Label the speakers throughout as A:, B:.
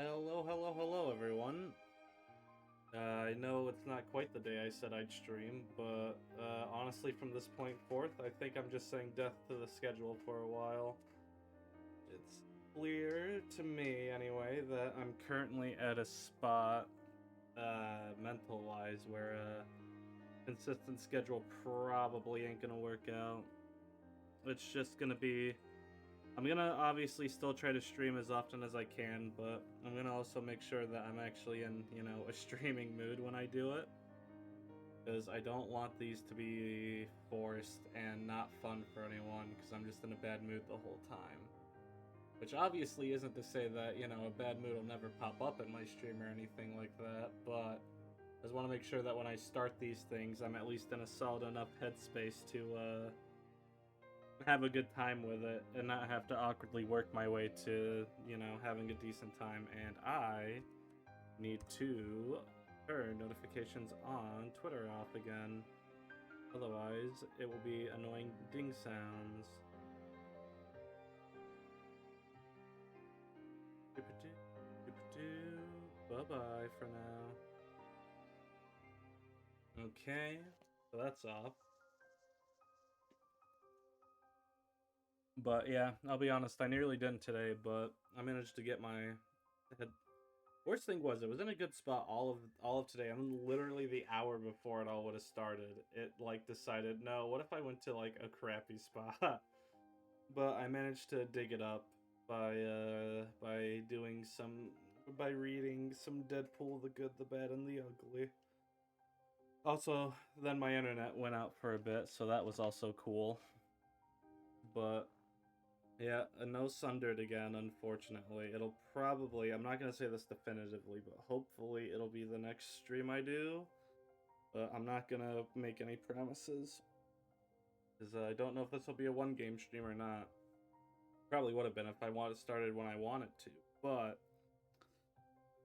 A: Hello, hello, hello, everyone. I know it's not quite the day I said I'd stream, but honestly, from this point forth, I think I'm just saying death to the schedule for a while. It's clear to me, anyway, that I'm currently at a spot, mental-wise, where a consistent schedule probably ain't gonna work out. It's just gonna be I'm gonna obviously still try to stream as often as I can, but I'm gonna also make sure that I'm actually in, a streaming mood when I do it. Because I don't want these to be forced and not fun for anyone, because I'm just in a bad mood the whole time. Which obviously isn't to say that, a bad mood will never pop up in my stream or anything like that, but I just want to make sure that when I start these things, I'm at least in a solid enough headspace to, have a good time with it and not have to awkwardly work my way to, having a decent time. And I need to turn notifications on Twitter off again. Otherwise, it will be annoying ding sounds. Bye-bye for now. Okay, so that's off. But yeah, I'll be honest, I nearly didn't today, but I managed to get my head. Worst thing was, it was in a good spot all of today. And literally the hour before it all would have started, it decided, no, what if I went to like a crappy spot? But I managed to dig it up by doing by reading some Deadpool, the Good, the Bad, and the Ugly. Also, then my internet went out for a bit, so that was also cool. But yeah, no Sundered again, unfortunately. It'll probably, I'm not going to say this definitively, but hopefully it'll be the next stream I do. But I'm not going to make any promises. Because I don't know if this will be a one-game stream or not. Probably would have been if I started when I wanted to. But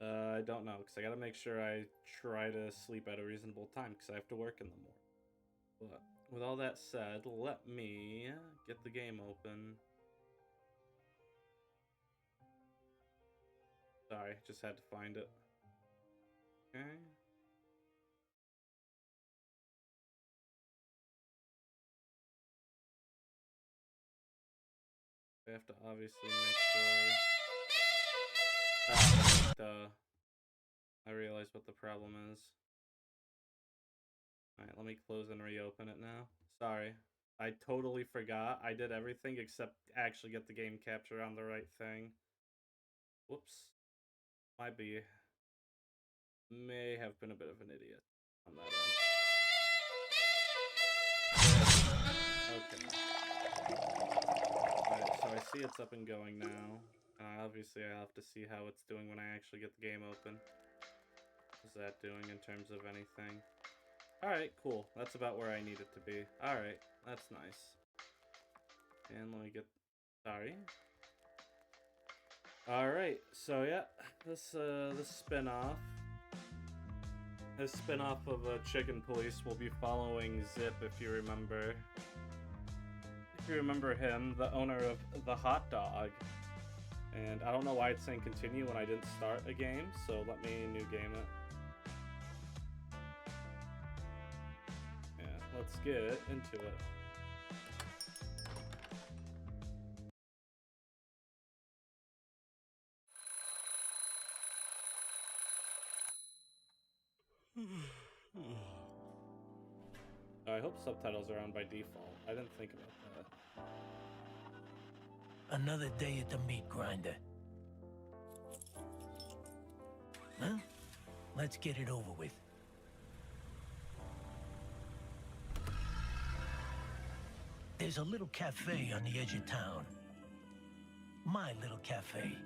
A: I don't know, because I got to make sure I try to sleep at a reasonable time, because I have to work in the morning. But with all that said, let me get the game open. Sorry, just had to find it. Okay. I have to obviously make sure. Duh. I realize what the problem is. Alright, let me close and reopen it now. Sorry. I totally forgot. I did everything except actually get the game capture on the right thing. Whoops. May have been a bit of an idiot on that end. Okay. Alright, so I see it's up and going now. Obviously, I have to see how it's doing when I actually get the game open. What's that doing in terms of anything? Alright, cool. That's about where I need it to be. Alright, that's nice. And let me get... Sorry. Alright, so yeah, this spin-off. This spin-off of Chicken Police will be following Zipp, if you remember. If you remember him, the owner of the hot dog. And I don't know why it's saying continue when I didn't start a game, so let me new game it. Yeah, let's get into it. I hope subtitles are on by default. I didn't think about
B: that. Another day at the meat grinder. Huh? Let's get it over with. There's a little cafe on the edge of town. My little cafe.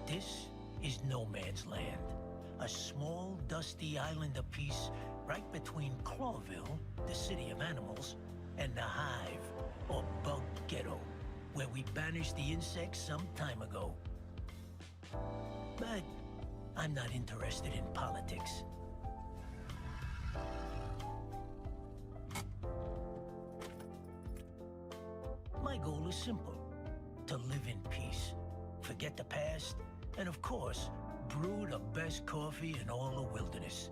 B: This is no man's land. A small, dusty island apiece right between Clawville, the city of animals, and the Hive, or Bug Ghetto, where we banished the insects some time ago. But I'm not interested in politics. My goal is simple: to live in peace. forget the past, and of course, brew the best coffee in all the wilderness.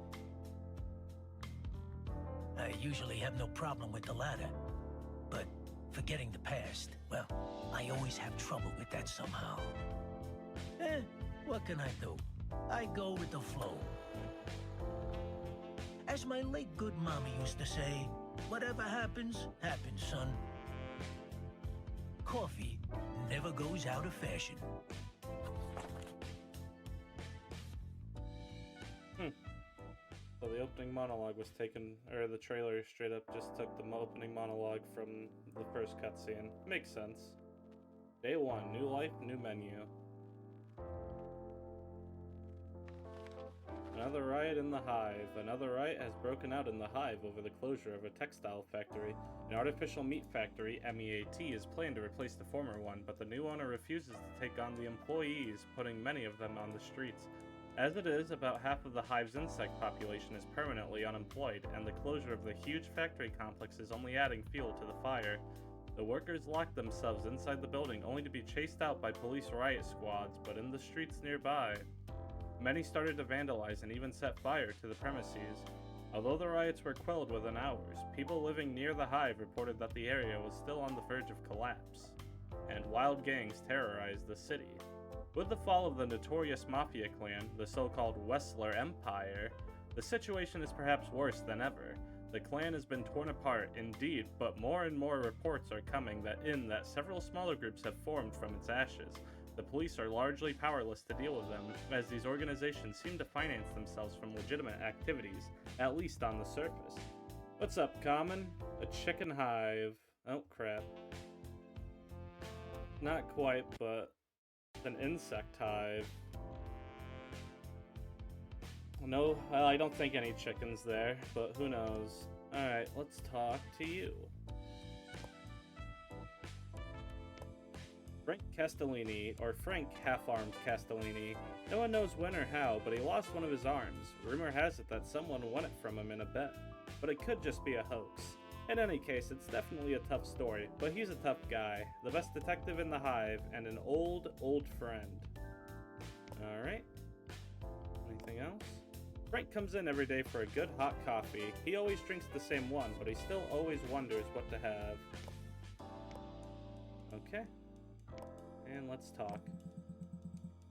B: I usually have no problem with the latter, but forgetting the past, well, I always have trouble with that somehow. What can I do? I go with the flow. As my late good mommy used to say, whatever happens, happens, son. Coffee never goes out of fashion.
A: So the opening monologue was taken, or the trailer straight up just took the opening monologue from the first cutscene. Makes sense. Day 1, new life, new menu. Another riot in the Hive. Another riot has broken out in the Hive over the closure of a textile factory. An artificial meat factory, MEAT, is planned to replace the former one, but the new owner refuses to take on the employees, putting many of them on the streets. As it is, about half of the Hive's insect population is permanently unemployed, and the closure of the huge factory complex is only adding fuel to the fire. The workers lock themselves inside the building only to be chased out by police riot squads, but in the streets nearby, many started to vandalize and even set fire to the premises. Although the riots were quelled within hours, people living near the Hive reported that the area was still on the verge of collapse, and wild gangs terrorized the city. With the fall of the notorious Mafia clan, the so-called Wessler Empire, the situation is perhaps worse than ever. The clan has been torn apart, indeed, but more and more reports are coming that several smaller groups have formed from its ashes. The police are largely powerless to deal with them, as these organizations seem to finance themselves from legitimate activities, at least on the surface. What's up, Common? A chicken hive. Oh, crap. Not quite, but an insect hive. No, I don't think any chickens there, but who knows. Alright, let's talk to you. Frank Castellini, or Frank Half-Armed Castellini. No one knows when or how, but he lost one of his arms. Rumor has it that someone won it from him in a bet, but it could just be a hoax. In any case, it's definitely a tough story, but he's a tough guy, the best detective in the Hive, and an old friend. Alright. Anything else? Frank comes in every day for a good hot coffee. He always drinks the same one, but he still always wonders what to have. Okay. And let's talk.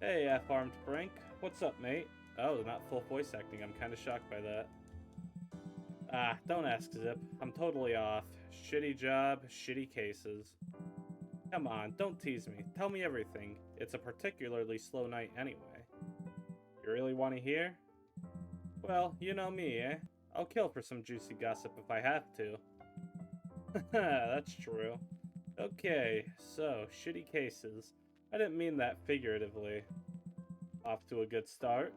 A: Hey, Half-Armed Frank. What's up, mate? Oh, not full voice acting. I'm kind of shocked by that. Ah, don't ask, Zipp. I'm totally off. Shitty job, shitty cases. Come on, don't tease me. Tell me everything. It's a particularly slow night anyway. You really want to hear? Well, you know me, eh? I'll kill for some juicy gossip if I have to. That's true. Okay, so, shitty cases. I didn't mean that figuratively. Off to a good start.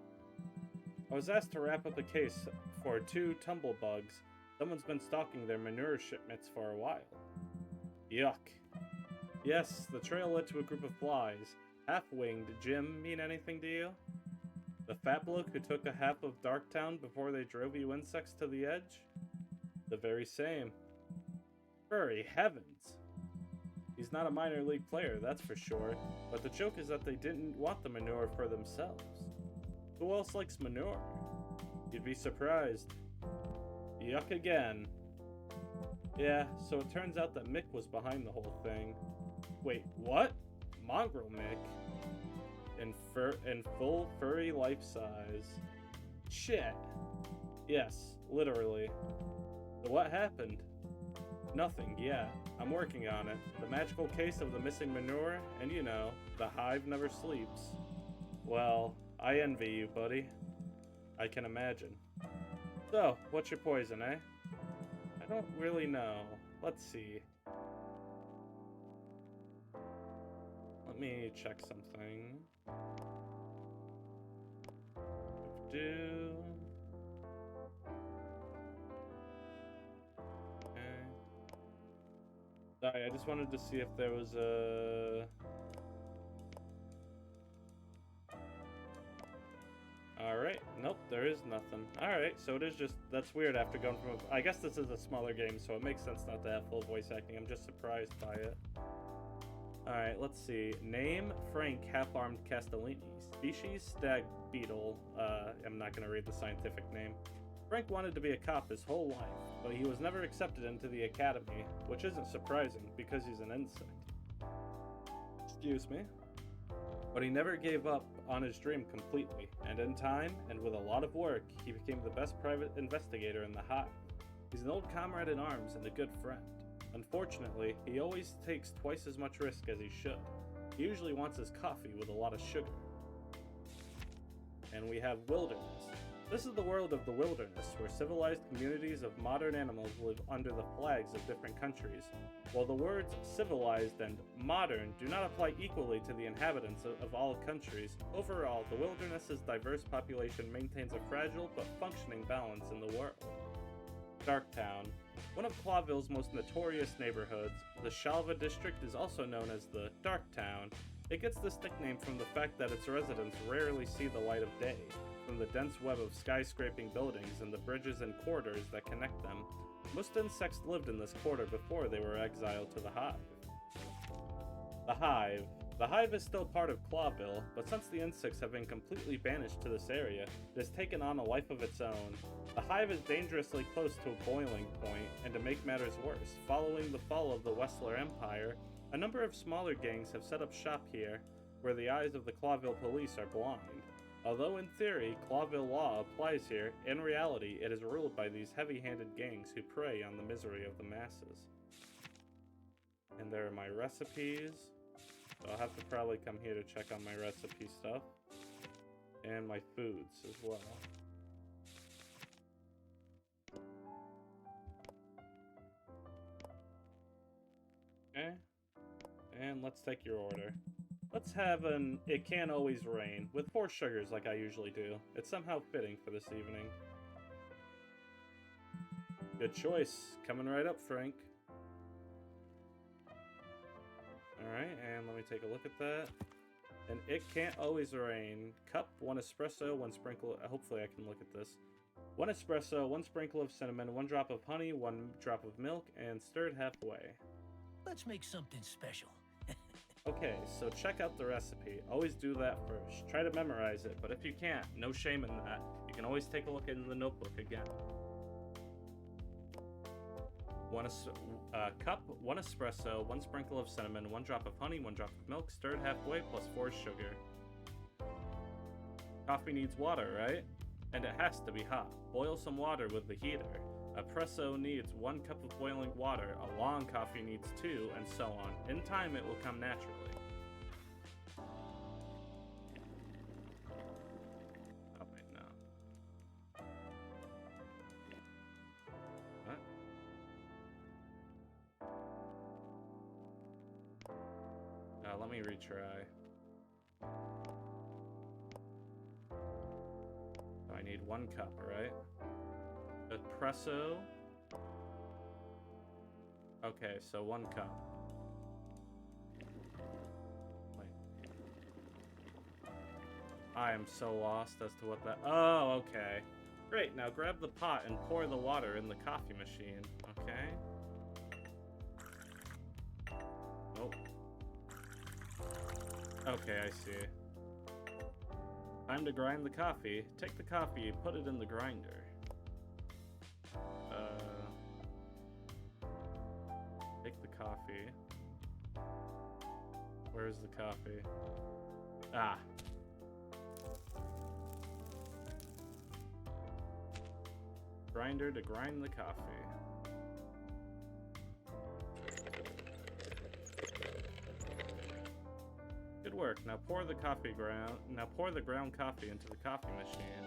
A: I was asked to wrap up a case for 2 tumblebugs. Someone's been stalking their manure shipments for a while. Yuck. Yes, the trail led to a group of flies. Half-winged. Jim mean anything to you? The fat bloke who took a half of Darktown before they drove you insects to the edge? The very same. Furry heavens! He's not a minor league player, that's for sure, but the joke is that they didn't want the manure for themselves. Who else likes manure? You'd be surprised. Yuck again. Yeah, so it turns out that Mick was behind the whole thing. Wait, what? Mongrel Mick? In full furry life size. Shit. Yes, literally. So what happened? Nothing, yeah. I'm working on it. The magical case of the missing manure, and you know, the Hive never sleeps. Well, I envy you, buddy. I can imagine. So, what's your poison, eh? I don't really know. Let's see. Let me check something. Do. Okay. Sorry, I just wanted to see if there was a... Alright, nope, there is nothing. Alright, so it is just, that's weird after going from I guess this is a smaller game, so it makes sense not to have full voice acting. I'm just surprised by it. Alright, let's see. Name, Frank, half-armed Castellini. Species, stag beetle. I'm not gonna read the scientific name. Frank wanted to be a cop his whole life, but he was never accepted into the academy, which isn't surprising because he's an insect. Excuse me. But he never gave up on his dream completely, and in time, and with a lot of work, he became the best private investigator in the hive. He's an old comrade in arms and a good friend. Unfortunately, he always takes twice as much risk as he should. He usually wants his coffee with a lot of sugar. And we have wilderness. This is the world of the wilderness, where civilized communities of modern animals live under the flags of different countries. While the words civilized and modern do not apply equally to the inhabitants of all countries, overall, the wilderness's diverse population maintains a fragile but functioning balance in the world. Darktown. One of Clawville's most notorious neighborhoods, the Shalva district is also known as the Darktown. It gets this nickname from the fact that its residents rarely see the light of day. From the dense web of skyscraping buildings and the bridges and corridors that connect them, most insects lived in this quarter before they were exiled to the hive. The hive. The hive is still part of Clawville, but since the insects have been completely banished to this area, it has taken on a life of its own. The hive is dangerously close to a boiling point, and to make matters worse, following the fall of the Westler Empire, a number of smaller gangs have set up shop here, where the eyes of the Clawville police are blind. Although in theory, Clawville law applies here, in reality it is ruled by these heavy-handed gangs who prey on the misery of the masses. And there are my recipes. So I'll have to probably come here to check on my recipe stuff. And my foods as well. Okay. And let's take your order. Let's have an It Can't Always Rain, with 4 sugars like I usually do. It's somehow fitting for this evening. Good choice. Coming right up, Frank. Alright, and let me take a look at that. And It Can't Always Rain. Cup, 1 espresso, 1 sprinkle... Hopefully I can look at this. 1 espresso, 1 sprinkle of cinnamon, 1 drop of honey, 1 drop of milk, and stirred halfway.
B: Let's make something special.
A: Okay, so check out the recipe. Always do that first. Try to memorize it, but if you can't, no shame in that. You can always take a look in the notebook again. 1 cup, 1 espresso, 1 sprinkle of cinnamon, 1 drop of honey, 1 drop of milk, stirred halfway, plus 4 sugar. Coffee needs water, right? And it has to be hot. Boil some water with the heater. A presso needs 1 cup of boiling water, a long coffee needs 2, and so on. In time, it will come naturally. Oh, wait, no. What? Let me retry. I need 1 cup, right? Espresso. Okay, so 1 cup. Wait. I am so lost as to what that... Oh, okay. Great, now grab the pot and pour the water in the coffee machine. Okay. Nope. Okay, I see. Time to grind the coffee. Take the coffee, put it in the grinder. Take the coffee. Where's the coffee? Ah. Grinder to grind the coffee. Good work. Now pour the ground coffee into the coffee machine.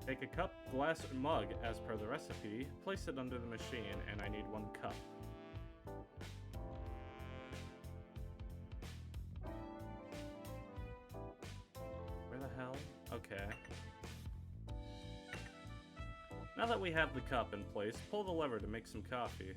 A: Take a cup, glass, or mug as per the recipe, place it under the machine, and I need 1 cup. Where the hell? Okay. Now that we have the cup in place, pull the lever to make some coffee.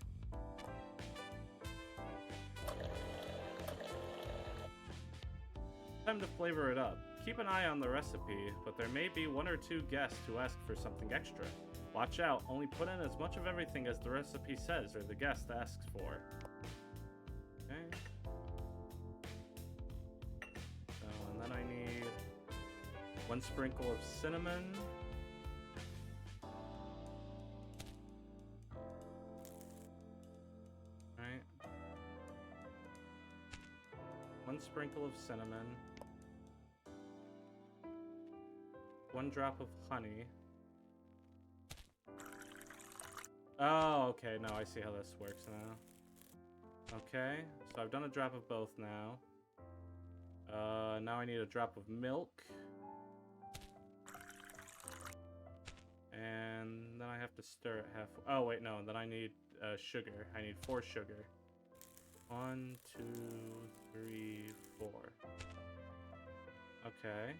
A: Time to flavor it up. Keep an eye on the recipe, but there may be 1 or 2 guests who ask for something extra. Watch out, only put in as much of everything as the recipe says or the guest asks for. Okay. So, and then I need 1 sprinkle of cinnamon. Alright. 1 sprinkle of cinnamon. 1 drop of honey. Oh, okay. Now I see how this works now. Okay, so I've done a drop of both now. Now I need a drop of milk. And then I have to stir it half. Oh, wait, no. Then I need sugar. I need 4 sugar. 1, 2, 3, 4. Okay.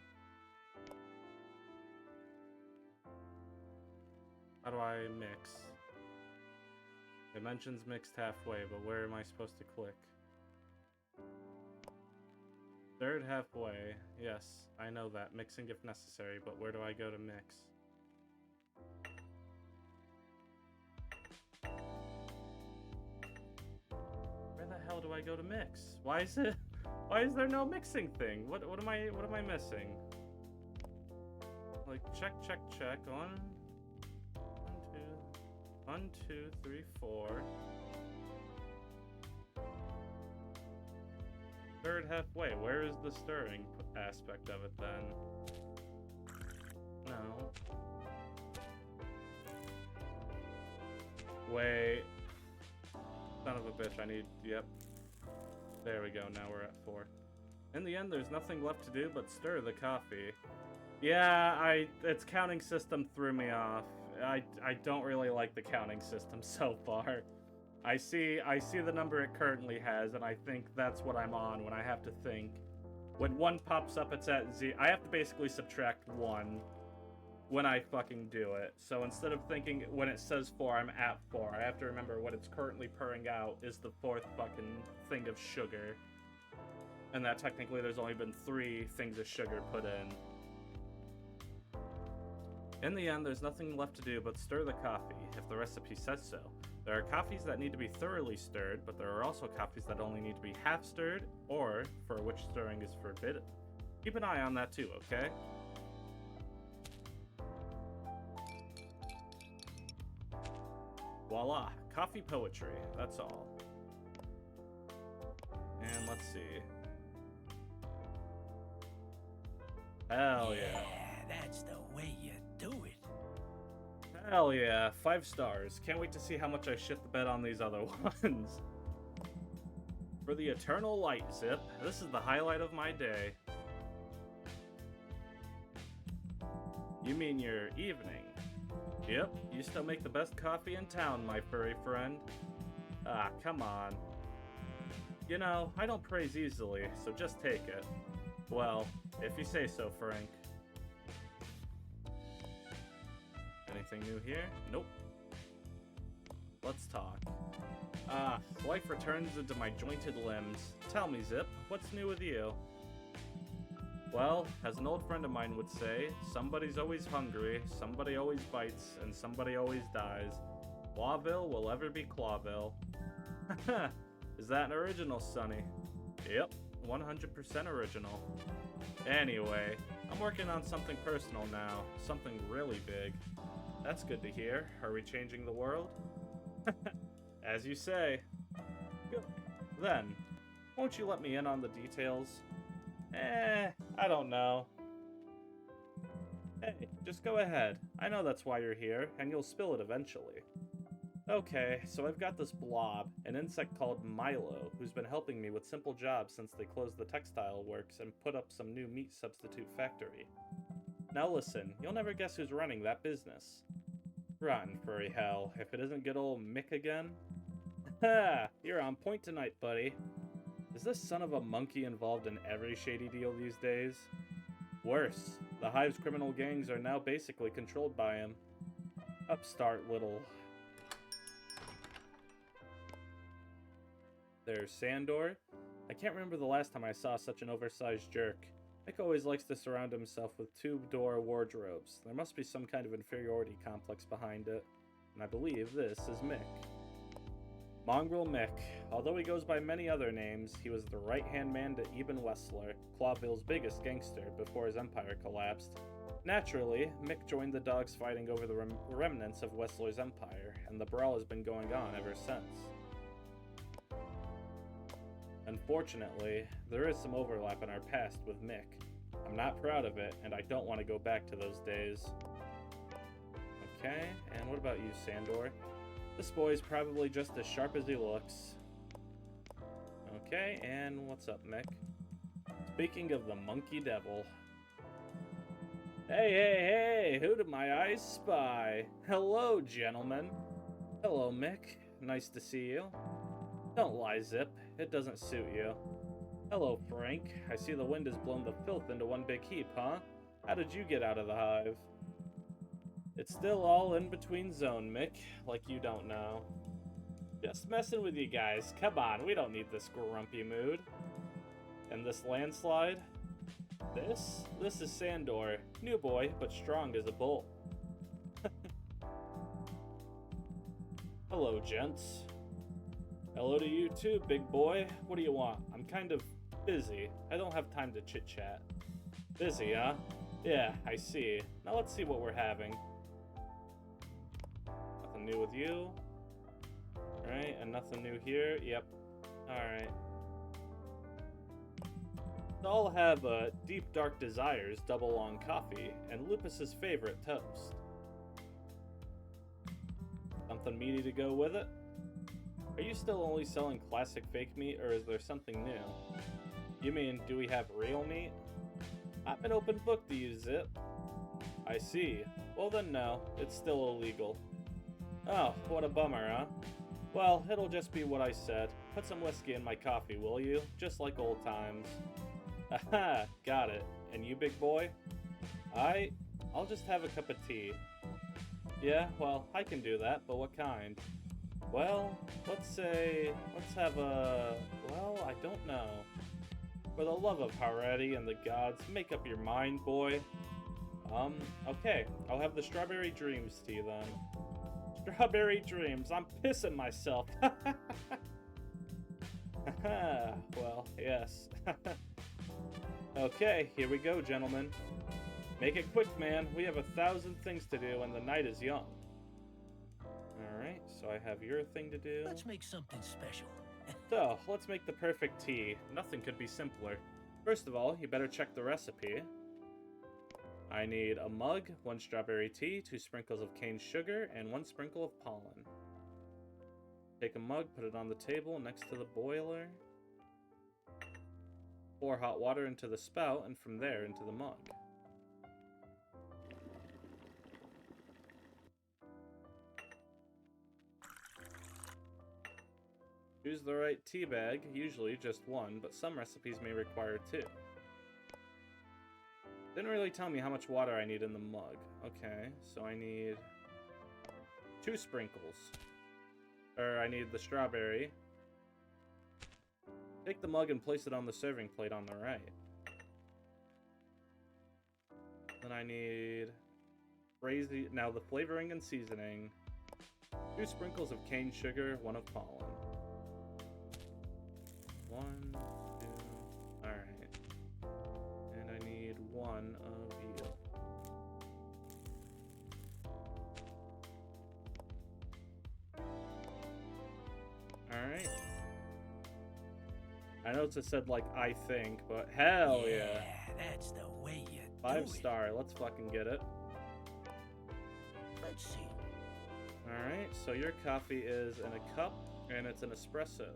A: How do I mix? It mentions mixed halfway, but where am I supposed to click? Third halfway. Yes, I know that. Mixing if necessary, but where do I go to mix? Where the hell do I go to mix? Why is there no mixing thing? What am I missing? Like check. 1, 2, 3, 4. Third halfway. Where is the stirring aspect of it then? No. Wait. Son of a bitch, I need... Yep. There we go, now we're at 4. In the end, there's nothing left to do but stir the coffee. Yeah, its counting system threw me off. I don't really like the counting system so far. I see the number it currently has, and I think that's what I'm on when I have to think. When 1 pops up, it's at Z. I have to basically subtract 1 when I fucking do it. So instead of thinking when it says 4, I'm at 4. I have to remember what it's currently purring out is the 4th fucking thing of sugar. And that technically there's only been 3 things of sugar put in. In the end, there's nothing left to do but stir the coffee, if the recipe says so. There are coffees that need to be thoroughly stirred, but there are also coffees that only need to be half stirred, or for which stirring is forbidden. Keep an eye on that too, okay? Voila, coffee poetry, that's all. And let's see. Hell yeah.
B: That's the way you do it.
A: Hell yeah, 5 stars. Can't wait to see how much I shit the bed on these other ones. For the eternal light, Zipp. This is the highlight of my day. You mean your evening? Yep, you still make the best coffee in town, my furry friend. Ah, come on. You know, I don't praise easily, so just take it. Well, if you say so, Frank. Anything new here? Nope. Let's talk. Ah, life returns into my jointed limbs. Tell me, Zipp, what's new with you? Well, as an old friend of mine would say, somebody's always hungry, somebody always bites, and somebody always dies. Clawville will ever be Clawville. Is that an original, Sonny? Yep, 100% original. Anyway, I'm working on something personal now, something really big. That's good to hear. Are we changing the world? As you say. Good. Then, won't you let me in on the details? I don't know. Hey, just go ahead. I know that's why you're here, and you'll spill it eventually. Okay, so I've got this blob, an insect called Milo, who's been helping me with simple jobs since they closed the textile works and put up some new meat substitute factory. Now listen, you'll never guess who's running that business. Rotten furry hell, if it isn't good old Mick again. Ha! You're on point tonight, buddy. Is this son of a monkey involved in every shady deal these days? Worse, the Hive's criminal gangs are now basically controlled by him. Upstart little... There's Sandor. I can't remember the last time I saw such an oversized jerk. Mick always likes to surround himself with two-door wardrobes. There must be some kind of inferiority complex behind it, and I believe this is Mick. Mongrel Mick. Although he goes by many other names, he was the right-hand man to Eben Wessler, Clawville's biggest gangster, before his empire collapsed. Naturally, Mick joined the dogs fighting over the remnants of Wessler's empire, and the brawl has been going on ever since. Unfortunately, there is some overlap in our past with Mick. I'm not proud of it, and I don't want to go back to those days. Okay, and what about you, Sandor? This boy's probably just as sharp as he looks. Okay, and what's up, Mick? Speaking of the monkey devil. Hey, hey, hey, who did my eyes spy? Hello, gentlemen. Hello, Mick. Nice to see you. Don't lie, Zipp. It doesn't suit you. Hello, Frank. I see the wind has blown the filth into one big heap, huh? How did you get out of the hive? It's still all in between zone, Mick, like you don't know. Just messing with you guys. Come on, we don't need this grumpy mood. And this landslide? This is Sandor. New boy, but strong as a bull. Hello, gents. Hello to you too, big boy. What do you want? I'm kind of busy. I don't have time to chit-chat. Busy, huh? Yeah, I see. Now let's see what we're having. Nothing new with you. Alright, and nothing new here. Yep. Alright. I'll have Deep Dark Desires double long coffee and Lupus's favorite toast. Something meaty to go with it? Are you still only selling classic fake meat, or is there something new? You mean, do we have real meat? I'm an open book to you, Zipp. I see. Well then no, it's still illegal. Oh, what a bummer, huh? Well, it'll just be what I said. Put some whiskey in my coffee, will you? Just like old times. Aha, got it. And you, big boy? I'll just have a cup of tea. Yeah, well, I can do that, but what kind? Well, let's have a, well, I don't know. For the love of Haredi and the gods, make up your mind, boy. Okay, I'll have the Strawberry Dreams tea then. Strawberry Dreams, I'm pissing myself. Well, yes. Okay, here we go, gentlemen. Make it quick, man. We have 1,000 things to do and the night is young. Alright, so I have your thing to do.
B: Let's make something special.
A: So, let's make the perfect tea. Nothing could be simpler. First of all, you better check the recipe. I need a mug, 1 strawberry tea, 2 sprinkles of cane sugar, and 1 sprinkle of pollen. Take a mug, put it on the table next to the boiler. Pour hot water into the spout, and from there into the mug. Choose the right tea bag, usually just 1, but some recipes may require 2. Didn't really tell me how much water I need in the mug. Okay, so I need 2 sprinkles. Or I need the strawberry. Take the mug and place it on the serving plate on the right. Then I need crazy. Now the flavoring and seasoning. 2 sprinkles of cane sugar, 1 of pollen. 1, 2. Alright. And I need 1 of you. Alright. I know it said, like, I think, but hell yeah.
B: That's the way you
A: 5 star. Let's fucking get it.
B: Let's see.
A: Alright, so your coffee is in a cup, and it's an espresso.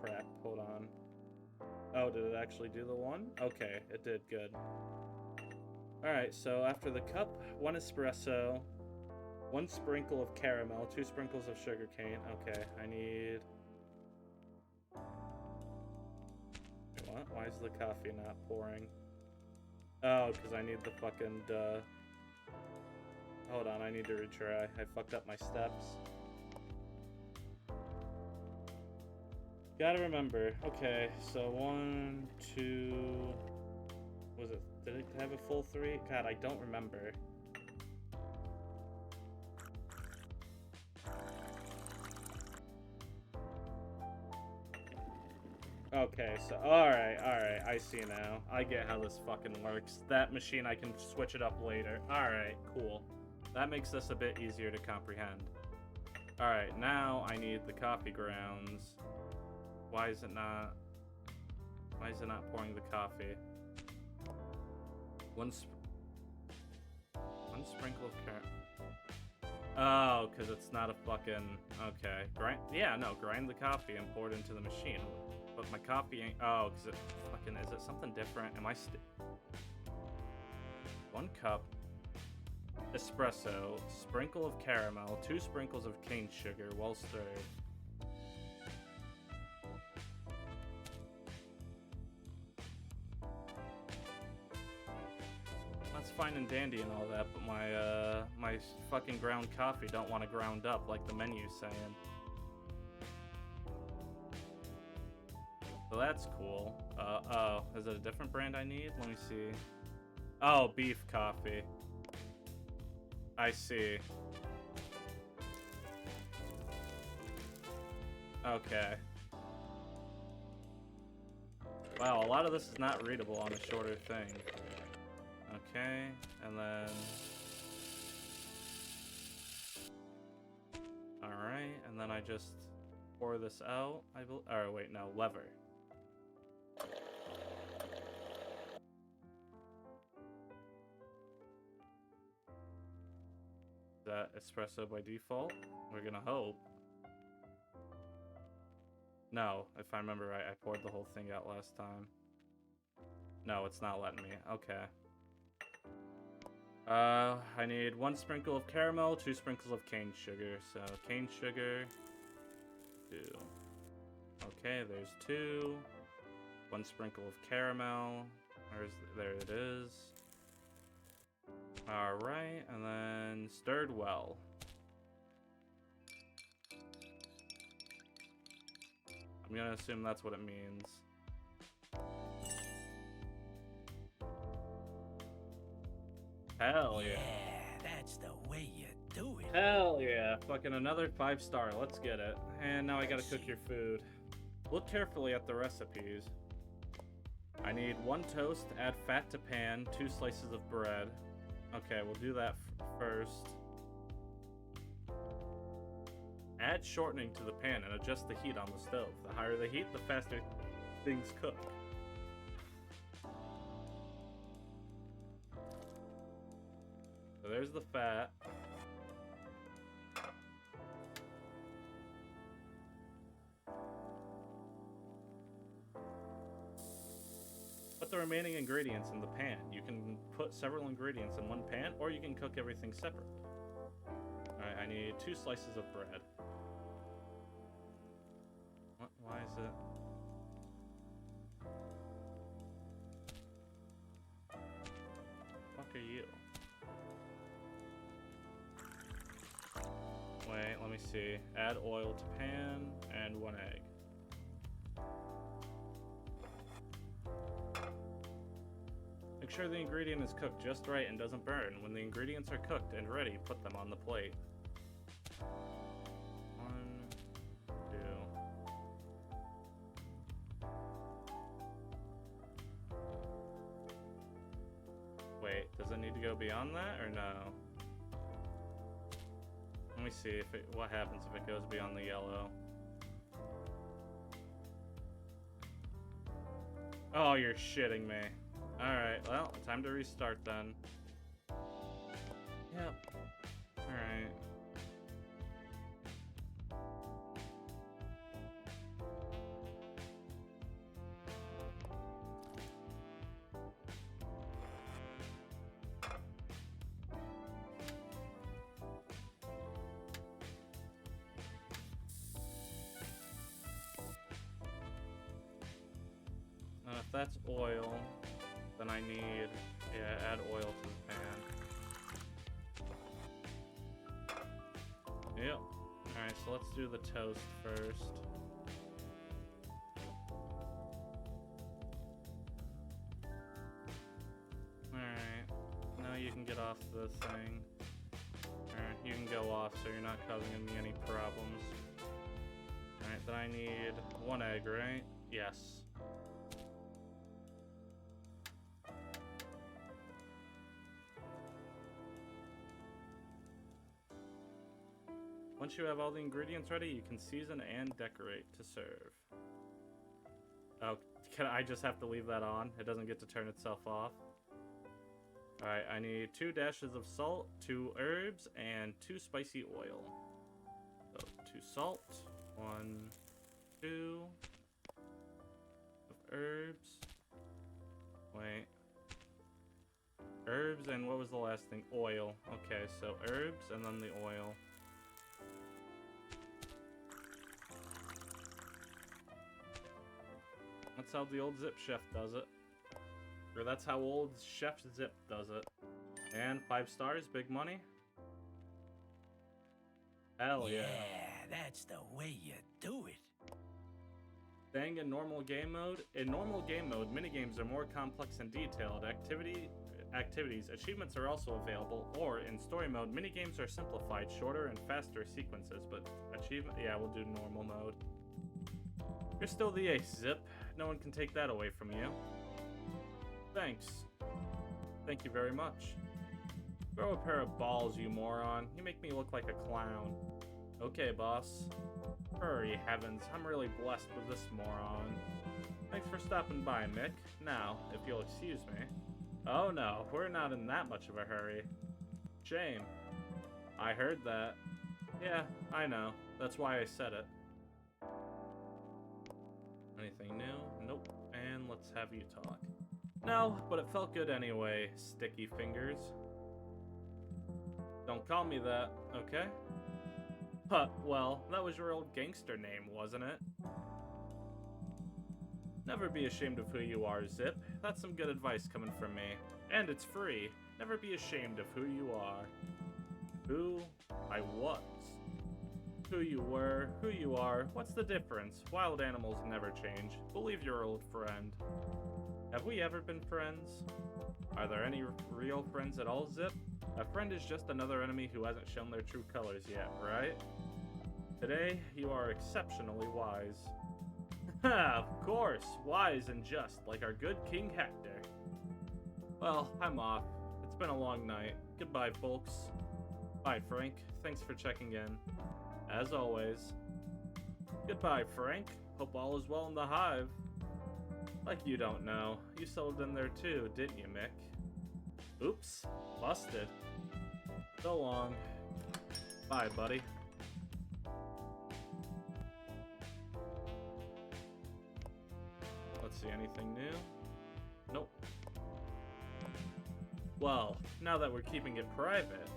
A: Crap, hold on. Oh, did it actually do the 1? Okay, it did, good. Alright, so after the cup, 1 espresso, 1 sprinkle of caramel, 2 sprinkles of sugarcane. Okay, I need... Wait, what? Why is the coffee not pouring? Oh, because I need the fucking, hold on, I need to retry. I fucked up my steps. Gotta remember. Okay, so 1, 2... Was it? Did it have a full 3? God, I don't remember. Okay, so alright, I see now. I get how this fucking works. That machine, I can switch it up later. Alright, cool. That makes this a bit easier to comprehend. Alright, now I need the coffee grounds. Why is it not pouring the coffee? One sprinkle of caramel. Oh, because it's not a fucking... Okay. Grind the coffee and pour it into the machine. But my coffee ain't... Oh, because it fucking... Is it something different? Am I 1 cup espresso, sprinkle of caramel, 2 sprinkles of cane sugar, well stirred. That's fine and dandy and all that, but my fucking ground coffee don't want to ground up like the menu's saying. So that's cool. Oh, is it a different brand I need? Let me see. Oh, beef coffee. I see. Okay. Wow, a lot of this is not readable on a shorter thing. Okay, and then... Alright, and then I just pour this out. Oh, wait, no, lever. Is that espresso by default? We're gonna hope. No, if I remember right, I poured the whole thing out last time. No, it's not letting me. Okay. I need 1 sprinkle of caramel, 2 sprinkles of cane sugar. So, cane sugar, 2. Okay, there's 2. 1 sprinkle of caramel. There it is. Alright, and then stirred well. I'm gonna assume that's what it means. Hell yeah.
B: Yeah, that's the way you do it.
A: Hell yeah. Fucking another 5-star. Let's get it. And now I gotta cook your food. Look carefully at the recipes. I need 1 toast, add fat to pan, 2 slices of bread. Okay, we'll do that first. Add shortening to the pan and adjust the heat on the stove. The higher the heat, the faster things cook. So there's the fat. Put the remaining ingredients in the pan. You can put several ingredients in one pan, or you can cook everything separately. Alright, I need 2 slices of bread. What? Why is it? Fuck are you? Wait, let me see. Add oil to pan and 1 egg. Make sure the ingredient is cooked just right and doesn't burn. When the ingredients are cooked and ready, put them on the plate. 1, 2. Wait, does it need to go beyond that or no? Let me see what happens if it goes beyond the yellow. Oh, you're shitting me. Alright, well, time to restart then. Yep. Alright. If that's oil, then I need, add oil to the pan. Yep. Alright, so let's do the toast first. Alright. Now you can get off the thing. Alright, you can go off so you're not causing me any problems. Alright, then I need 1 egg, right? Yes. Once you have all the ingredients ready, you can season and decorate to serve. Oh, can I just have to leave that on? It doesn't get to turn itself off. Alright, I need 2 dashes of salt, 2 herbs, and 2 spicy oil. So, 2 salt, 1, 2 of herbs. Wait. Herbs, and what was the last thing? Oil. Okay, so herbs, and then the oil. That's how the old Zipp chef does it. Or that's how old Chef Zipp does it. And 5 stars, big money. Hell yeah.
B: Yeah, that's the way you do it.
A: Staying in normal game mode. In normal game mode, minigames are more complex and detailed. Activities, achievements are also available. Or in story mode, minigames are simplified, shorter and faster sequences. But achievement, yeah, we'll do normal mode. You're still the ace, Zipp. No one can take that away from you. Thanks. Thank you very much. Grow a pair of balls, you moron. You make me look like a clown. Okay, boss. Hurry, heavens. I'm really blessed with this moron. Thanks for stopping by, Mick. Now, if you'll excuse me. Oh no, we're not in that much of a hurry. Shame. I heard that. Yeah, I know. That's why I said it. Anything new? Nope. And let's have you talk. No, but it felt good anyway, sticky fingers. Don't call me that, okay? Huh, well, that was your old gangster name, wasn't it? Never be ashamed of who you are, Zipp. That's some good advice coming from me. And it's free. Never be ashamed of who you are. Who I was. Who you were, who you are, what's the difference? Wild animals never change. Believe your old friend. Have we ever been friends? Are there any real friends at all, Zipp? A friend is just another enemy who hasn't shown their true colors yet, right? Today, you are exceptionally wise. Ha, of course, wise and just, like our good King Hector. Well, I'm off. It's been a long night. Goodbye, folks. Bye, Frank. Thanks for checking in. As always. Goodbye, Frank. Hope all is well in the hive. Like you don't know. You settled in there too, didn't you, Mick? Oops. Busted. So long. Bye, buddy. Let's see, anything new? Nope. Well, now that we're keeping it private...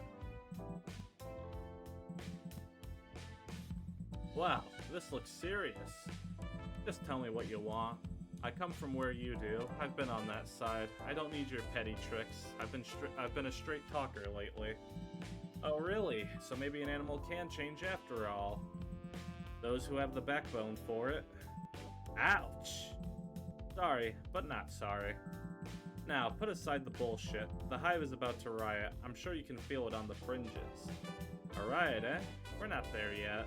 A: Wow, this looks serious. Just tell me what you want. I come from where you do. I've been on that side. I don't need your petty tricks. I've been a straight talker lately. Oh, really? So maybe an animal can change after all. Those who have the backbone for it. Ouch! Sorry, but not sorry. Now, put aside the bullshit. The hive is about to riot. I'm sure you can feel it on the fringes. A riot, eh? We're not there yet.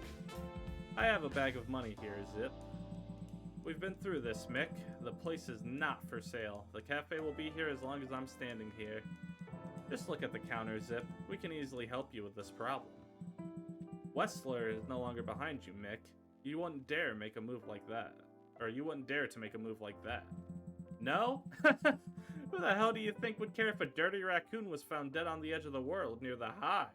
A: I have a bag of money here, Zipp. We've been through this, Mick. The place is not for sale. The cafe will be here as long as I'm standing here. Just look at the counter, Zipp. We can easily help you with this problem. Wessler is no longer behind you, Mick. You wouldn't dare make a move like that. Or you wouldn't dare to make a move like that. No? Who the hell do you think would care if a dirty raccoon was found dead on the edge of the world near the hive?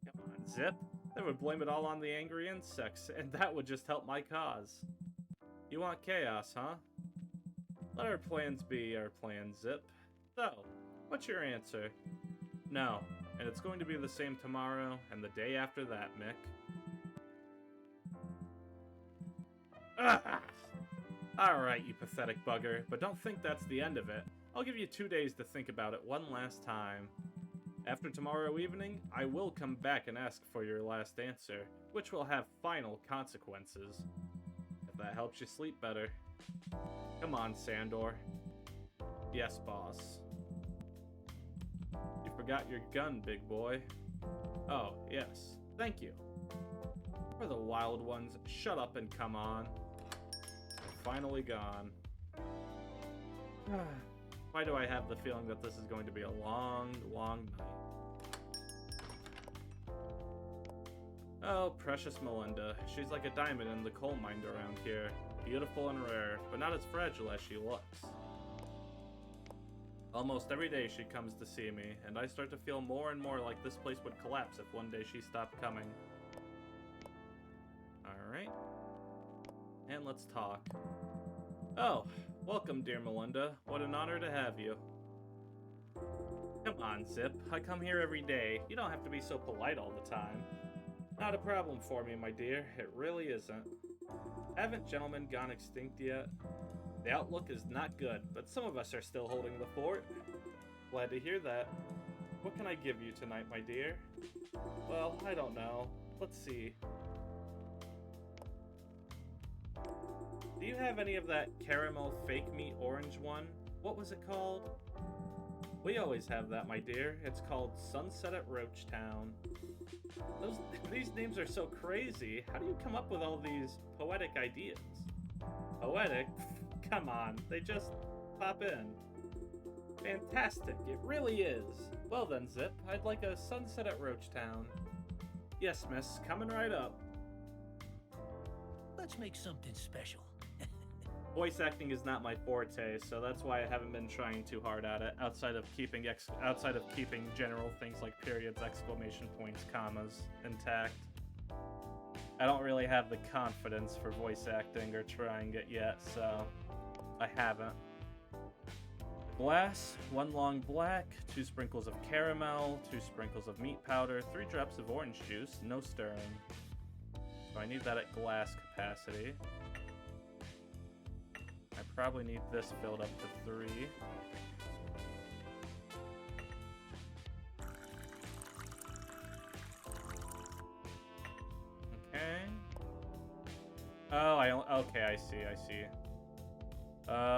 A: Come on, Zipp. They would blame it all on the angry insects, and that would just help my cause. You want chaos, huh? Let our plans be our plans, Zipp. So, what's your answer? No, and it's going to be the same tomorrow, and the day after that, Mick. Ah! Alright, you pathetic bugger, but don't think that's the end of it. I'll give you 2 days to think about it one last time. After tomorrow evening, I will come back and ask for your last answer, which will have final consequences. If that helps you sleep better. Come on, Sandor. Yes, boss. You forgot your gun, big boy. Oh, yes. Thank you. For the wild ones, shut up and come on. They're finally gone. Why do I have the feeling that this is going to be a long, long night? Oh, precious Melinda. She's like a diamond in the coal mine around here. Beautiful and rare, but not as fragile as she looks. Almost every day she comes to see me, and I start to feel more and more like this place would collapse if one day she stopped coming. Alright. And let's talk. Oh, welcome, dear Melinda. What an honor to have you. Come on, Zipp. I come here every day. You don't have to be so polite all the time. Not a problem for me, my dear. It really isn't. Haven't gentlemen gone extinct yet? The outlook is not good, but some of us are still holding the fort. Glad to hear that. What can I give you tonight, my dear? Well, I don't know. Let's see. Do you have any of that caramel fake meat orange one? What was it called? We always have that, my dear. It's called Sunset at Roachtown. These names are so crazy. How do you come up with all these poetic ideas? Poetic? Come on, they just pop in. Fantastic, it really is. Well then, Zipp, I'd like a Sunset at Roachtown. Yes, miss, coming right up.
B: Let's make something special.
A: Voice acting is not my forte, so that's why I haven't been trying too hard at it. Outside of keeping general things like periods, exclamation points, commas intact. I don't really have the confidence for voice acting or trying it yet, so I haven't. Glass, 1 long black, 2 sprinkles of caramel, 2 sprinkles of meat powder, 3 drops of orange juice, no stirring. So I need that at glass capacity. I probably need this filled up to 3. Okay. Oh, okay, I see.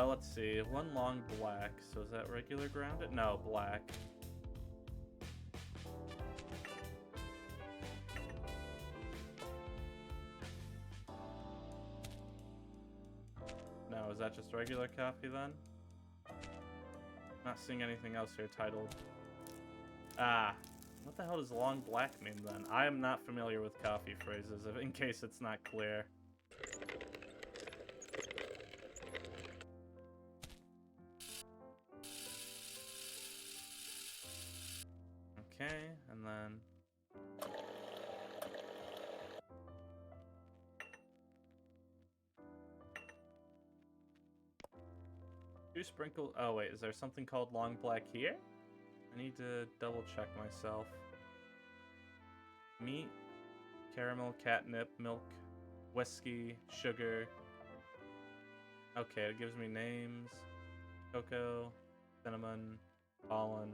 A: Let's see. 1 long black. So is that regular grounded? No, black. No, is that just regular coffee then? Not seeing anything else here titled. Ah, what the hell does long black mean then? I am not familiar with coffee phrases, in case it's not clear. Okay, and then... Two sprinkles... Oh wait, is there something called long black here? I need to double check myself. Meat, caramel, catnip, milk, whiskey, sugar. Okay, it gives me names. Cocoa, cinnamon, pollen.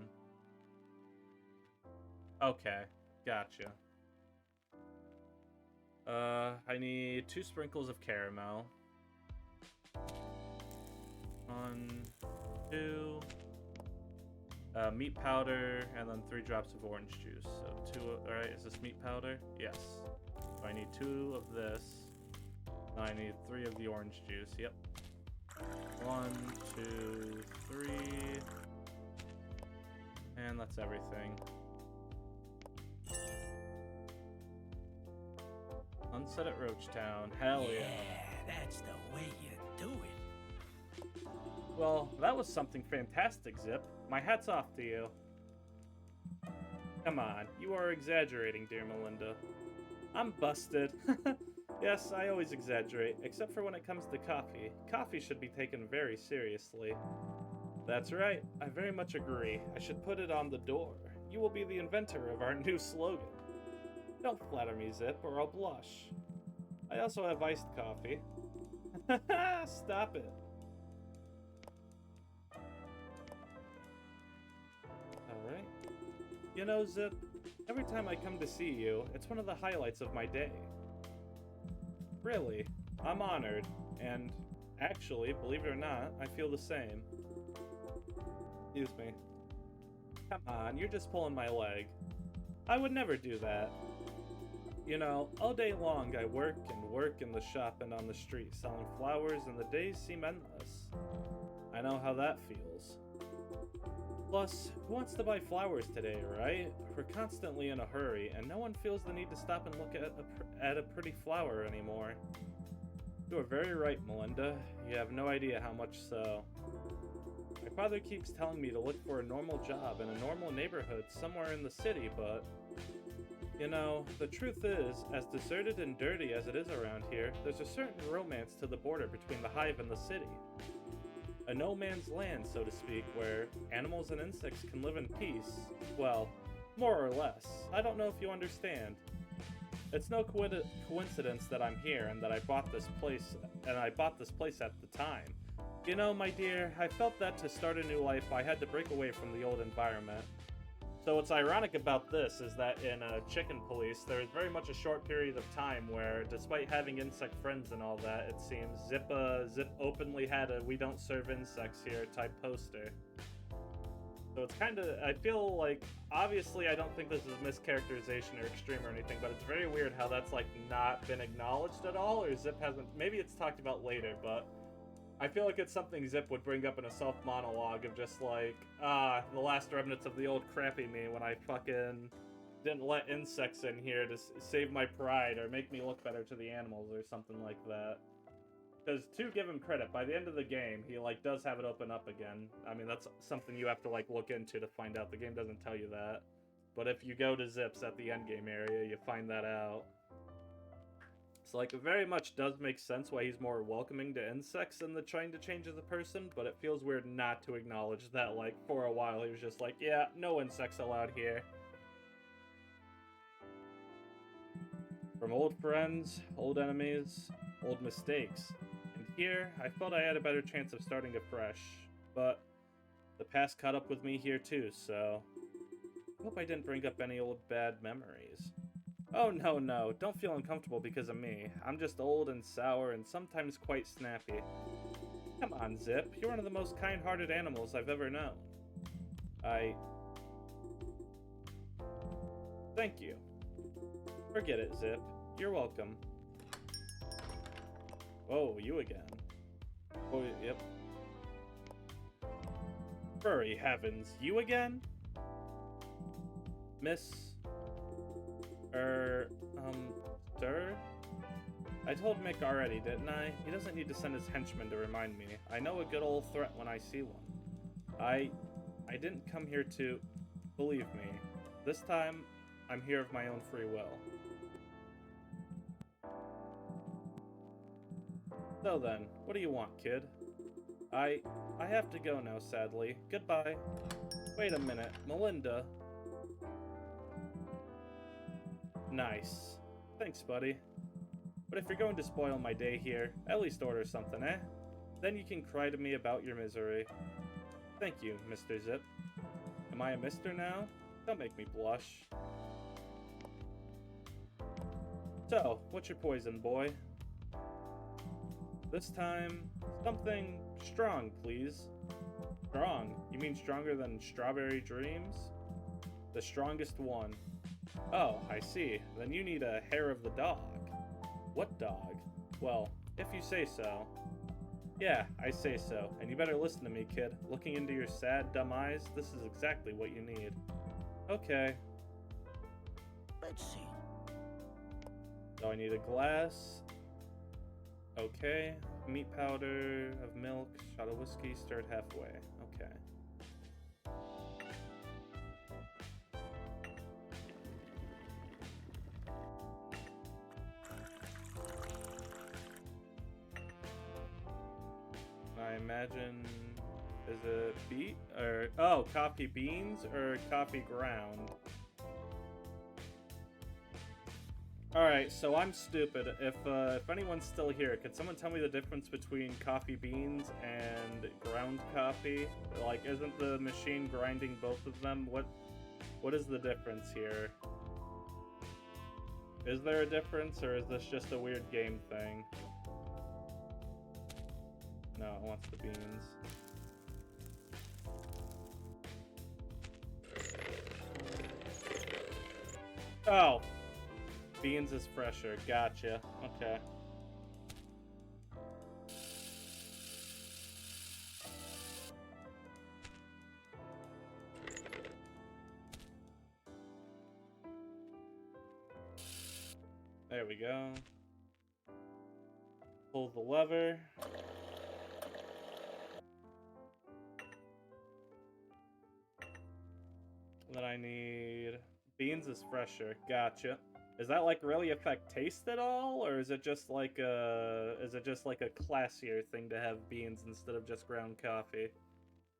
A: Okay, gotcha. I need 2 sprinkles of caramel. 1, 2... meat powder, and then 3 drops of orange juice. So 2, alright, is this meat powder? Yes. So I need 2 of this. And I need 3 of the orange juice, yep. 1, 2, 3. And that's everything. Sunset at Roachtown, hell yeah.
B: Yeah, that's the way you do it.
A: Well, that was something fantastic, Zipp. My hat's off to you. Come on, you are exaggerating, dear Melinda. I'm busted. Yes, I always exaggerate, except for when it comes to coffee. Coffee should be taken very seriously. That's right, I very much agree. I should put it on the door. You will be the inventor of our new slogan. Don't flatter me, Zipp, or I'll blush. I also have iced coffee. Stop it. Alright. You know, Zip, every time I come to see you, it's one of the highlights of my day. Really, I'm honored, and actually, believe it or not, I feel the same. Excuse me. Come on, you're just pulling my leg. I would never do that. You know, all day long I work and work in the shop and on the street selling flowers, and the days seem endless. I know how that feels. Plus, who wants to buy flowers today, right? We're constantly in a hurry, and no one feels the need to stop and look at a pretty flower anymore. You are very right, Melinda. You have no idea how much so. My father keeps telling me to look for a normal job in a normal neighborhood somewhere in the city, but... You know, the truth is, as deserted and dirty as it is around here, there's a certain romance to the border between the hive and the city. A no man's land, so to speak, where animals and insects can live in peace. Well, more or less. I don't know if you understand. It's no coincidence that I'm here and that I bought this place at the time. You know, my dear, I felt that to start a new life, I had to break away from the old environment. So what's ironic about this is that in Chicken Police, there is very much a short period of time where, despite having insect friends and all that, it seems Zipp openly had a "we don't serve insects here" type poster. So it's kind of, I feel like, obviously I don't think this is mischaracterization or extreme or anything, but it's very weird how that's like not been acknowledged at all, or Zipp hasn't, maybe it's talked about later, but I feel like it's something Zipp would bring up in a self-monologue of just like, the last remnants of the old crappy me when I fucking didn't let insects in here to save my pride or make me look better to the animals or something like that. Because to give him credit, by the end of the game, he like does have it open up again. I mean, that's something you have to like look into to find out. The game doesn't tell you that. But if you go to Zipp's at the endgame area, you find that out. So, like, it very much does make sense why he's more welcoming to insects than the trying to change as a person, but it feels weird not to acknowledge that, like, for a while he was just like, yeah, no insects allowed here. From old friends, old enemies, old mistakes. And here, I felt I had a better chance of starting afresh. But the past caught up with me here too, so I hope I didn't bring up any old bad memories. Oh, no, don't feel uncomfortable because of me. I'm just old and sour and sometimes quite snappy. Come on, Zipp. You're one of the most kind-hearted animals I've ever known. Thank you. Forget it, Zipp. You're welcome. Oh, you again. Oh, yep. Furry heavens, you again? Sir? I told Mick already, didn't I? He doesn't need to send his henchmen to remind me. I know a good old threat when I see one. I didn't come here to... Believe me, this time, I'm here of my own free will. So then, what do you want, kid? I have to go now, sadly. Goodbye. Wait a minute, Melinda. Nice. Thanks, buddy. But if you're going to spoil my day here, at least order something, eh? Then you can cry to me about your misery. Thank you, Mr. Zipp. Am I a mister now? Don't make me blush. So, what's your poison, boy? This time, something strong, please. Strong? You mean stronger than strawberry dreams? The strongest one. Oh, I see. Then you need a hair of the dog. What dog? Well, if you say so. Yeah, I say so. And you better listen to me, kid. Looking into your sad, dumb eyes, this is exactly what you need. Okay.
B: Let's see.
A: So I need a glass. Okay. Meat powder of milk, shot of whiskey, stirred halfway. Okay. I imagine, is it beet or coffee beans or coffee ground? All right, so I'm stupid. If anyone's still here, could someone tell me the difference between coffee beans and ground coffee? Like, isn't the machine grinding both of them? What is the difference here? Is there a difference, or is this just a weird game thing? No, it wants the beans. Oh! Beans is fresher. Gotcha. Okay. There we go. Pull the lever. Then I need... Beans is fresher. Gotcha. Does that like really affect taste at all, or is it just like a classier thing to have beans instead of just ground coffee?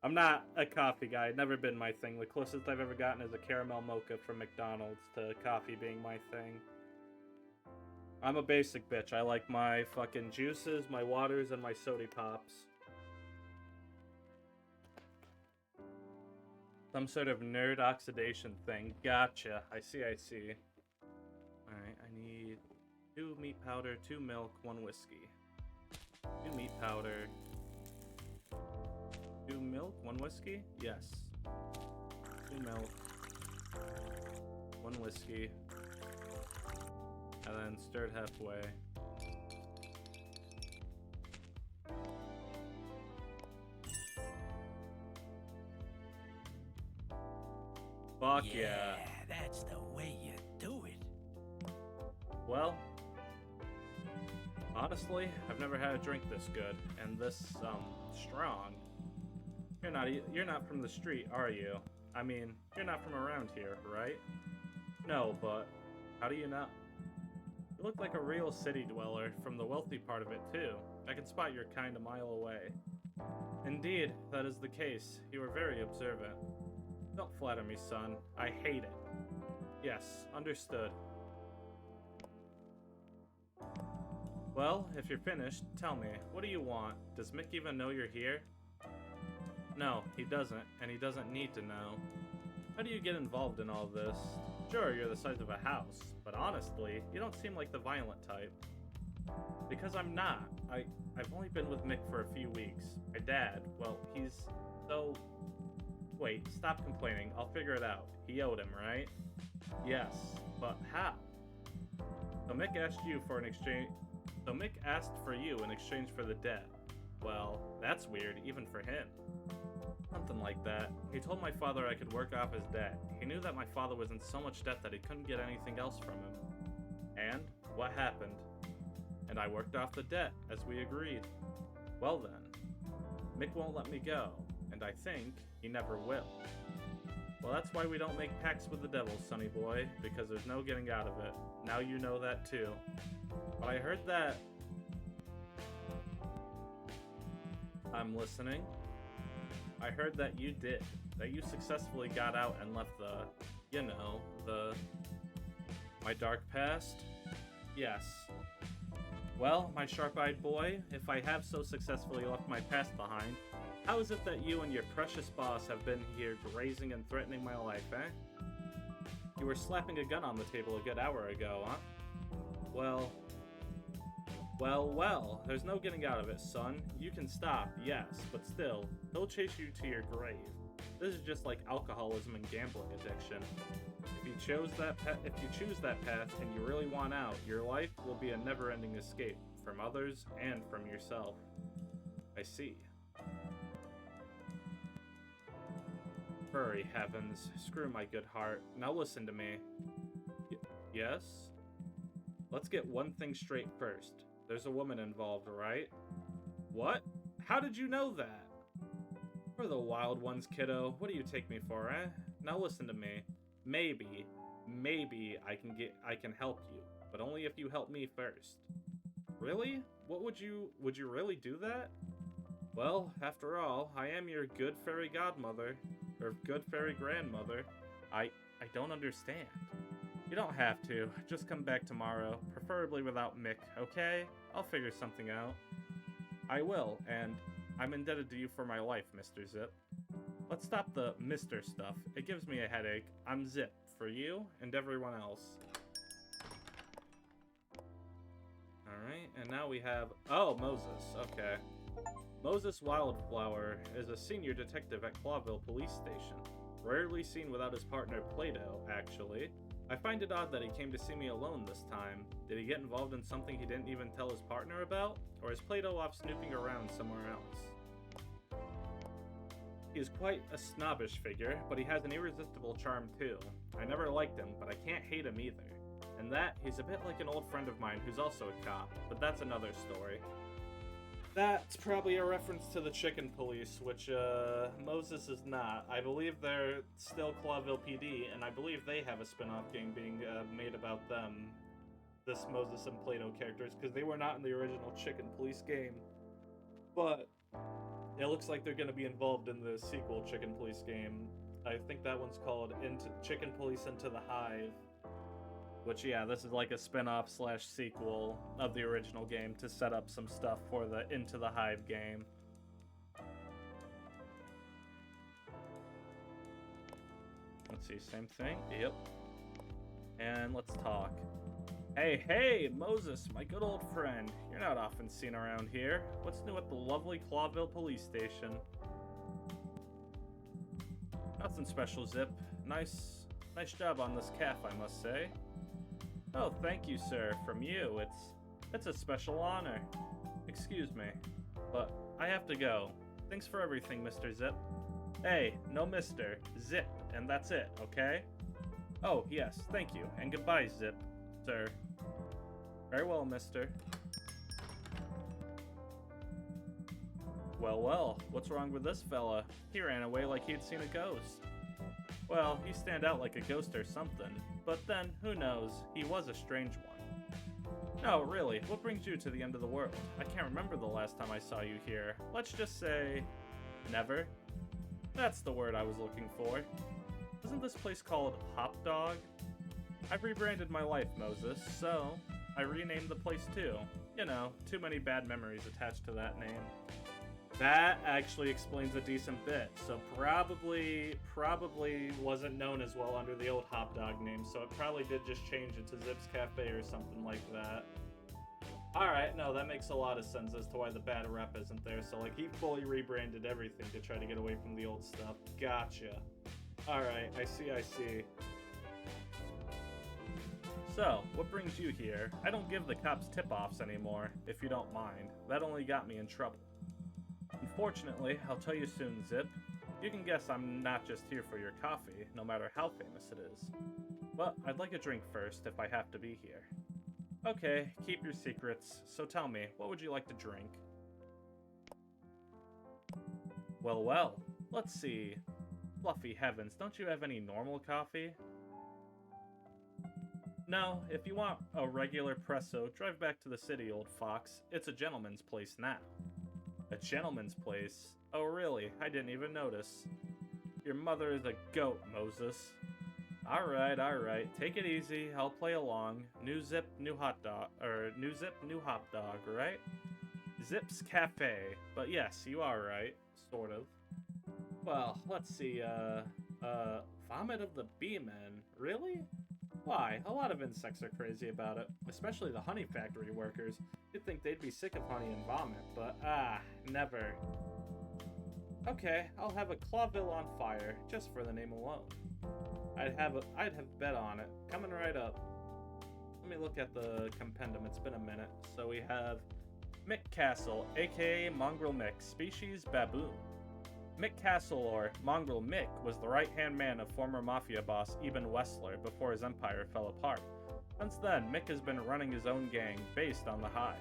A: I'm not a coffee guy. Never been my thing. The closest I've ever gotten is a caramel mocha from McDonald's to coffee being my thing. I'm a basic bitch. I like my fucking juices, my waters, and my soda pops. Some sort of nerd oxidation thing. Gotcha. I see. Alright, I need 2 meat powder, 2 milk, 1 whiskey. 2 meat powder. 2 milk, 1 whiskey? Yes. 2 milk. 1 whiskey. And then stirred halfway. Fuck yeah.
B: That's the way you do it.
A: Well, honestly, I've never had a drink this good and this strong. You're not from the street, are you? I mean, you're not from around here, right? No, but how do you know? You look like a real city dweller, from the wealthy part of it too. I can spot your kind a mile away. Indeed, that is the case. You are very observant. Don't flatter me, son. I hate it. Yes, understood. Well, if you're finished, tell me, what do you want? Does Mick even know you're here? No, he doesn't, and he doesn't need to know. How do you get involved in all this? Sure, you're the size of a house, but honestly, you don't seem like the violent type. Because I'm not. I've only been with Mick for a few weeks. My dad, well, he's so... Wait, stop complaining. I'll figure it out. He owed him, right? Yes, but how? So Mick asked you for an exchange... So Mick asked for you in exchange for the debt. Well, that's weird, even for him. Something like that. He told my father I could work off his debt. He knew that my father was in so much debt that he couldn't get anything else from him. And what happened? And I worked off the debt, as we agreed. Well then, Mick won't let me go, and I think he never will. Well, that's why we don't make pacts with the devil, sonny boy, because there's no getting out of it. Now you know that too. But I heard that... I'm listening. I heard that you did. That you successfully got out and left the... You know, the... My dark past? Yes. Well, my sharp-eyed boy, if I have so successfully left my past behind, how is it that you and your precious boss have been here grazing and threatening my life, eh? You were slapping a gun on the table a good hour ago, huh? Well, there's no getting out of it, son. You can stop, yes, but still, he'll chase you to your grave. This is just like alcoholism and gambling addiction. If you choose that path and you really want out, your life will be a never-ending escape from others and from yourself. I see. Furry heavens, screw my good heart. Now listen to me. Yes? Let's get one thing straight first. There's a woman involved, right? What? How did you know that? We're the wild ones, kiddo. What do you take me for, eh? Now listen to me. Maybe I can help you, but only if you help me first. Really? Would you really do that? Well, after all, I am your good fairy godmother, or good fairy grandmother. I don't understand. You don't have to. Just come back tomorrow, preferably without Mick, okay? I'll figure something out. I will, and I'm indebted to you for my life, Mr. Zipp. let's stop the Mr. stuff. It gives me a headache. I'm Zipp, for you and everyone else. Alright, and now we have... Oh, Moses, okay. Moses Wildflower is a senior detective at Clawville Police Station. Rarely seen without his partner Plato, actually. I find it odd that he came to see me alone this time. Did he get involved in something he didn't even tell his partner about? Or is Plato off snooping around somewhere else? He is quite a snobbish figure, but he has an irresistible charm too. I never liked him, but I can't hate him either. And that, he's a bit like an old friend of mine who's also a cop, but that's another story. That's probably a reference to the Chicken Police, which, Moses is not. I believe they're still Clawville PD, and I believe they have a spin-off game being made about them, this Moses and Plato characters, because they were not in the original Chicken Police game. But it looks like they're going to be involved in the sequel Chicken Police game. I think that one's called Chicken Police Into the Hive. Which, yeah, this is like a spin-off / sequel of the original game to set up some stuff for the Into the Hive game. Let's see, same thing. Yep. And let's talk. Hey, Moses, my good old friend. You're not often seen around here. What's new at the lovely Clawville Police Station? Nothing special, Zipp. Nice job on this calf, I must say. Oh, thank you, sir. From you, it's a special honor. Excuse me, but I have to go. Thanks for everything, Mr. Zipp. Hey, no Mr. Zipp, and that's it, okay? Oh, yes, thank you, and goodbye, Zipp, sir. Very well, mister. Well, what's wrong with this fella? He ran away like he'd seen a ghost. Well, he stand out like a ghost or something. But then, who knows, he was a strange one. No, really, what brings you to the end of the world? I can't remember the last time I saw you here. Let's just say... never? That's the word I was looking for. Isn't this place called Hop Dog? I've rebranded my life, Moses, so I renamed the place too. You know, too many bad memories attached to that name. That actually explains a decent bit. So probably wasn't known as well under the old Hop Dog name, so it probably did just change it to Zipp's Cafe or something like that. Alright, no, that makes a lot of sense as to why the bad rep isn't there. So, like, he fully rebranded everything to try to get away from the old stuff. Gotcha. Alright, I see. So, what brings you here? I don't give the cops tip-offs anymore, if you don't mind. That only got me in trouble. Unfortunately, I'll tell you soon, Zipp. You can guess I'm not just here for your coffee, no matter how famous it is. But I'd like a drink first, if I have to be here. Okay, keep your secrets. So tell me, what would you like to drink? Well, let's see. Fluffy heavens, don't you have any normal coffee? No, if you want a regular presso, drive back to the city, old fox. It's a gentleman's place now. A gentleman's place? Oh really? I didn't even notice. Your mother is a goat, Moses. Alright, take it easy, I'll play along. New Zipp, new hot dog, new Zipp, new hot dog, right? Zipp's Cafe, but yes, you are right, sort of. Well, let's see, vomit of the bee-men, really? Why? A lot of insects are crazy about it, especially the honey factory workers. You'd think they'd be sick of honey and vomit, but never. Okay, I'll have a Clawville on fire, just for the name alone. I'd have bet on it. Coming right up. Let me look at the compendium, it's been a minute. So we have Mick Castle, aka Mongrel Mick, species baboon. Mick Castle, or Mongrel Mick, was the right-hand man of former mafia boss Eben Wessler before his empire fell apart. Since then, Mick has been running his own gang based on the Hive.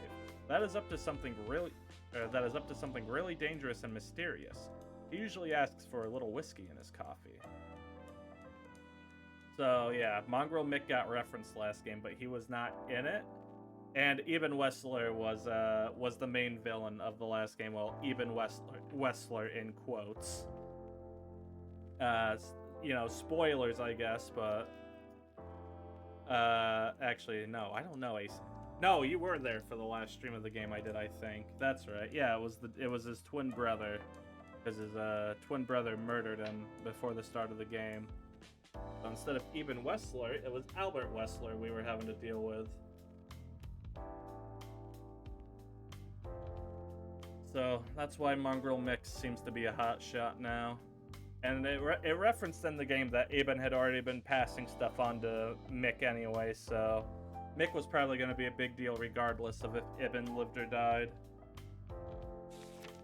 A: That is up to something really dangerous and mysterious. He usually asks for a little whiskey in his coffee. So yeah, Mongrel Mick got referenced last game, but he was not in it. And Eben Wessler was the main villain of the last game. Well, Eben Wessler in quotes. You know, spoilers, I guess, but actually, no, I don't know, Ace. No, you were there for the last stream of the game I did, I think. That's right. Yeah, it was his twin brother. because his twin brother murdered him before the start of the game. So instead of Eben Wessler, it was Albert Wessler we were having to deal with. So that's why Mongrel Mix seems to be a hot shot now. And it referenced in the game that Eben had already been passing stuff on to Mick anyway, so Mick was probably going to be a big deal regardless of if Eben lived or died.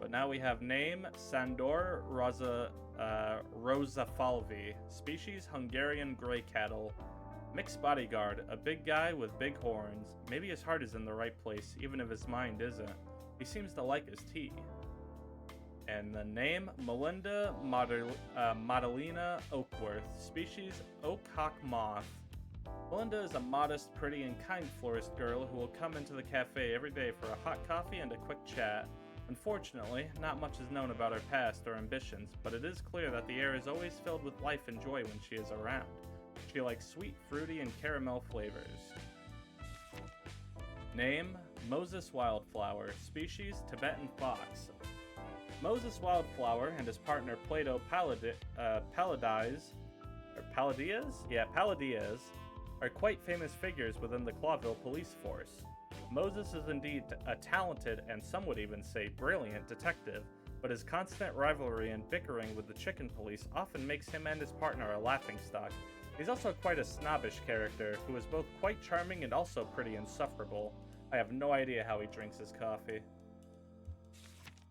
A: But now we have name, Sandor Rosafalvi, species Hungarian grey cattle, Mick's bodyguard, a big guy with big horns. Maybe his heart is in the right place, even if his mind isn't. He seems to like his tea. And the name, Melinda Madalena Oakworth, species Oak Hawk Moth. Melinda is a modest, pretty, and kind florist girl who will come into the cafe every day for a hot coffee and a quick chat. Unfortunately, not much is known about her past or ambitions, but it is clear that the air is always filled with life and joy when she is around. She likes sweet, fruity, and caramel flavors. Name, Moses Wildflower, species Tibetan fox. Moses Wildflower and his partner Plato Palladias are quite famous figures within the Clawville police force. Moses is indeed a talented and some would even say brilliant detective, but his constant rivalry and bickering with the chicken police often makes him and his partner a laughingstock. He's also quite a snobbish character who is both quite charming and also pretty insufferable. I have no idea how he drinks his coffee.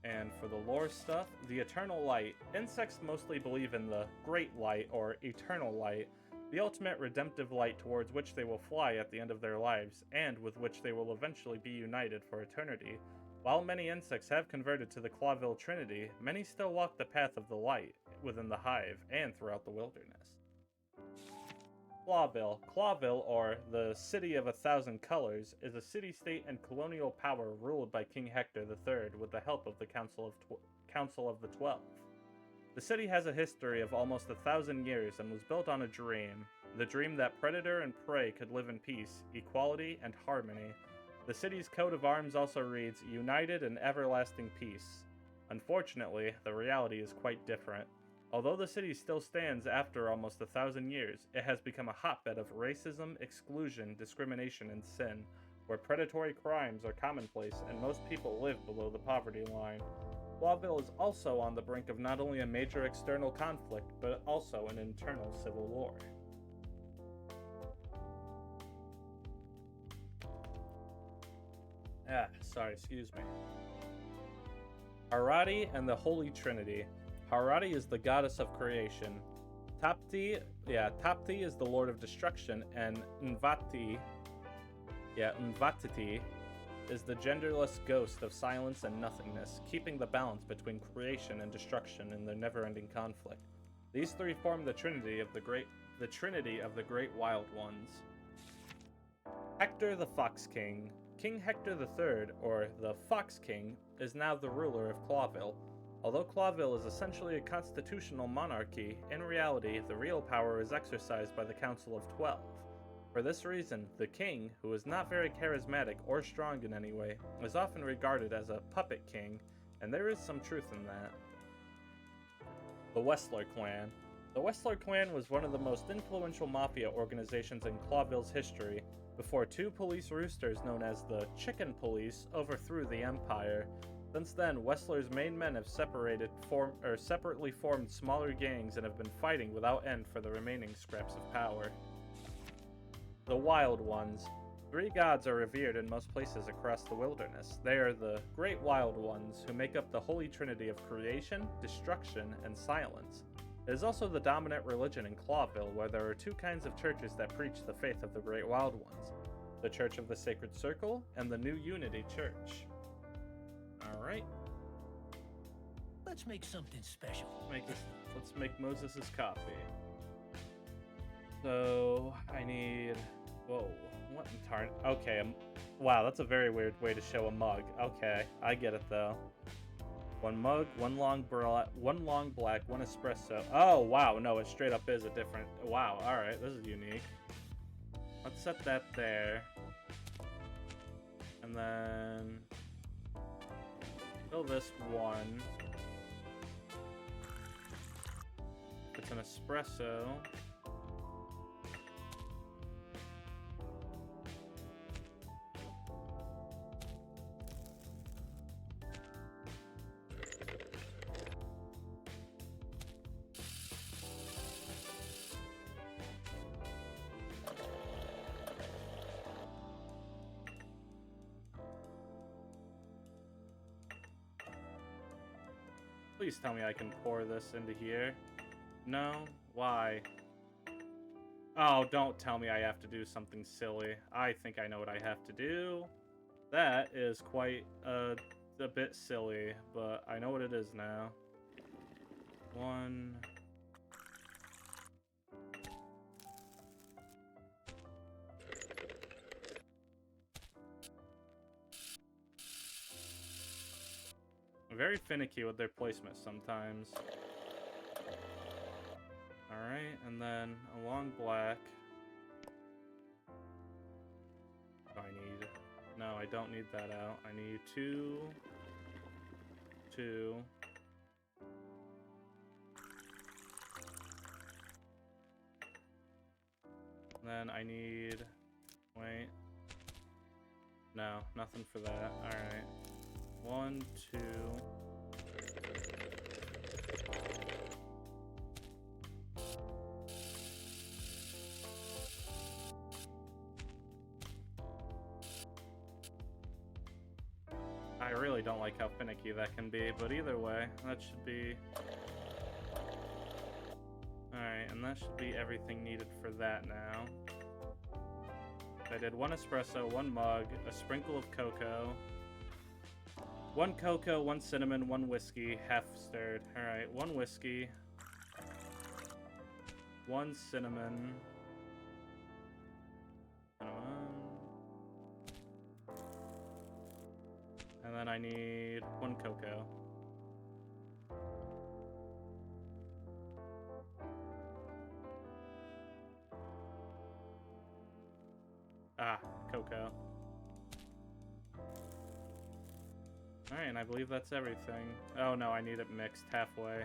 A: And for the lore stuff, the Eternal Light. Insects mostly believe in the Great Light, or Eternal Light, the ultimate redemptive light towards which they will fly at the end of their lives, and with which they will eventually be united for eternity. While many insects have converted to the Clawville Trinity, many still walk the path of the light within the hive and throughout the wilderness. Clawville. Clawville, or the City of 1,000 Colors, is a city-state and colonial power ruled by King Hector III with the help of the Council of the 12. The city has a history of almost 1,000 years and was built on a dream, the dream that predator and prey could live in peace, equality, and harmony. The city's coat of arms also reads, United in Everlasting Peace. Unfortunately, the reality is quite different. Although the city still stands after almost 1,000 years, it has become a hotbed of racism, exclusion, discrimination, and sin, where predatory crimes are commonplace and most people live below the poverty line. Clawville is also on the brink of not only a major external conflict, but also an internal civil war. Excuse me. Harati and the Holy Trinity. Harati is the goddess of creation. Tapti is the lord of destruction, and Nvatiti is the genderless ghost of silence and nothingness, keeping the balance between creation and destruction in their never-ending conflict. These three form the Trinity of the Great Wild Ones. Hector the Fox King. King Hector III, or the Fox King, is now the ruler of Clawville. Although Clawville is essentially a constitutional monarchy, in reality, the real power is exercised by the Council of 12. For this reason, the king, who is not very charismatic or strong in any way, is often regarded as a puppet king, and there is some truth in that. The Wessler Clan. The Wessler Clan was one of the most influential mafia organizations in Clawville's history, before two police roosters known as the Chicken Police overthrew the Empire. Since then, Wessler's main men have separately formed smaller gangs and have been fighting without end for the remaining scraps of power. The Wild Ones. Three gods are revered in most places across the wilderness. They are the Great Wild Ones, who make up the Holy Trinity of creation, destruction, and silence. It is also the dominant religion in Clawville, where there are two kinds of churches that preach the faith of the Great Wild Ones. The Church of the Sacred Circle and the New Unity Church. Alright.
B: Let's make something special.
A: Let's make Moses' coffee. So, I need... Whoa. What in tarn... Okay, wow, that's a very weird way to show a mug. Okay, I get it though. One mug, one long black, one espresso. Oh, wow, no, it straight up is a different... Wow, alright, this is unique. Let's set that there. And then... fill this one. It's an espresso. Please tell me I can pour this into here. No? Why? Oh, don't tell me I have to do something silly. I think I know what I have to do. That is quite a bit silly, but I know what it is now. One... Very finicky with their placement sometimes. Alright, and then a long black. I need... No, I don't need that out. I need two... Then I need... Wait. No, nothing for that. Alright. 1, 2... I really don't like how finicky that can be, but either way, that should be... Alright, and that should be everything needed for that now. I did 1 espresso, 1 mug, a sprinkle of cocoa, 1 cocoa, 1 cinnamon, 1 whiskey, half stirred. Alright, 1 whiskey, 1 cinnamon, and then I need 1 cocoa. Ah, cocoa. Alright, and I believe that's everything. Oh no, I need it mixed halfway.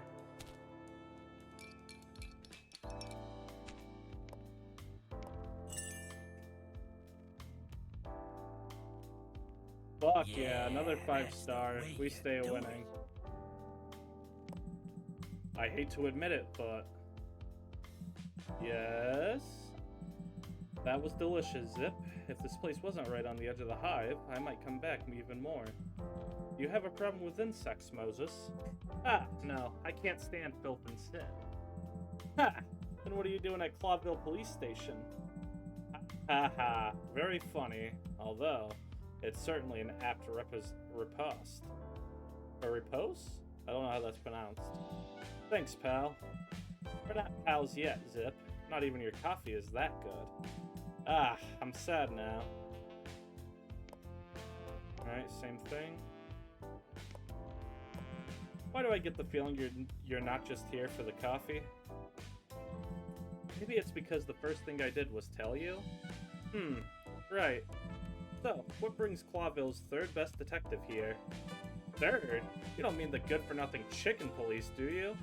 A: Fuck yeah, another 5-star. We stay winning. I hate to admit it, but... Yes? That was delicious, Zipp. If this place wasn't right on the edge of the hive, I might come back even more. You have a problem with insects, Moses? Ah, no, I can't stand filth and sin. Ha! Then what are you doing at Clawville Police Station? Ha ha, very funny, although it's certainly an apt riposte. A repose? I don't know how that's pronounced. Thanks, pal. We're not pals yet, Zipp. Not even your coffee is that good. Ah, I'm sad now. Alright, same thing. Why do I get the feeling you're not just here for the coffee? Maybe it's because the first thing I did was tell you? Right. So, what brings Clawville's 3rd best detective here? 3rd? You don't mean the good-for-nothing chicken police, do you?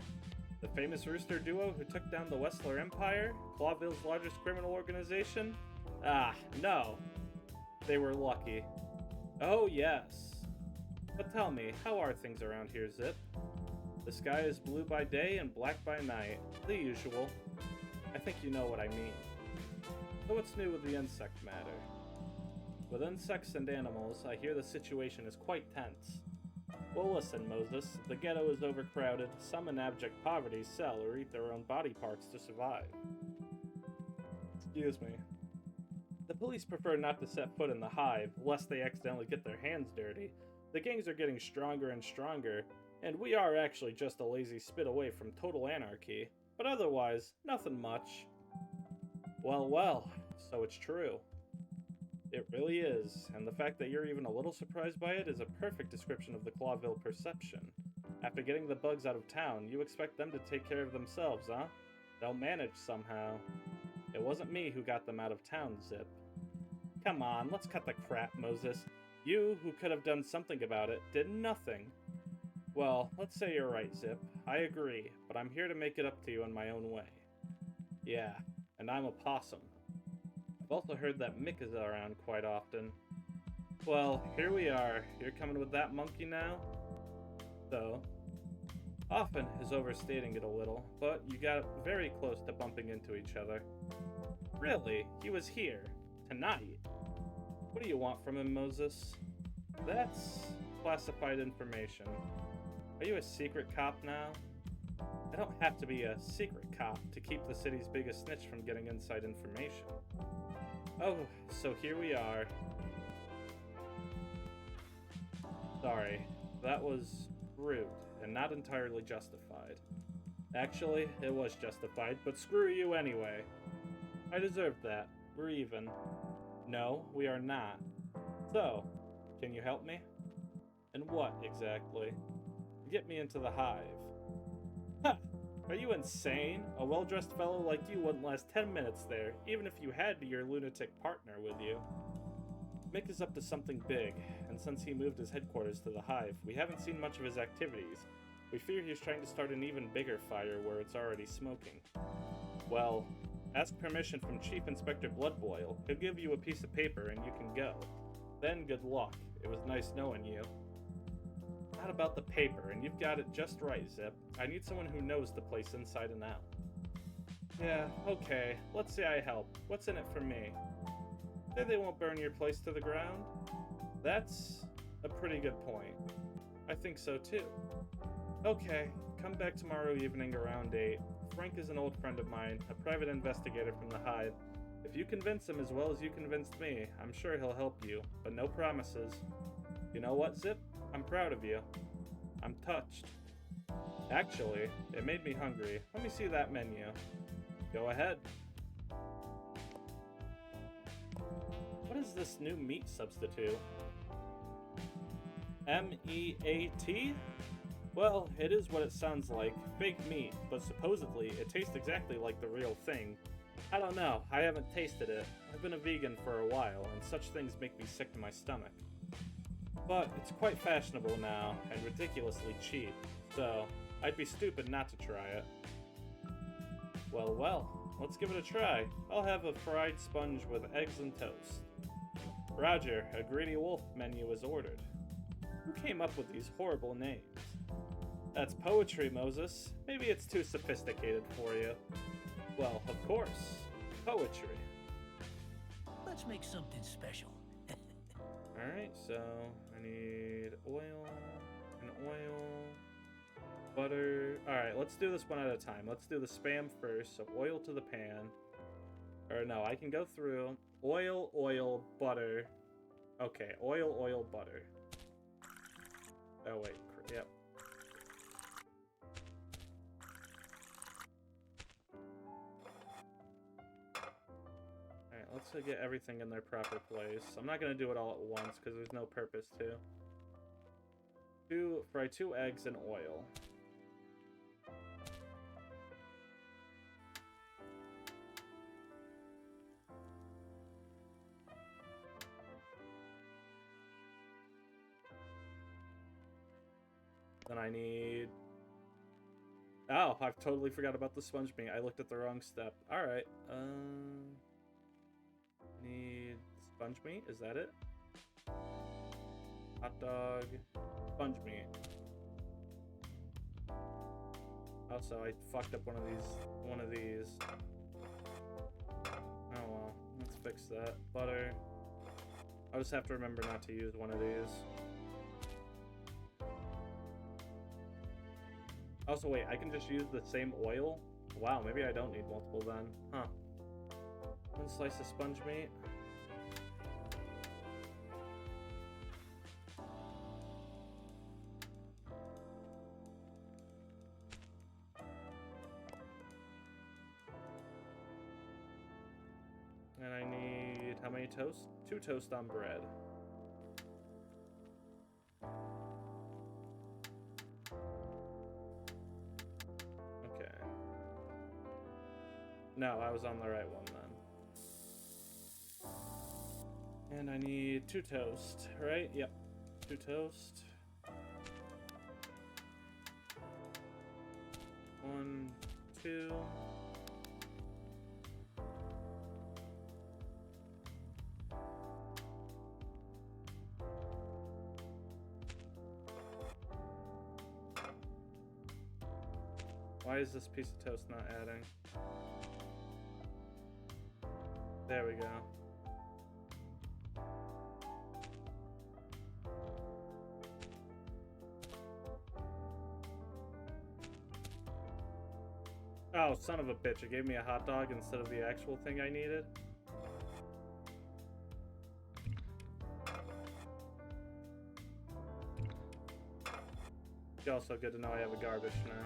A: The famous rooster duo who took down the Wessler Empire? Clawville's largest criminal organization? Ah, no. They were lucky. Oh, yes. But tell me, how are things around here, Zipp? The sky is blue by day and black by night. The usual. I think you know what I mean. So what's new with the insect matter? With insects and animals, I hear the situation is quite tense. Well, listen, Moses. The ghetto is overcrowded. Some in abject poverty sell or eat their own body parts to survive. Excuse me. The police prefer not to set foot in the hive, lest they accidentally get their hands dirty. The gangs are getting stronger and stronger, and we are actually just a lazy spit away from total anarchy. But otherwise, nothing much. Well, well, so it's true. It really is, and the fact that you're even a little surprised by it is a perfect description of the Clawville perception. After getting the bugs out of town, you expect them to take care of themselves, huh? They'll manage somehow. It wasn't me who got them out of town, Zipp. Come on, let's cut the crap, Moses. You, who could have done something about it, did nothing. Well, let's say you're right, Zipp. I agree, but I'm here to make it up to you in my own way. Yeah, and I'm a possum. I've also heard that Mick is around quite often. Well, here we are. You're coming with that monkey now? So, often is overstating it a little, but you got very close to bumping into each other. Really? He was here? Tonight? What do you want from him, Moses? That's classified information. Are you a secret cop now? I don't have to be a secret cop to keep the city's biggest snitch from getting inside information. Oh, so here we are. Sorry, that was rude and not entirely justified. Actually, it was justified, but screw you anyway. I deserved that. We're even. No, we are not. So, can you help me? And what, exactly? Get me into the hive. Ha! Are you insane? A well-dressed fellow like you wouldn't last 10 minutes there, even if you had your lunatic partner with you. Mick is up to something big, and since he moved his headquarters to the hive, we haven't seen much of his activities. We fear he's trying to start an even bigger fire where it's already smoking. Well, ask permission from Chief Inspector Bloodboil. He'll give you a piece of paper and you can go. Then good luck. It was nice knowing you. Not about the paper, and you've got it just right, Zipp. I need someone who knows the place inside and out. Yeah, okay. Let's say I help. What's in it for me? Say they won't burn your place to the ground? That's a pretty good point. I think so too. Okay, come back tomorrow evening around 8. Frank is an old friend of mine, a private investigator from the Hive. If you convince him as well as you convinced me, I'm sure he'll help you, but no promises. You know what, Zipp? I'm proud of you. I'm touched. Actually, it made me hungry. Let me see that menu. Go ahead. What is this new meat substitute? M-E-A-T? Well, it is what it sounds like. Fake meat, but supposedly it tastes exactly like the real thing. I don't know, I haven't tasted it. I've been a vegan for a while, and such things make me sick to my stomach. But it's quite fashionable now, and ridiculously cheap, so I'd be stupid not to try it. Well, well, let's give it a try. I'll have a fried sponge with eggs and toast. Roger, a greedy wolf menu is ordered. Who came up with these horrible names? That's poetry, Moses. Maybe it's too sophisticated for you. Well, of course, poetry.
B: Let's make something special.
A: Alright, so I need oil, butter. Alright, let's do this one at a time. Let's do the spam first. So oil to the pan. Or no, I can go through oil, butter. Okay, oil, butter. Oh wait, yep. Alright, let's get everything in their proper place. I'm not going to do it all at once because there's no purpose to. Fry 2 eggs in oil. Then I need... Oh, I've totally forgot about the sponge meat. I looked at the wrong step. Alright, need sponge meat, is that it? Hot dog, sponge meat. Also, I fucked up one of these. Oh well, let's fix that. Butter. I'll just have to remember not to use one of these. Also, wait, I can just use the same oil? Wow, maybe I don't need multiple then. Huh. One slice of sponge meat. And I need, how many toast? 2 toast on bread. Okay. No, I was on the right one then. And I need 2 toast, right? Yep. 2 toast. to. Why is this piece of toast not adding? There we go. Oh, son of a bitch. It gave me a hot dog instead of the actual thing I needed. It's also good to know I have a garbage now.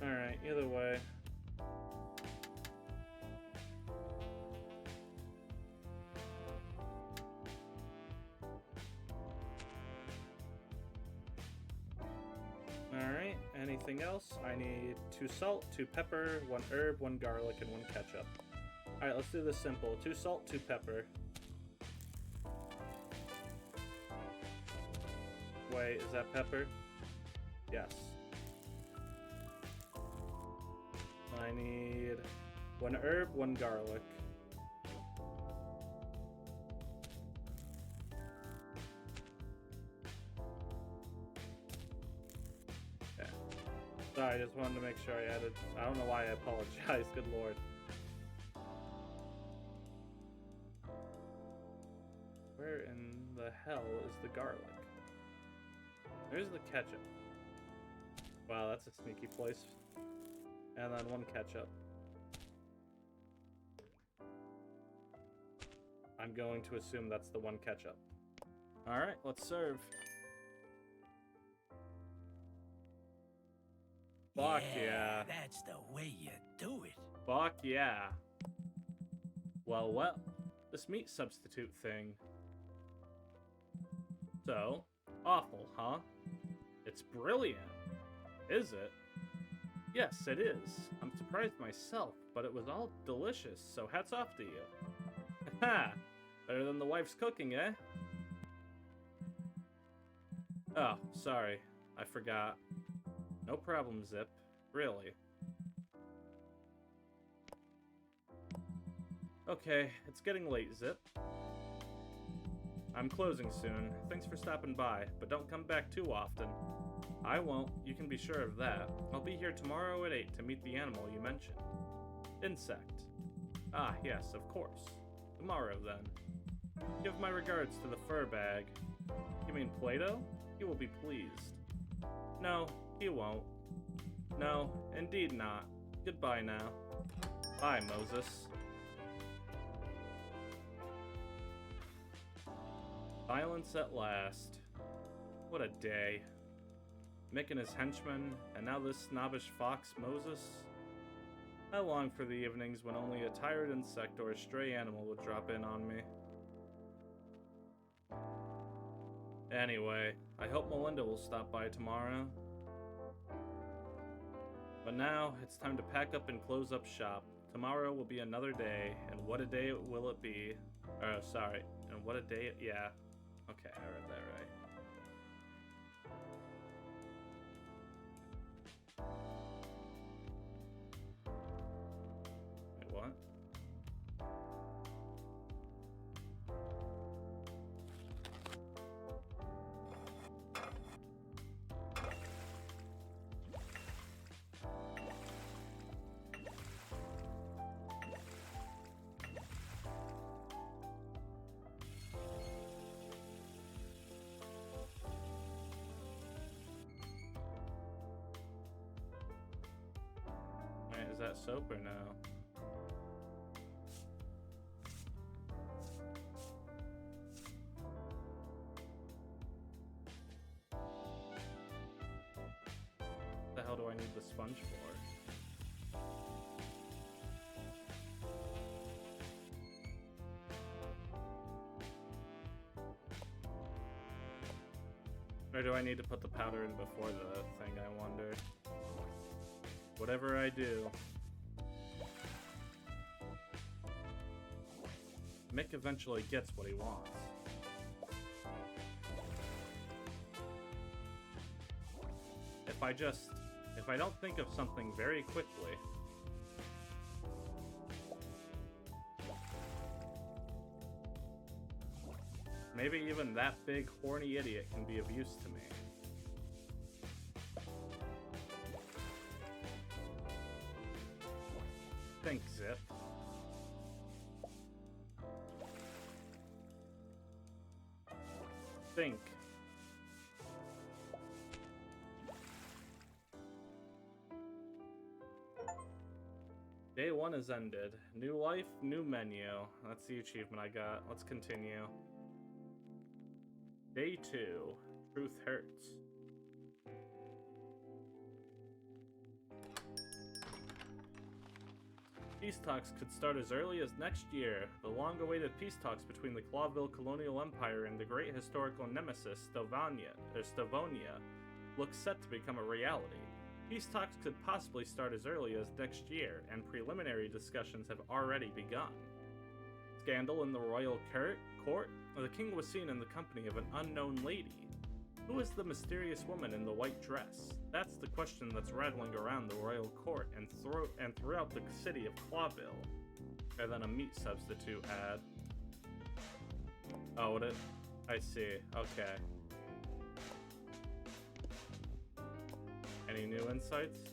A: Alright, either way. Alright, anything else? I need 2 salt, 2 pepper, 1 herb, 1 garlic, and 1 ketchup. Alright, let's do this simple. 2 salt, 2 pepper. Wait, is that pepper? Yes. I need 1 herb, 1 garlic. Okay. Sorry, I just wanted to make sure I added. I don't know why I apologize, good lord. Where in the hell is the garlic? There's the ketchup. Wow, that's a sneaky place. And then 1 ketchup. I'm going to assume that's the 1 ketchup. Alright, let's serve. Fuck yeah.
B: That's the way you do it.
A: Fuck yeah. Well, this meat substitute thing. So, awful, huh? It's brilliant. Is it? Yes, it is. I'm surprised myself, but it was all delicious, so hats off to you. Ha! Better than the wife's cooking, eh? Oh, sorry. I forgot. No problem, Zipp. Really. Okay, it's getting late, Zipp. I'm closing soon. Thanks for stopping by, but don't come back too often. I won't, you can be sure of that. I'll be here tomorrow at 8 to meet the animal you mentioned. Insect. Ah, yes, of course. Tomorrow, then. Give my regards to the fur bag. You mean Plato? He will be pleased. No, he won't. No, indeed not. Goodbye now. Bye, Moses. Silence at last. What a day. Mick and his henchmen, and now this snobbish fox, Moses. I long for the evenings when only a tired insect or a stray animal would drop in on me. Anyway, I hope Melinda will stop by tomorrow. But now, it's time to pack up and close up shop. Tomorrow will be another day, and what a day will it be. Oh, sorry. And what a day, yeah. Okay, I read that right. Wait, what? Wait, is that soap or no? What the hell do I need the sponge for? Or do I need to put the powder in before the thing, I wonder? Whatever I do. Mick eventually gets what he wants. If I just if I don't think of something very quickly. Maybe even that big, horny idiot can be of use to me. Think, Zipp. Think. Day 1 is ended. New life, new menu. That's the achievement I got. Let's continue. Day 2. Truth hurts. Peace talks could start as early as next year. The long-awaited peace talks between the Clawville Colonial Empire and the great historical nemesis Stavonia look set to become a reality. Peace talks could possibly start as early as next year, and preliminary discussions have already begun. Scandal in the royal court? The king was seen in the company of an unknown lady. Who is the mysterious woman in the white dress? That's the question that's rattling around the royal court and throughout the city of Clawville. And then a meat substitute ad. Oh, what it? I see. Okay. Any new insights?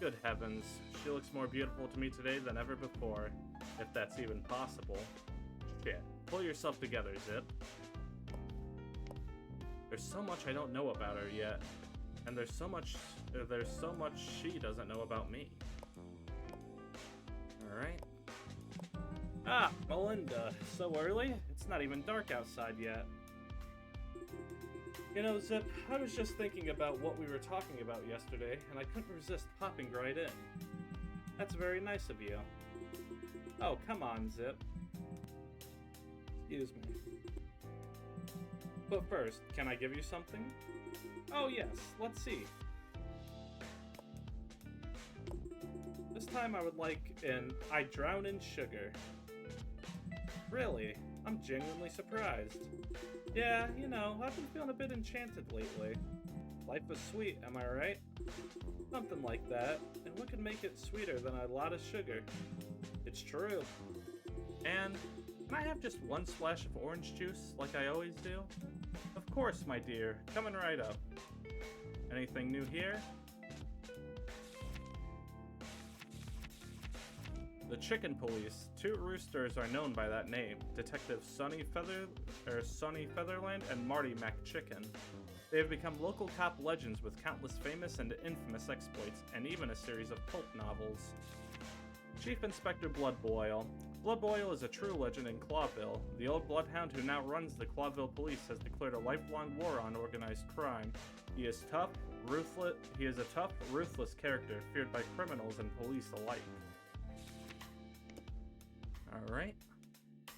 A: Good heavens, she looks more beautiful to me today than ever before, if that's even possible. Shit. Pull yourself together, Zipp. There's so much I don't know about her yet, and there's so much she doesn't know about me. Alright. Ah, Melinda. So early? It's not even dark outside yet. You know, Zipp, I was just thinking about what we were talking about yesterday, and I couldn't resist popping right in. That's very nice of you. Oh, come on, Zipp. Excuse me. But first, can I give you something? Oh yes, let's see. This time I would like an I drown in sugar. Really? I'm genuinely surprised. Yeah, you know, I've been feeling a bit enchanted lately. Life is sweet, am I right? Something like that. And what could make it sweeter than a lot of sugar? It's true. And can I have just one splash of orange juice, like I always do? Of course, my dear. Coming right up. Anything new here? The Chicken Police. 2 roosters are known by that name. Detective Sonny Featherland and Marty McChicken. They have become local cop legends with countless famous and infamous exploits, and even a series of pulp novels. Chief Inspector Bloodboil. Bloodboil is a true legend in Clawville. The old bloodhound who now runs the Clawville police has declared a lifelong war on organized crime. He is a tough, ruthless character, feared by criminals and police alike. Alright.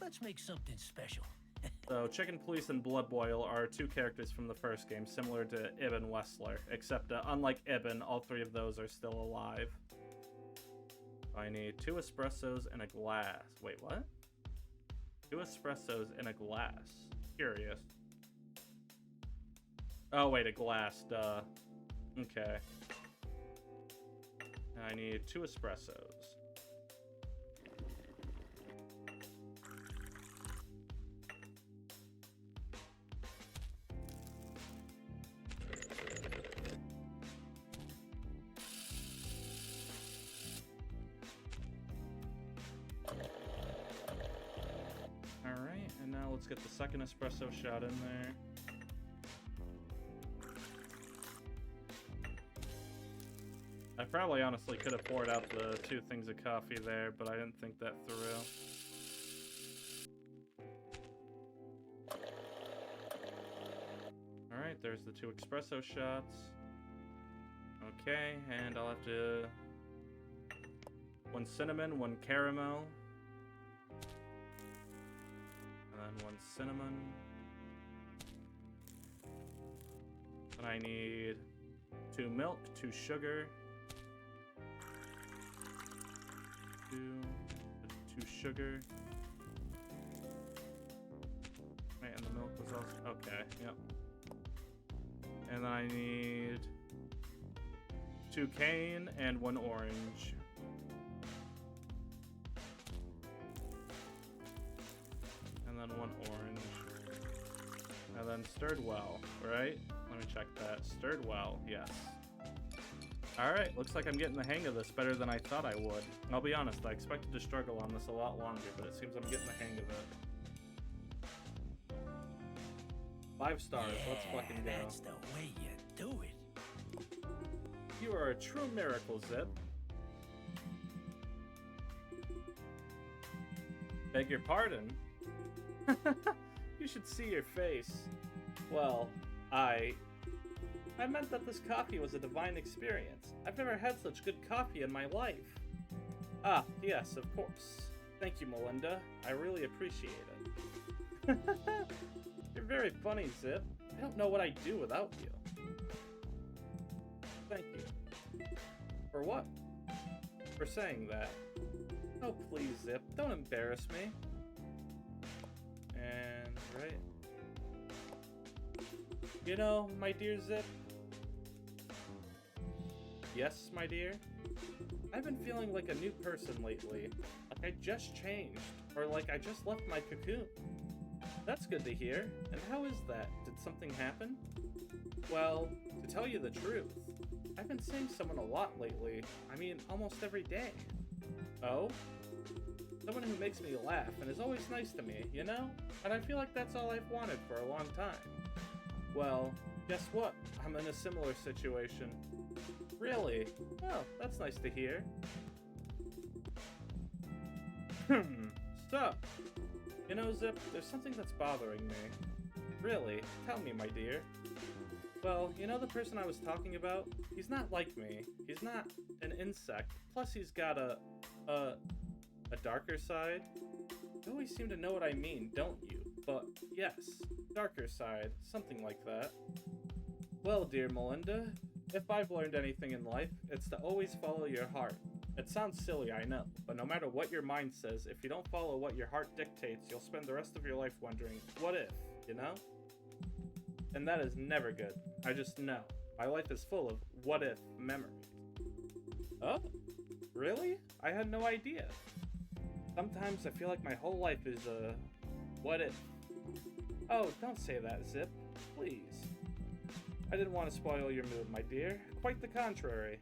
B: Let's make something special.
A: So, Chicken Police and Bloodboil are 2 characters from the first game, similar to Ib and Wessler, except unlike Ibn, all 3 of those are still alive. I need 2 espressos and a glass. Wait, what? 2 espressos and a glass. Curious. Oh, wait, a glass, duh. Okay. I need 2 espressos. Let's get the second espresso shot in there. I probably honestly could have poured out the 2 things of coffee there, but I didn't think that through. Alright, there's the 2 espresso shots. Okay, and I'll have to... 1 cinnamon, 1 caramel. And 1 cinnamon. And I need 2 milk, 2 sugar, 2 sugar. Right, and the milk was also okay. Yep. And then I need 2 cane and 1 orange. And then 1 orange. And then stirred well, right? Let me check that. Stirred well, yes. Alright, looks like I'm getting the hang of this better than I thought I would. I'll be honest, I expected to struggle on this a lot longer, but it seems I'm getting the hang of it. 5 stars, let's fucking go.
B: That's the way you do it.
A: You are a true miracle, Zipp. Beg your pardon? You should see your face. Well, I meant that this coffee was a divine experience. I've never had such good coffee in my life. Ah, yes, of course. Thank you, Melinda. I really appreciate it. You're very funny, Zipp. I don't know what I'd do without you. Thank you. For what? For saying that. Oh, please, Zipp. Don't embarrass me. And, right. You know, my dear Zipp. Yes, my dear? I've been feeling like a new person lately. Like I just changed. Or like I just left my cocoon. That's good to hear. And how is that? Did something happen? Well, to tell you the truth, I've been seeing someone a lot lately. I mean, almost every day. Oh? Someone who makes me laugh and is always nice to me, you know? And I feel like that's all I've wanted for a long time. Well, guess what? I'm in a similar situation. Really? Oh, that's nice to hear. Stop! You know, Zipp, there's something that's bothering me. Really? Tell me, my dear. Well, you know the person I was talking about? He's not like me. He's not an insect. Plus he's got a darker side. You always seem to know what I mean, don't you? But, yes, darker side. Something like that. Well, dear Melinda, if I've learned anything in life, it's to always follow your heart. It sounds silly, I know, but no matter what your mind says, if you don't follow what your heart dictates, you'll spend the rest of your life wondering, what if, you know? And that is never good. I just know. My life is full of what if memories. Oh? Really? I had no idea. Sometimes I feel like my whole life is a what if. Oh, don't say that, Zipp. Please. I didn't want to spoil your mood, my dear. Quite the contrary.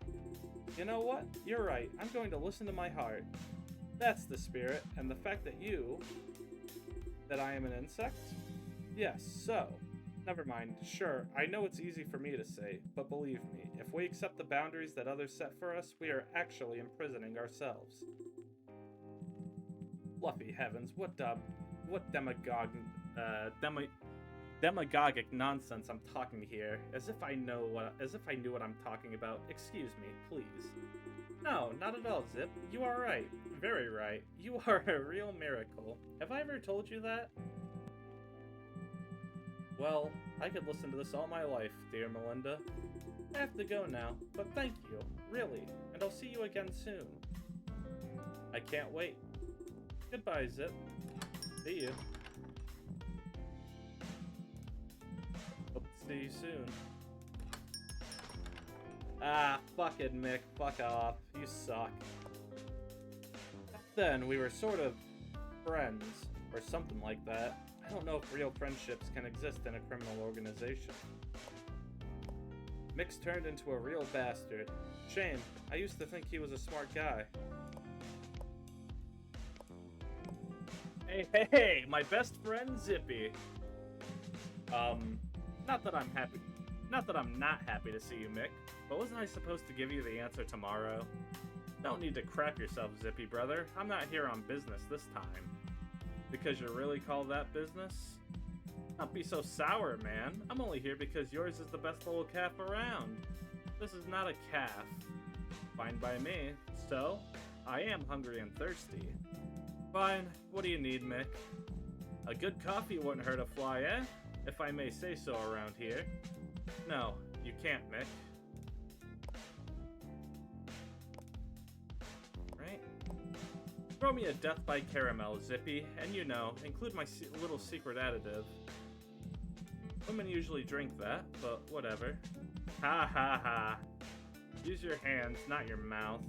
A: You know what? You're right. I'm going to listen to my heart. That's the spirit, and the fact that I am an insect? Yes, so. Never mind. Sure, I know it's easy for me to say, but believe me, if we accept the boundaries that others set for us, we are actually imprisoning ourselves. Fluffy heavens, what demagogic nonsense I'm talking here, as if I knew what I'm talking about. Excuse me, please. No, not at all, Zipp. You are right. Very right. You are a real miracle. Have I ever told you that? Well, I could listen to this all my life, dear Melinda. I have to go now, but thank you, really, and I'll see you again soon. I can't wait. Goodbye, Zipp. See you. Hope to see you soon. Ah, fuck it, Mick. Fuck off. You suck. Back then, we were sort of friends, or something like that. I don't know if real friendships can exist in a criminal organization. Mick's turned into a real bastard. Shame. I used to think he was a smart guy. Hey, my best friend Zippy. Not that I'm not happy to see you, Mick, but wasn't I supposed to give you the answer tomorrow? Don't need to crap yourself, Zippy brother. I'm not here on business this time. Because you really call that business? Don't be so sour, man. I'm only here because yours is the best little calf around. This is not a calf. Fine by me. So, I am hungry and thirsty. Fine. What do you need, Mick? A good coffee wouldn't hurt a fly, eh? If I may say so around here. No, you can't, Mick. Right? Throw me a death by caramel, Zippy, and you know, include my little secret additive. Women usually drink that, but whatever. Ha ha ha. Use your hands, not your mouth.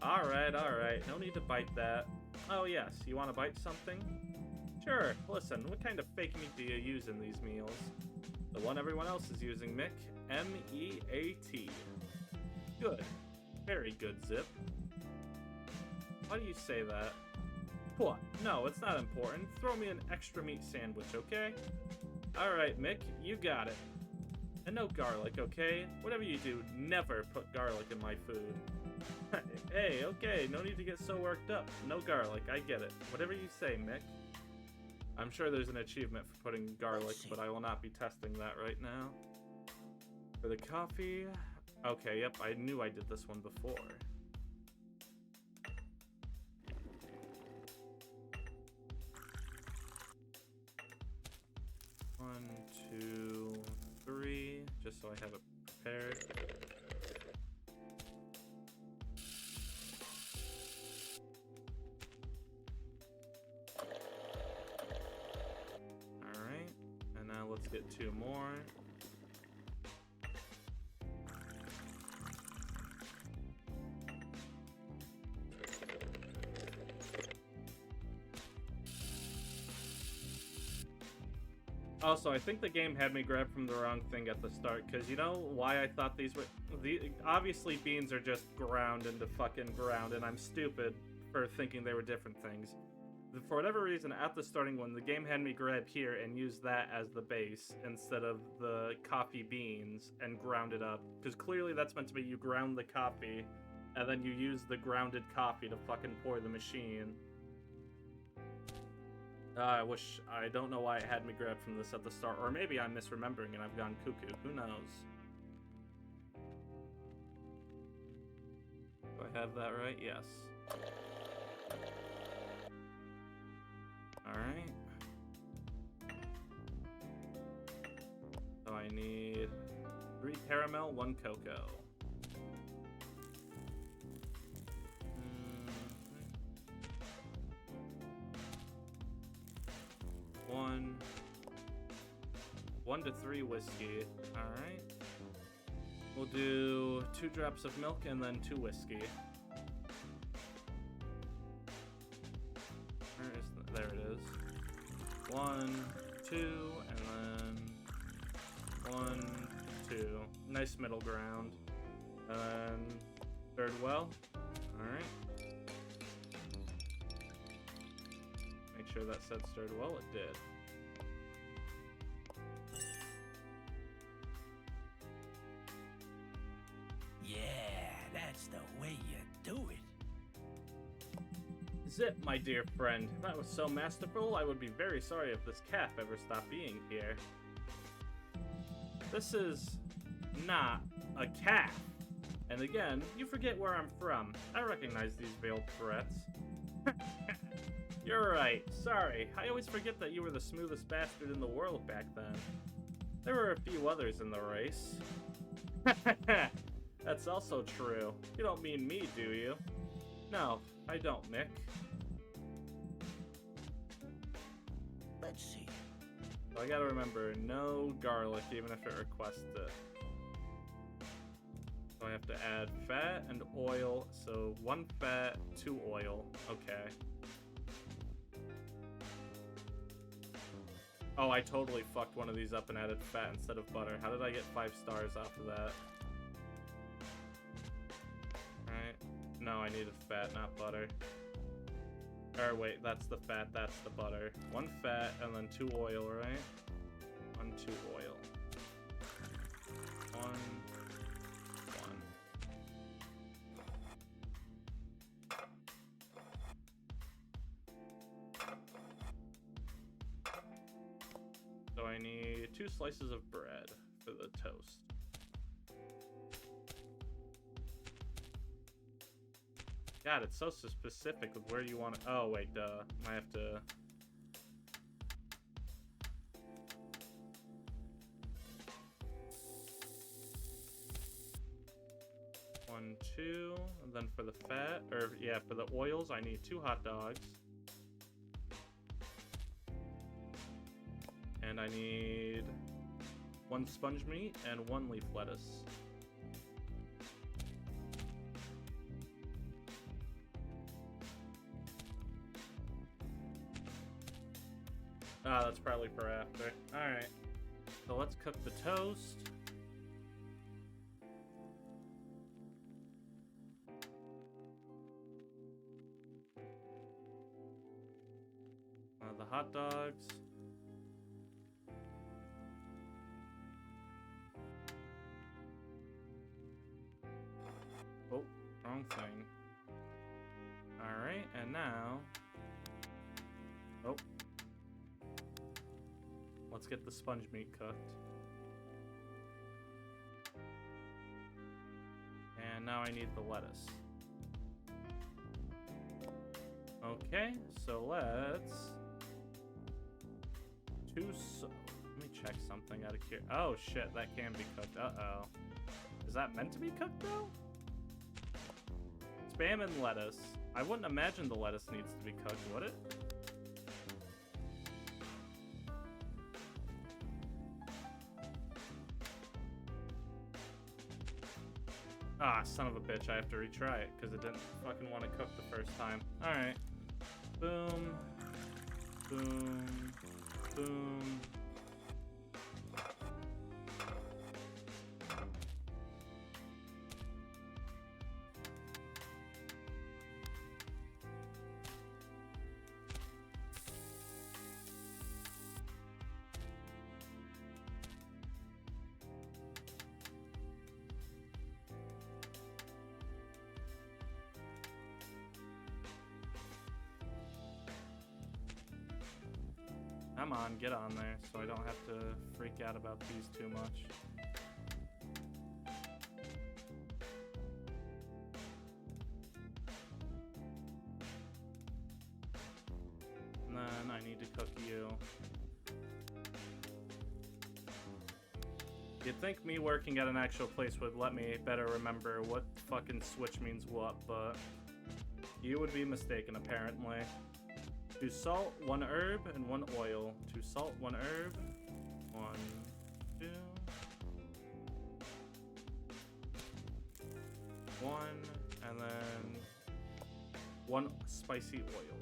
A: Alright, alright. No need to bite that. Oh yes, you want to bite something? Sure, listen, what kind of fake meat do you use in these meals? The one everyone else is using, Mick. M-E-A-T. Good. Very good, Zipp. Why do you say that? What? No, it's not important. Throw me an extra meat sandwich, okay? Alright, Mick, you got it. And no garlic, okay? Whatever you do, never put garlic in my food. Hey, okay, no need to get so worked up. No garlic, I get it. Whatever you say, Mick. I'm sure there's an achievement for putting garlic, but I will not be testing that right now. For the coffee... Okay, yep, I knew I did this one before. One, two, three, just so I have it prepared. Alright, and now let's get two more. Also, I think the game had me grab from the wrong thing at the start, because you know why I thought these were... obviously, beans are just ground into fucking ground, and I'm stupid for thinking they were different things. For whatever reason, at the starting one, the game had me grab here and use that as the base instead of the coffee beans and ground it up. Because clearly that's meant to be you ground the coffee, and then you use the grounded coffee to fucking pour the machine. I don't know why it had me grab from this at the start, or maybe I'm misremembering and I've gone cuckoo, who knows? Do I have that right? Yes. Alright. So I need 3 caramel, 1 cocoa. One to 3 whiskey. Alright. We'll do 2 drops of milk and then 2 whiskey. There it is. 1, 2, and then 1, 2. Nice middle ground. And then stirred well. Alright. Make sure that said stirred well. It did. Zipp, my dear friend. If that was so masterful, I would be very sorry if this calf ever stopped being here. This is not a calf. And again, you forget where I'm from. I recognize these veiled threats. You're right. Sorry. I always forget that you were the smoothest bastard in the world back then. There were a few others in the race. That's also true. You don't mean me, do you? No, I don't, Mick.
B: Let's see.
A: So I gotta remember, no garlic, even if it requests it. So I have to add fat and oil, so 1 fat, 2 oil. Okay. Oh, I totally fucked one of these up and added fat instead of butter. How did I get 5 stars off of that? Alright. No, I needed fat, not butter. Or wait, that's the fat, that's the butter. 1 fat and then 2 oil, right? 1, 2 oil. 1, 1. So I need 2 slices of bread for the toast. God, it's so specific with where you want to... Oh, wait, duh. I have to... One, 2, and then for the fat, or yeah, for the oils, I need 2 hot dogs. And I need 1 sponge meat and 1 leaf lettuce. Ah, that's probably for after. Alright. So let's cook the toast. The hot dogs. Oh, wrong thing. Alright, and now... Oh. Let's get the sponge meat cooked. And now I need the lettuce. Okay, so let's... Let me check something out of here. Oh shit, that can be cooked. Uh-oh. Is that meant to be cooked though? Spam and lettuce. I wouldn't imagine the lettuce needs to be cooked, would it? Ah, son of a bitch, I have to retry it because it didn't fucking want to cook the first time. Alright. Boom. Boom. Boom. Come on, get on there so I don't have to freak out about these too much. And then I need to cook you. You'd think me working at an actual place would let me better remember what fucking switch means what, but you would be mistaken apparently. 2 salt, 1 herb, and 1 oil. 2 salt, 1 herb. 1, 2. 1, and then 1 spicy oil.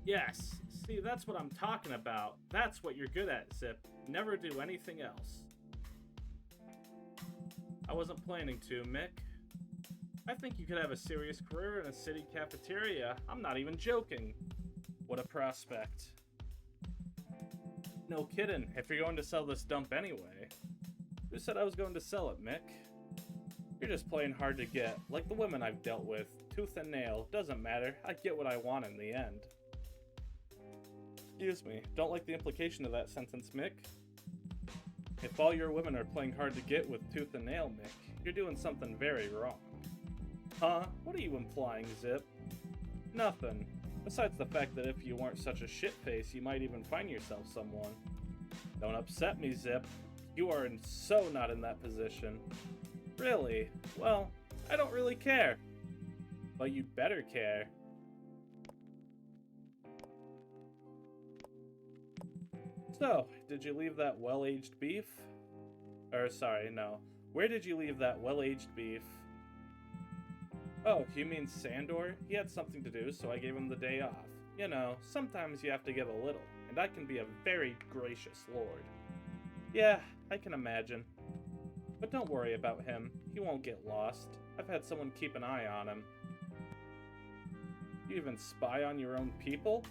A: Yes, see, that's what I'm talking about. That's what you're good at, Zipp. Never do anything else. I wasn't planning to, Mick. I think you could have a serious career in a city cafeteria. I'm not even joking. What a prospect. No kidding, if you're going to sell this dump anyway. Who said I was going to sell it, Mick? You're just playing hard to get, like the women I've dealt with. Tooth and nail, doesn't matter. I get what I want in the end. Excuse me, don't like the implication of that sentence, Mick. If all your women are playing hard to get with tooth and nail, Mick, you're doing something very wrong. Huh? What are you implying, Zipp? Nothing. Besides the fact that if you weren't such a shitface, you might even find yourself someone. Don't upset me, Zipp. You are so not in that position. Really? Well, I don't really care. But you'd better care. So, did you leave that well-aged beef? Or, sorry, no. Where did you leave that well-aged beef? Oh, you mean Sandor? He had something to do, so I gave him the day off. You know, sometimes you have to give a little, and I can be a very gracious lord. Yeah, I can imagine. But don't worry about him. He won't get lost. I've had someone keep an eye on him. You even spy on your own people?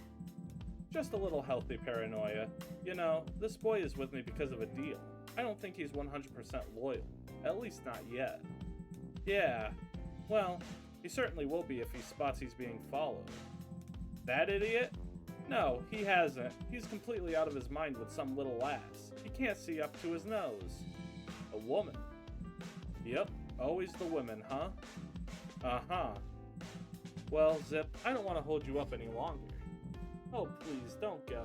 A: Just a little healthy paranoia. You know, this boy is with me because of a deal. I don't think he's 100% loyal. At least not yet. Yeah, well, he certainly will be if he spots he's being followed. That idiot? No, he hasn't. He's completely out of his mind with some little lass. He can't see up to his nose. A woman. Yep, always the women, huh? Uh-huh. Well, Zipp, I don't want to hold you up any longer. Oh, please, don't go.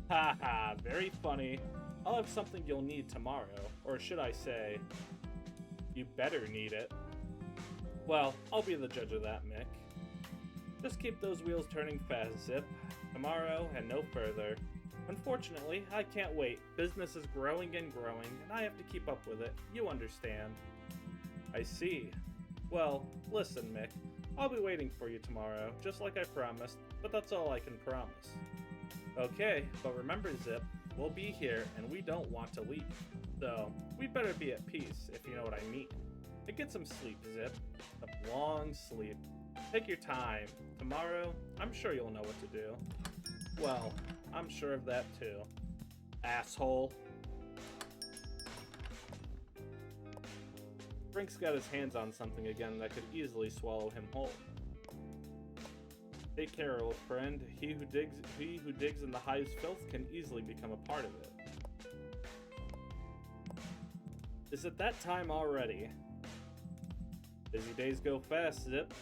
A: Haha, very funny. I'll have something you'll need tomorrow. Or should I say, you better need it. Well, I'll be the judge of that, Mick. Just keep those wheels turning fast, Zip. Tomorrow and no further. Unfortunately, I can't wait. Business is growing and growing, and I have to keep up with it. You understand. I see. Well, listen, Mick. I'll be waiting for you tomorrow, just like I promised, but that's all I can promise. Okay, but remember, Zip, we'll be here, and we don't want to leave. So, we better be at peace, if you know what I mean. And get some sleep, Zip. A long sleep. Take your time. Tomorrow, I'm sure you'll know what to do. Well, I'm sure of that too. Asshole. Brink's got his hands on something again that could easily swallow him whole. Take care, old friend. He who digs in the hive's filth can easily become a part of it. Is it that time already? Busy days go fast, Zip.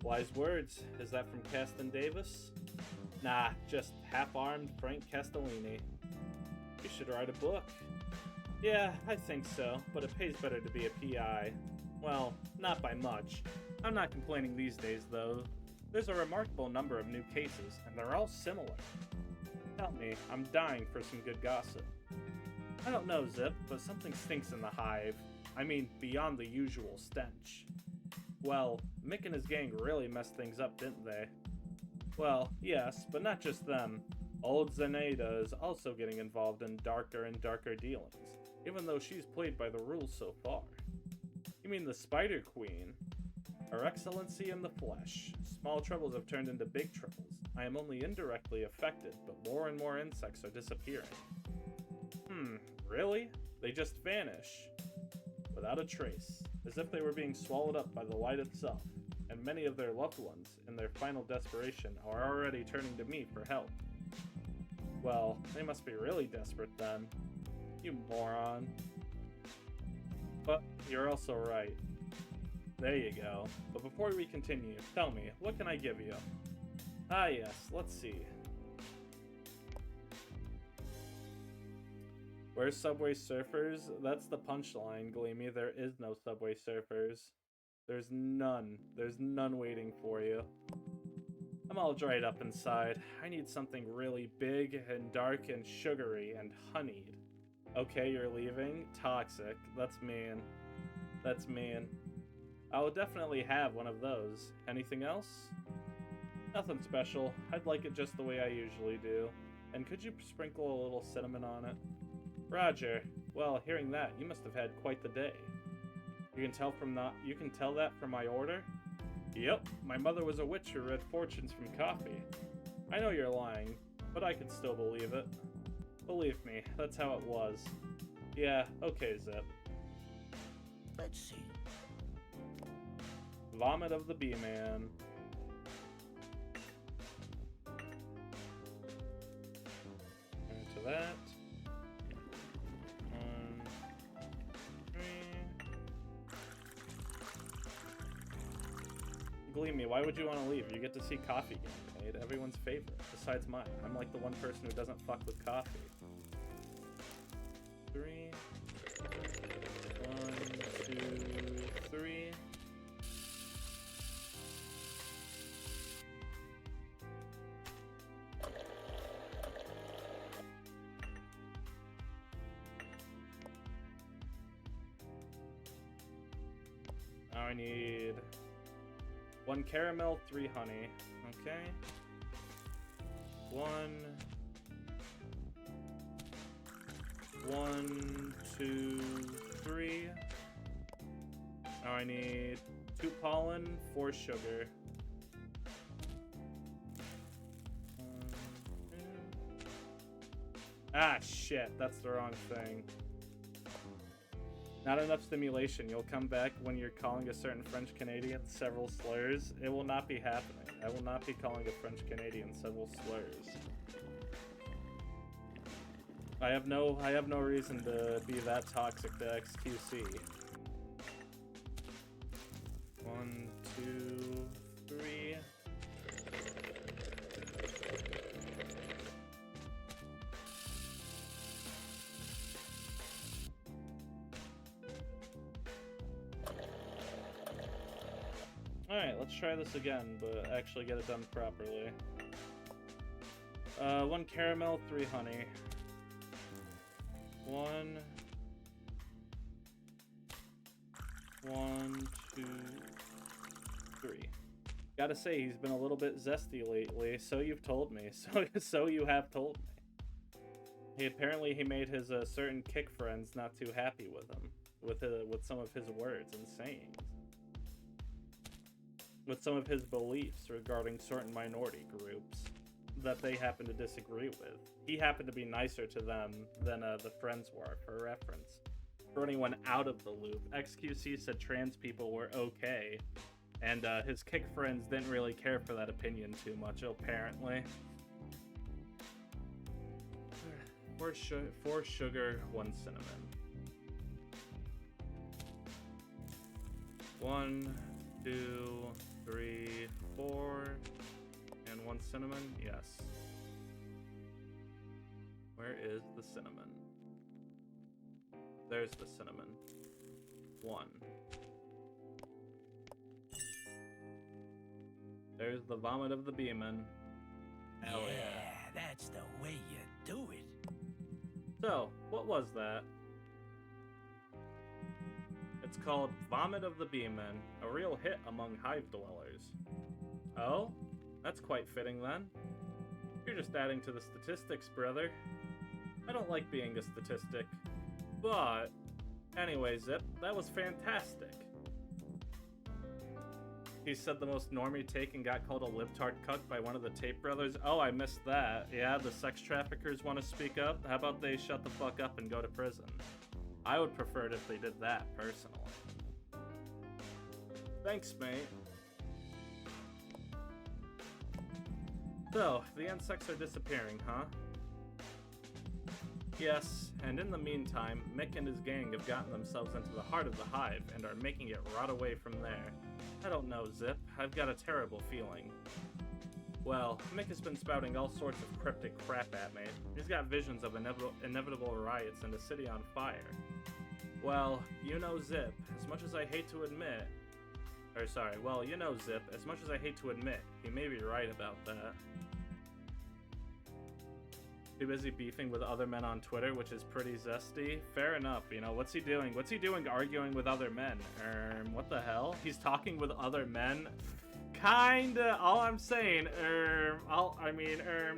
A: Wise words. Is that from Caston Davis? Nah, just half-armed Frank Castellini. You should write a book. Yeah, I think so, but it pays better to be a PI. Well, not by much. I'm not complaining these days, though. There's a remarkable number of new cases, and they're all similar. Help me, I'm dying for some good gossip. I don't know, Zip, but something stinks in the hive. I mean, beyond the usual stench. Well, Mick and his gang really messed things up, didn't they? Well, yes, but not just them. Old Zenaida is also getting involved in darker and darker dealings, even though she's played by the rules so far. You mean the Spider Queen? Her Excellency in the flesh. Small troubles have turned into big troubles. I am only indirectly affected, but more and more insects are disappearing. Really? They just vanish. Without a trace, as if they were being swallowed up by the light itself, and many of their loved ones, in their final desperation, are already turning to me for help. Well, they must be really desperate then. You moron. But you're also right. There you go. But before we continue, tell me, what can I give you? Ah yes, let's see. Where's Subway Surfers? That's the punchline, Gleamy. There is no Subway Surfers. There's none. There's none waiting for you. I'm all dried up inside. I need something really big and dark and sugary and honeyed. Okay, you're leaving? Toxic. That's mean. That's mean. I'll definitely have one of those. Anything else? Nothing special. I'd like it just the way I usually do. And could you sprinkle a little cinnamon on it? Roger. Well, hearing that, you must have had quite the day. You can tell that from my order? Yep, my mother was a witch who read fortunes from coffee. I know you're lying, but I can still believe it. Believe me, that's how it was. Yeah, okay, Zip.
B: Let's see.
A: Vomit of the Bee-Man. Into that. 1, 3. Gleamy, why would you want to leave? You get to see coffee getting made. Everyone's favorite, besides mine. I'm like the one person who doesn't fuck with coffee. 3. 1, 2, 3. Now I need 1 caramel, 3 honey. Okay. 1, 2, 3. Now I need 2 pollen, 4 sugar. 1, 2. Ah, shit, that's the wrong thing. Not enough stimulation. You'll come back when you're calling a certain French Canadian several slurs. It will not be happening. I will not be calling a French Canadian several slurs. I have no reason to be that toxic to XQC. 1, 2, 3. Alright, let's try this again, but actually get it done properly. 1 caramel, 3 honey. 1, 2, 3. Gotta say, he's been a little bit zesty lately, so you've told me. So you have told me. He made his certain kick friends not too happy with him, with some of his words and sayings, with some of his beliefs regarding certain minority groups that they happen to disagree with. He happened to be nicer to them than the friends were, for reference. For anyone out of the loop, XQC said trans people were okay, and his kick friends didn't really care for that opinion too much, apparently. 4 sugar, 1 cinnamon. 1, 2, 3, 4, and 1 cinnamon. Yes. Where is the cinnamon? There's the cinnamon. 1. There's the vomit of the Beeman. Hell yeah.
B: That's the way you do it.
A: So, what was that? It's called Vomit of the Beeman, a real hit among hive dwellers. Oh? That's quite fitting then. You're just adding to the statistics, brother. I don't like being a statistic. But, anyway, Zipp, that was fantastic. He said the most normie take and got called a libtard cuck by one of the Tape brothers. Oh, I missed that. Yeah, the sex traffickers want to speak up? How about they shut the fuck up and go to prison? I would prefer it if they did that, personally. Thanks, mate. So, the insects are disappearing, huh? Yes, and in the meantime, Mick and his gang have gotten themselves into the heart of the hive and are making it rot away from there. I don't know, Zipp. I've got a terrible feeling. Well, Mick has been spouting all sorts of cryptic crap at me. He's got visions of inevitable riots and a city on fire. Well, you know, Zipp, as much as I hate to admit... well, you know, Zipp, as much as I hate to admit, he may be right about that. Too busy beefing with other men on Twitter, which is pretty zesty. Fair enough, you know, what's he doing? What's he doing arguing with other men? What the hell? He's talking with other men? Kinda, all I'm saying,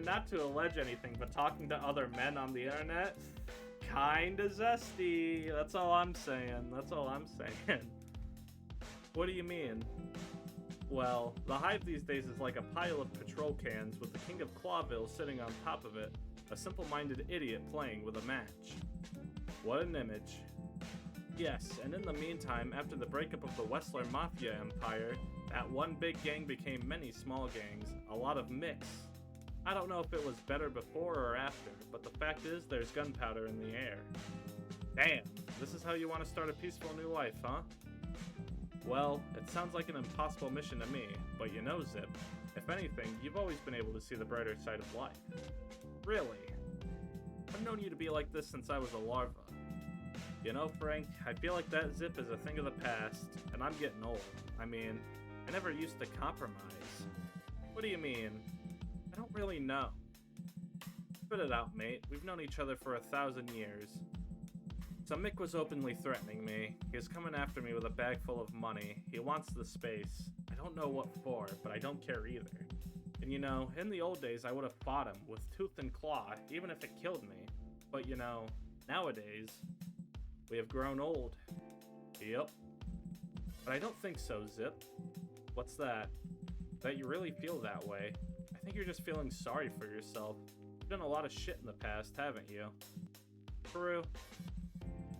A: not to allege anything, but talking to other men on the internet? Kinda zesty. That's all I'm saying. That's all I'm saying. What do you mean? Well, the hive these days is like a pile of patrol cans with the King of Clawville sitting on top of it. A simple-minded idiot playing with a match. What an image. Yes, and in the meantime, after the breakup of the Wessler Mafia Empire, that one big gang became many small gangs, a lot of mix. I don't know if it was better before or after, but the fact is there's gunpowder in the air. Damn, this is how you want to start a peaceful new life, huh? Well, it sounds like an impossible mission to me, but you know, Zipp, if anything, you've always been able to see the brighter side of life. Really? I've known you to be like this since I was a larva. You know, Frank, I feel like that Zipp is a thing of the past, and I'm getting old. I mean, I never used to compromise. What do you mean? I don't really know. Spit it out, mate. We've known each other for 1,000 years. So Mick was openly threatening me. He was coming after me with a bag full of money. He wants the space. I don't know what for, but I don't care either. And you know, in the old days I would have fought him with tooth and claw, even if it killed me. But you know, nowadays, we have grown old. Yep. But I don't think so, Zipp. What's that? That you really feel that way. I think you're just feeling sorry for yourself. You've done a lot of shit in the past, haven't you? True.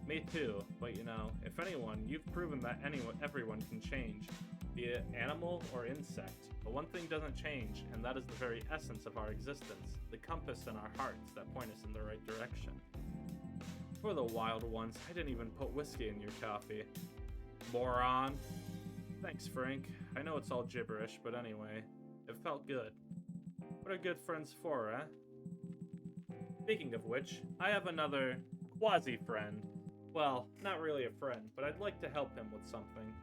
A: Me too, but you know, if anyone, you've proven that everyone can change, be it animal or insect. But one thing doesn't change, and that is the very essence of our existence, the compass in our hearts that point us in the right direction. For the wild ones, I didn't even put whiskey in your coffee. Moron. Thanks, Frank. I know it's all gibberish, but anyway, it felt good. What are good friends for, eh? Speaking of which, I have another quasi-friend. Well, not really a friend, but I'd like to help him with something.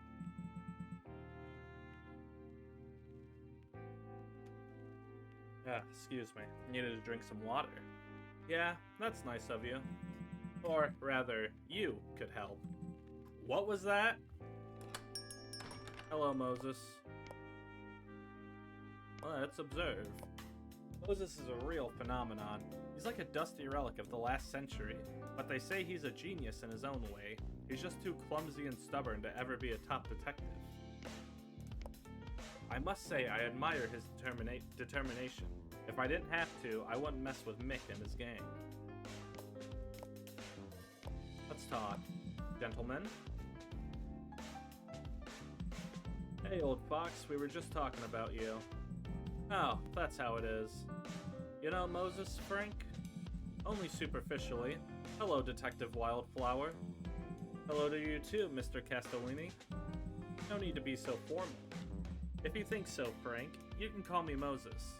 A: Excuse me. Needed to drink some water. Yeah, that's nice of you. Or rather, you could help. What was that? Hello, Moses. Let's observe. Moses is a real phenomenon. He's like a dusty relic of the last century, but they say he's a genius in his own way. He's just too clumsy and stubborn to ever be a top detective. I must say I admire his determination. If I didn't have to, I wouldn't mess with Mick and his gang. Let's talk. Gentlemen? Hey, old fox, we were just talking about you. Oh, that's how it is. You know Moses, Frank? Only superficially. Hello, Detective Wildflower. Hello to you too, Mr. Castellini. No need to be so formal. If you think so, Frank, you can call me Moses.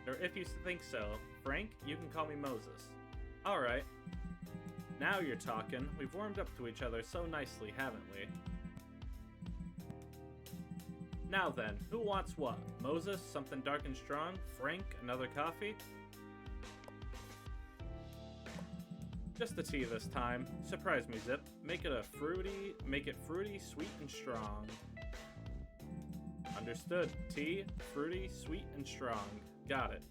A: Or if you think so, Frank, you can call me Moses. Alright. Now you're talking. We've warmed up to each other so nicely, haven't we? Now then, who wants what? Moses, something dark and strong? Frank, another coffee? Just the tea this time. Surprise me, Zipp. Make it fruity, sweet, and strong. Understood. Tea, fruity, sweet, and strong. Got it.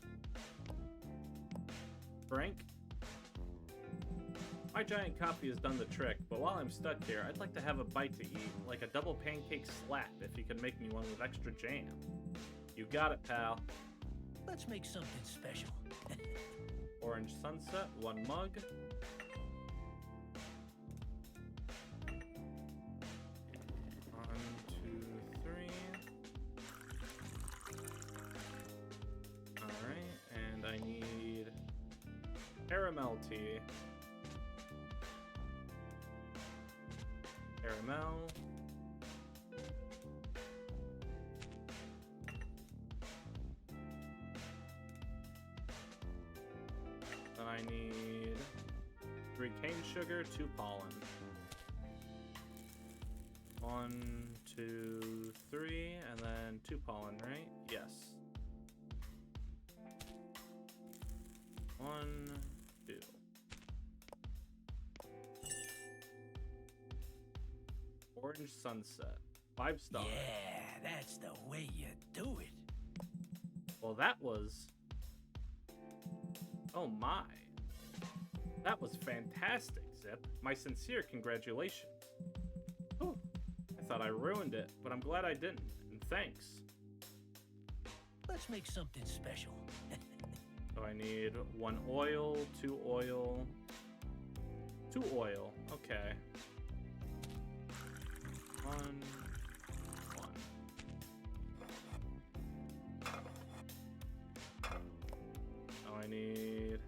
A: Frank? My giant coffee has done the trick, but while I'm stuck here, I'd like to have a bite to eat, like a double pancake slap if you could make me one with extra jam. You got it, pal.
B: Let's make something special.
A: Orange sunset, 1 mug. One, two, three. Alright, and I need caramel tea. Caramel. Then I need 3 cane sugar, 2 pollen. 1, 2, 3, and then 2 pollen, right? Yes. 1, 2. Orange sunset. 5 stars.
B: Yeah, that's the way you do it.
A: Well, that was... Oh my. That was fantastic, Zipp. My sincere congratulations. Whew. I thought I ruined it, but I'm glad I didn't, and thanks.
B: Let's make something special.
A: So I need 1 oil, 2 oil, 2 oil. Okay. 1. Now I need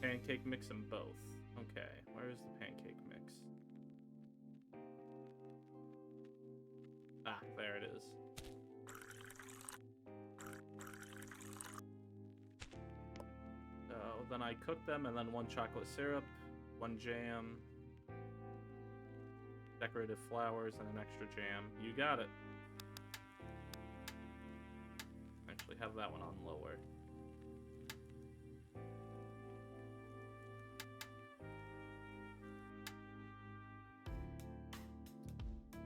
A: pancake mix in both. Okay, where's the pancake mix? Ah, there it is. So then I cook them, and then 1 chocolate syrup, 1 jam, decorative flowers, and an extra jam. You got it. Actually have that one on lower.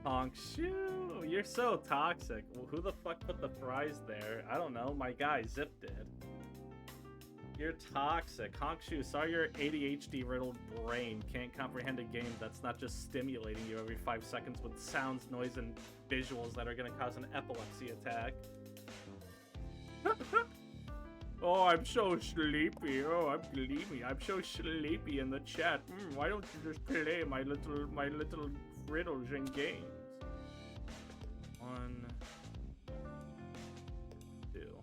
A: Honk shoo! You're so toxic. Well, who the fuck put the fries there? I don't know. My guy Zipp did. You're toxic. Honkshoe, sorry your ADHD-riddled brain can't comprehend a game that's not just stimulating you every 5 seconds with sounds, noise, and visuals that are gonna cause an epilepsy attack. Oh, I'm so sleepy. Oh, I'm sleepy. I'm so sleepy in the chat. Why don't you just play my little riddles and games? 1, 2.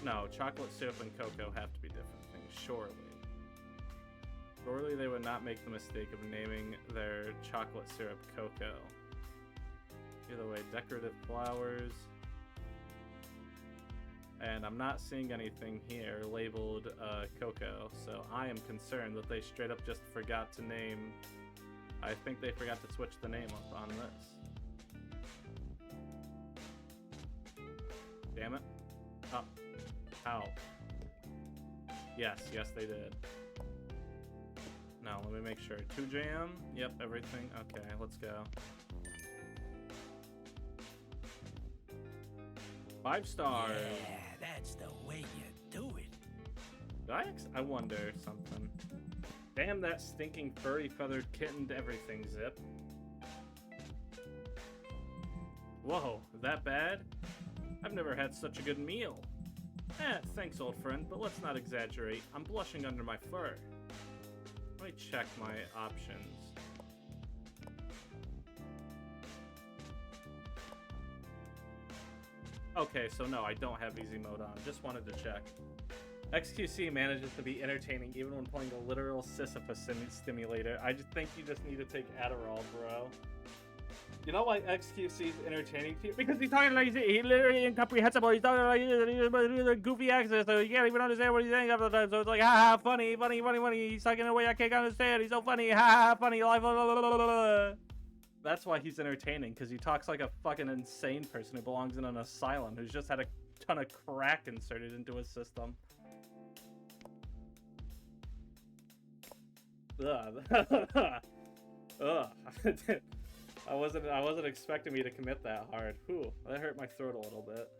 A: No, chocolate syrup and cocoa have to be different things, surely. Surely they would not make the mistake of naming their chocolate syrup cocoa. Either way, decorative flowers. And I'm not seeing anything here labeled cocoa, so I am concerned that they straight up just forgot to name... I think they forgot to switch the name up on this. Damn it. Oh. Ow. Yes, they did. No, let me make sure. 2 jam. Yep, everything. Okay, let's go. 5 stars.
B: Yeah, that's the way you do it.
A: I wonder something. Damn that stinking furry feathered kitten to everything, Zipp. Whoa, that bad? I've never had such a good meal. Thanks, old friend, but let's not exaggerate. I'm blushing under my fur. Let me check my options. Okay, so no, I don't have easy mode on. Just wanted to check. XQC manages to be entertaining even when playing a literal Sisyphus stimulator. I just think you just need to take Adderall, bro. You know why XQC is entertaining to you? Because he's talking like he's literally incomprehensible. He's talking like goofy accents, so you can't even understand what he's saying half the time. So it's like, ha, funny. He's talking in a way I can't understand. He's so funny, ha, funny. Life. That's why he's entertaining, because he talks like a fucking insane person who belongs in an asylum, who's just had a ton of crack inserted into his system. Ugh. Ugh. I wasn't expecting me to commit that hard. Whew, that hurt my throat a little bit.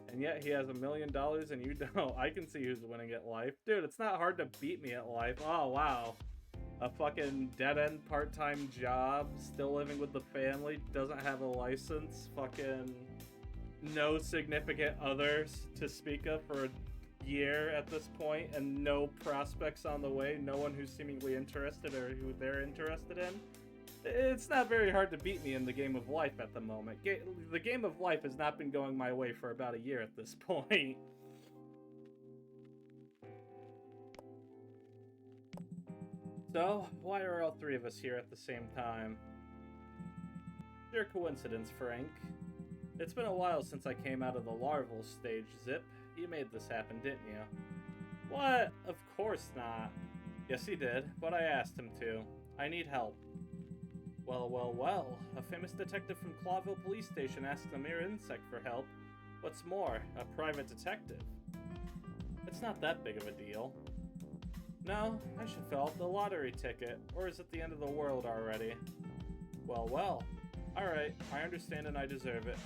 A: And yet he has $1 million and you don't. I can see who's winning at life. Dude, it's not hard to beat me at life. Oh, wow. A fucking dead-end part-time job, still living with the family, doesn't have a license, fucking no significant others to speak of for a year at this point, and no prospects on the way, no one who's seemingly interested or who they're interested in. It's not very hard to beat me in the game of life at the moment. The game of life has not been going my way for about a year at this point. So, why are all 3 of us here at the same time? Pure coincidence, Frank. It's been a while since I came out of the larval stage, Zipp. You made this happen, didn't you? What? Of course not. Yes, he did, but I asked him to. I need help. Well. A famous detective from Clawville Police Station asked a mere insect for help. What's more, a private detective. It's not that big of a deal. No, I should fill out the lottery ticket, or is it the end of the world already? Well. Alright, I understand and I deserve it.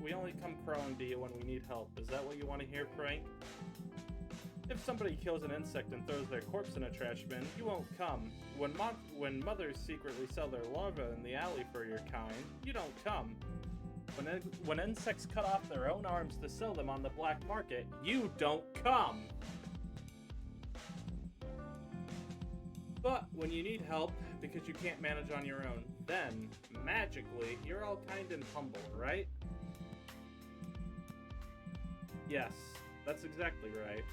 A: We only come crawling to you when we need help. Is that what you want to hear, Frank? If somebody kills an insect and throws their corpse in a trash bin, you won't come. When mothers secretly sell their larvae in the alley for your kind, you don't come. When insects cut off their own arms to sell them on the black market, you don't come. But when you need help because you can't manage on your own, then, magically, you're all kind and humble, right? Yes, that's exactly right.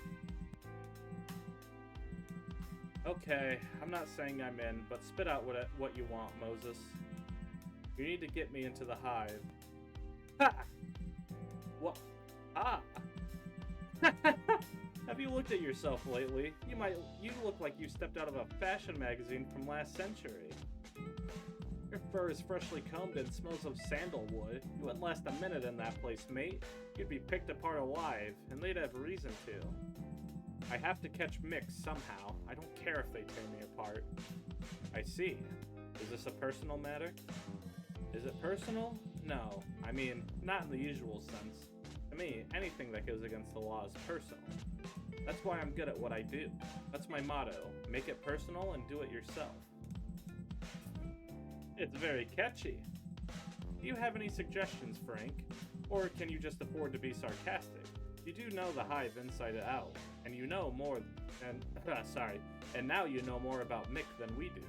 A: Okay, I'm not saying I'm in, but spit out what you want, Moses. You need to get me into the hive. Ha! What? Ah! Have you looked at yourself lately? You look like you stepped out of a fashion magazine from last century. Your fur is freshly combed and smells of sandalwood. You wouldn't last a minute in that place, mate. You'd be picked apart alive, and they'd have reason to. I have to catch Mick somehow. I don't care if they tear me apart. I see. Is this a personal matter? Is it personal? No. I mean, not in the usual sense. To me, anything that goes against the law is personal. That's why I'm good at what I do. That's my motto. Make it personal and do it yourself. It's very catchy. Do you have any suggestions, Frank? Or can you just afford to be sarcastic? You do know the hive inside and out, and you know more and now you know more about Mick than we do.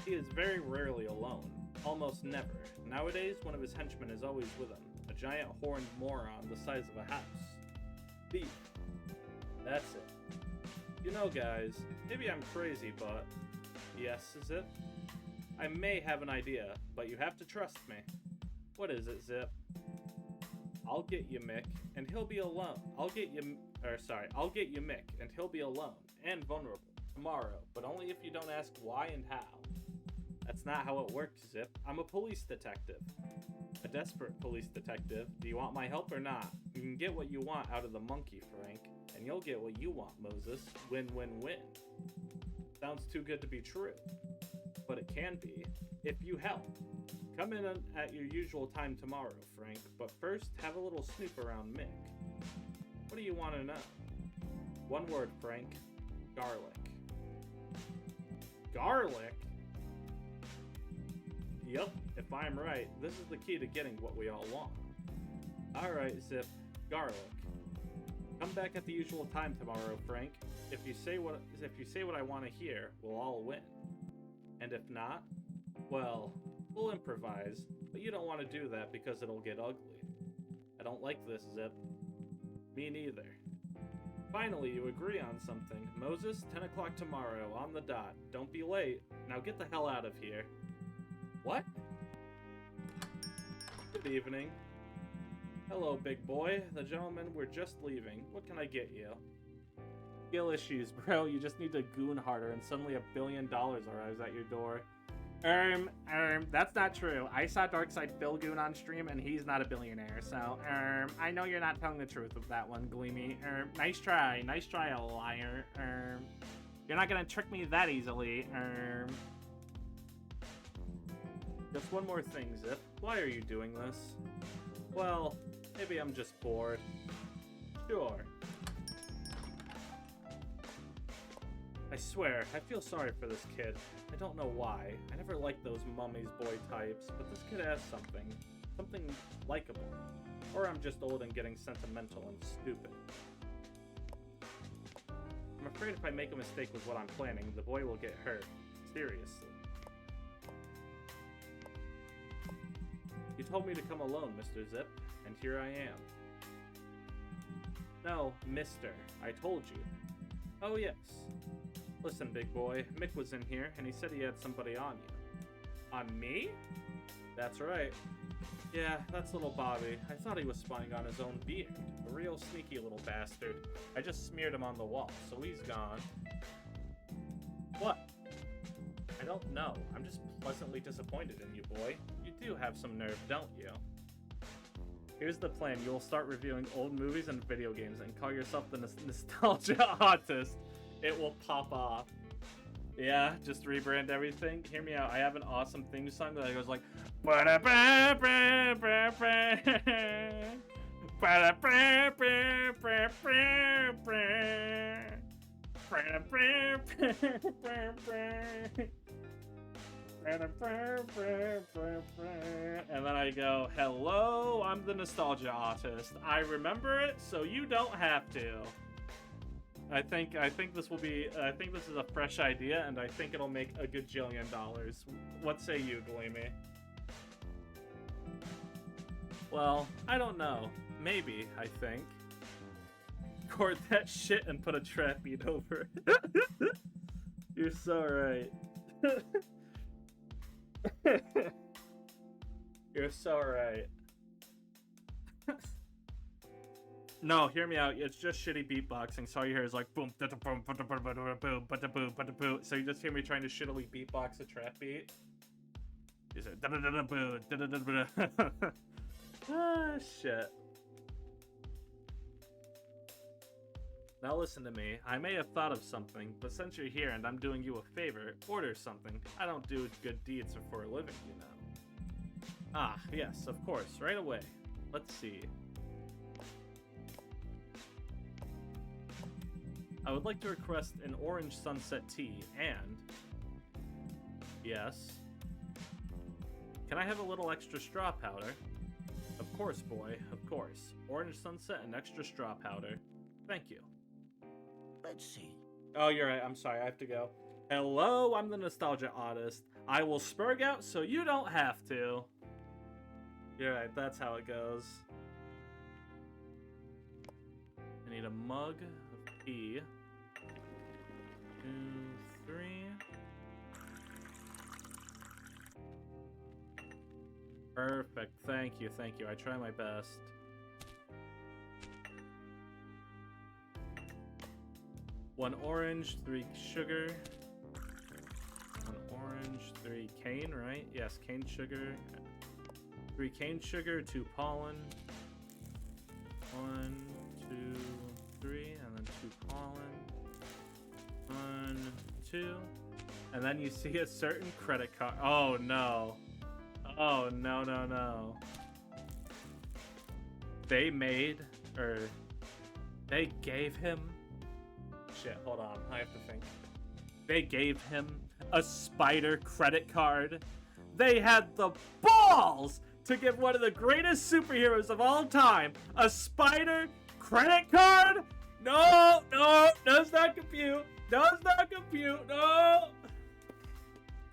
A: He is very rarely alone. Almost never. Nowadays, one of his henchmen is always with him. A giant horned moron the size of a house. Beef. That's it. You know, guys, maybe I'm crazy, but... Yes, is it? I may have an idea, but you have to trust me. What is it, Zipp? I'll get you Mick, and he'll be alone. I'll get you Mick, and he'll be alone, and vulnerable, tomorrow, but only if you don't ask why and how. That's not how it works, Zipp. I'm a police detective. A desperate police detective. Do you want my help or not? You can get what you want out of the monkey, Frank. And you'll get what you want, Moses. Win-win-win. Sounds too good to be true. But it can be, if you help. Come in at your usual time tomorrow, Frank. But first, have a little snoop around Mick. What do you want to know? One word, Frank. Garlic. Garlic? Yup, if I'm right, this is the key to getting what we all want. Alright, Zipp. Garlic. Come back at the usual time tomorrow, Frank. If you say what I want to hear, we'll all win. And if not, well, we'll improvise, but you don't want to do that because it'll get ugly. I don't like this, Zipp. Me neither. Finally, you agree on something. Moses, 10 o'clock tomorrow, on the dot. Don't be late. Now get the hell out of here. What? Good evening. Hello, big boy. The gentlemen were just leaving. What can I get you? Skill issues, bro. You just need to goon harder and suddenly $1 billion arrives at your door. That's not true. I saw Darkside Phil Goon on stream and he's not a billionaire, so, I know you're not telling the truth with that one, Gleamy. Nice try, liar. You're not gonna trick me that easily, Just one more thing, Zipp. Why are you doing this? Well, maybe I'm just bored. Sure. I swear, I feel sorry for this kid. I don't know why. I never liked those mummy's boy types, but this kid has something likable. Or I'm just old and getting sentimental and stupid. I'm afraid if I make a mistake with what I'm planning, the boy will get hurt. Seriously. You told me to come alone, Mr. Zipp, and here I am. No, mister. I told you. Oh, yes. Listen, big boy, Mick was in here, and he said he had somebody on you. On me? That's right. Yeah, that's little Bobby. I thought he was spying on his own beard. A real sneaky little bastard. I just smeared him on the wall, so he's gone. What? I don't know. I'm just pleasantly disappointed in you, boy. You do have some nerve, don't you? Here's the plan. You'll start reviewing old movies and video games and call yourself the nostalgia artist. It will pop off. Yeah, just rebrand everything. Hear me out. I have an awesome theme song that goes like and then I go, hello, I'm the nostalgia artist. I remember it, so you don't have to. I think this will be. I think this is a fresh idea, and I think it'll make a gajillion dollars. What say you, Gleamy? Well, I don't know. Maybe, I think. Record that shit and put a trap beat over it. You're so right. You're so right. No, hear me out. It's just shitty beatboxing. So all you hear is like boom, boom, boom, boom, boom, boom. So you just hear me trying to shittily beatbox a trap beat. You say ah, shit. Now listen to me. I may have thought of something, but since you're here and I'm doing you a favor, order something. I don't do good deeds for a living, you know. Ah, yes, of course. Right away. Let's see. I would like to request an orange sunset tea and... Yes. Can I have a little extra straw powder? Of course, boy, of course. Orange sunset and extra straw powder. Thank you.
B: Let's see.
A: Oh, you're right. I'm sorry. I have to go. Hello, I'm the nostalgia artist. I will spurg out so you don't have to. You're right. That's how it goes. I need a mug of tea. 2, 3. Perfect. Thank you. Thank you. I try my best. One orange, 3 sugar. 1 orange. orange, 3 cane, right? Yes, cane sugar. 3 cane sugar, 2 pollen. 1, 2, 3, and then 2 pollen. 1, 2. And then you see a certain credit card. Oh no. Oh no, no, no. They gave him. Shit, hold on. I have to think. They gave him a spider credit card. They had the balls to give one of the greatest superheroes of all time a spider credit card? No, no, does not compute. Does not compute. No.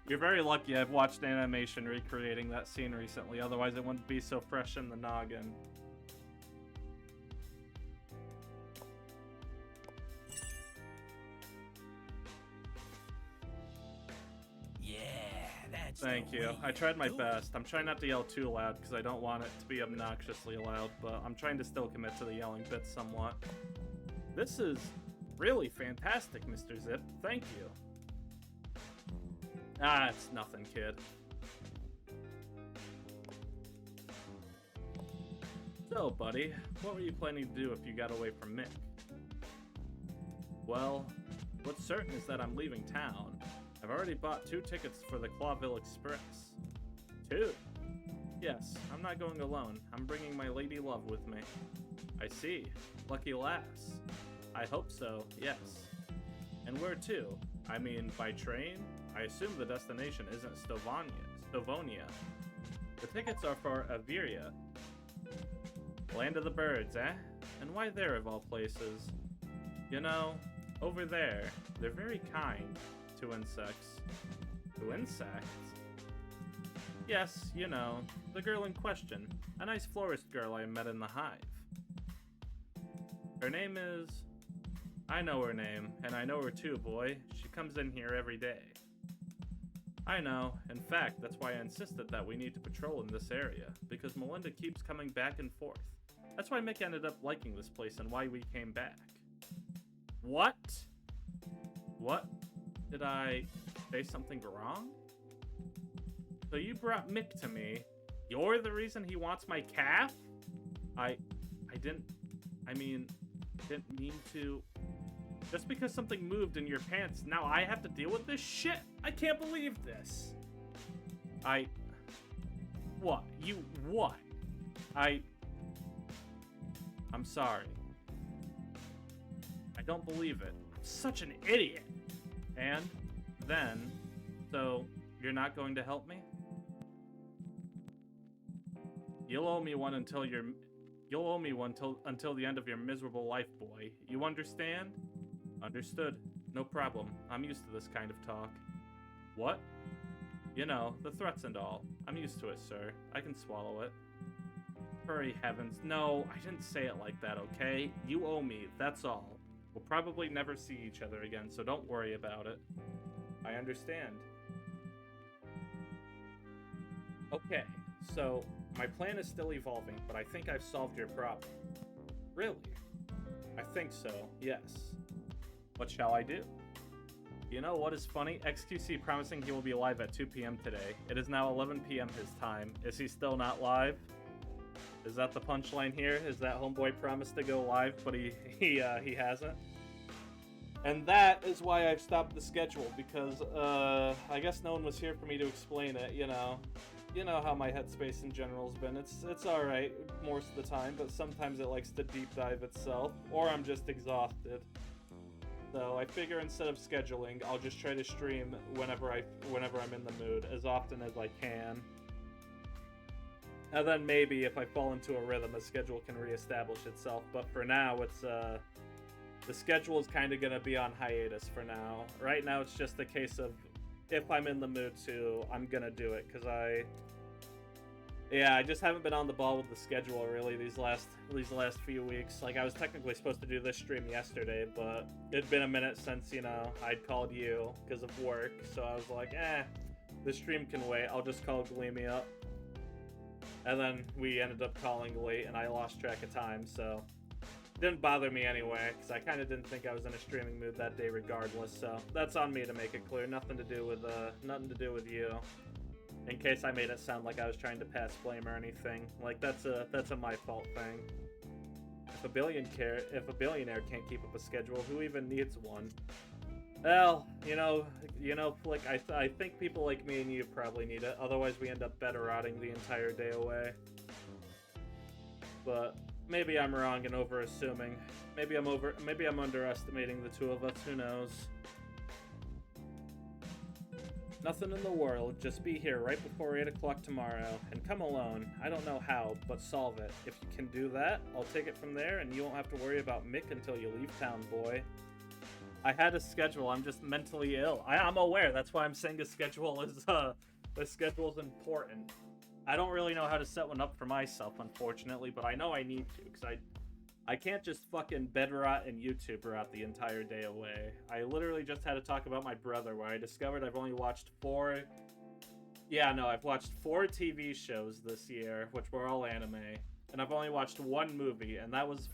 A: You're very lucky I've watched animation recreating that scene recently. Otherwise, it wouldn't be so fresh in the noggin. Thank you. I tried my best. I'm trying not to yell too loud because I don't want it to be obnoxiously loud, but I'm trying to still commit to the yelling bit somewhat. This is really fantastic, Mr. Zipp. Thank you. Ah, it's nothing, kid. So, buddy, what were you planning to do if you got away from Mick? Well, what's certain is that I'm leaving town. I've already bought 2 tickets for the Clawville Express. 2? Yes, I'm not going alone. I'm bringing my lady love with me. I see. Lucky lass. I hope so, yes. And where to? I mean, by train? I assume the destination isn't Stavonia. The tickets are for Averia. Land of the birds, eh? And why there of all places? You know, over there, they're very kind. To insects. To insects? Yes, you know, the girl in question. A nice florist girl I met in the hive. Her name is... I know her name, and I know her too, boy. She comes in here every day. I know. In fact, that's why I insisted that we need to patrol in this area, because Melinda keeps coming back and forth. That's why Mick ended up liking this place and why we came back. What? What? Did I say something wrong? So you brought Mick to me. You're the reason he wants my calf? I didn't mean to. Just because something moved in your pants, now I have to deal with this shit? I can't believe this. What? You what? I'm sorry. I don't believe it. I'm such an idiot. And then, so you're not going to help me? You'll owe me one until until the end of your miserable life, boy. You understand? Understood. No problem. I'm used to this kind of talk. What? You know, the threats and all. I'm used to it, sir. I can swallow it. Hurry heavens. No, I didn't say it like that, okay? You owe me, that's all. We'll probably never see each other again, so don't worry about it. I understand. Okay, so my plan is still evolving, but I think I've solved your problem. Really? I think so, yes. What shall I do? You know what is funny? XQC promising he will be live at 2 p.m. today. It is now 11 p.m. his time. Is he still not live? Is that the punchline here? Is that homeboy promised to go live, but he hasn't? And that is why I've stopped the schedule, because I guess no one was here for me to explain it. You know how my headspace in general's been. It's all right most of the time, but sometimes it likes to deep dive itself, or I'm just exhausted. So I figure instead of scheduling, I'll just try to stream whenever I'm in the mood, as often as I can. And then maybe if I fall into a rhythm, a schedule can reestablish itself. But for now, it's the schedule is kind of going to be on hiatus for now. Right now, it's just a case of if I'm in the mood to, I'm going to do it. Because I just haven't been on the ball with the schedule really these last few weeks. Like, I was technically supposed to do this stream yesterday, but it'd been a minute since, I'd called you because of work. So I was like, the stream can wait. I'll just call Gleamy up. And then we ended up calling late, and I lost track of time, so didn't bother me anyway, because I kind of didn't think I was in a streaming mood that day regardless, so that's on me to make it clear. Nothing to do with you. In case I made it sound like I was trying to pass blame or anything. Like, that's a my fault thing. If a billionaire can't keep up a schedule, who even needs one? Well, you know, Flick, I think people like me and you probably need it. Otherwise, we end up better rotting the entire day away. But maybe I'm wrong and over-assuming. Maybe I'm underestimating the two of us. Who knows? Nothing in the world. Just be here right before 8 o'clock tomorrow. And come alone. I don't know how, but solve it. If you can do that, I'll take it from there, and you won't have to worry about Mick until you leave town, boy. I had a schedule. I'm just mentally ill. I'm aware. That's why I'm saying a schedule is important. I don't really know how to set one up for myself, unfortunately, but I know I need to, because I can't just fucking bed rot and YouTube rot the entire day away. I literally just had to talk about my brother, where I discovered I've only watched I've watched 4 TV shows this year, which were all anime. And I've only watched 1 movie, and that was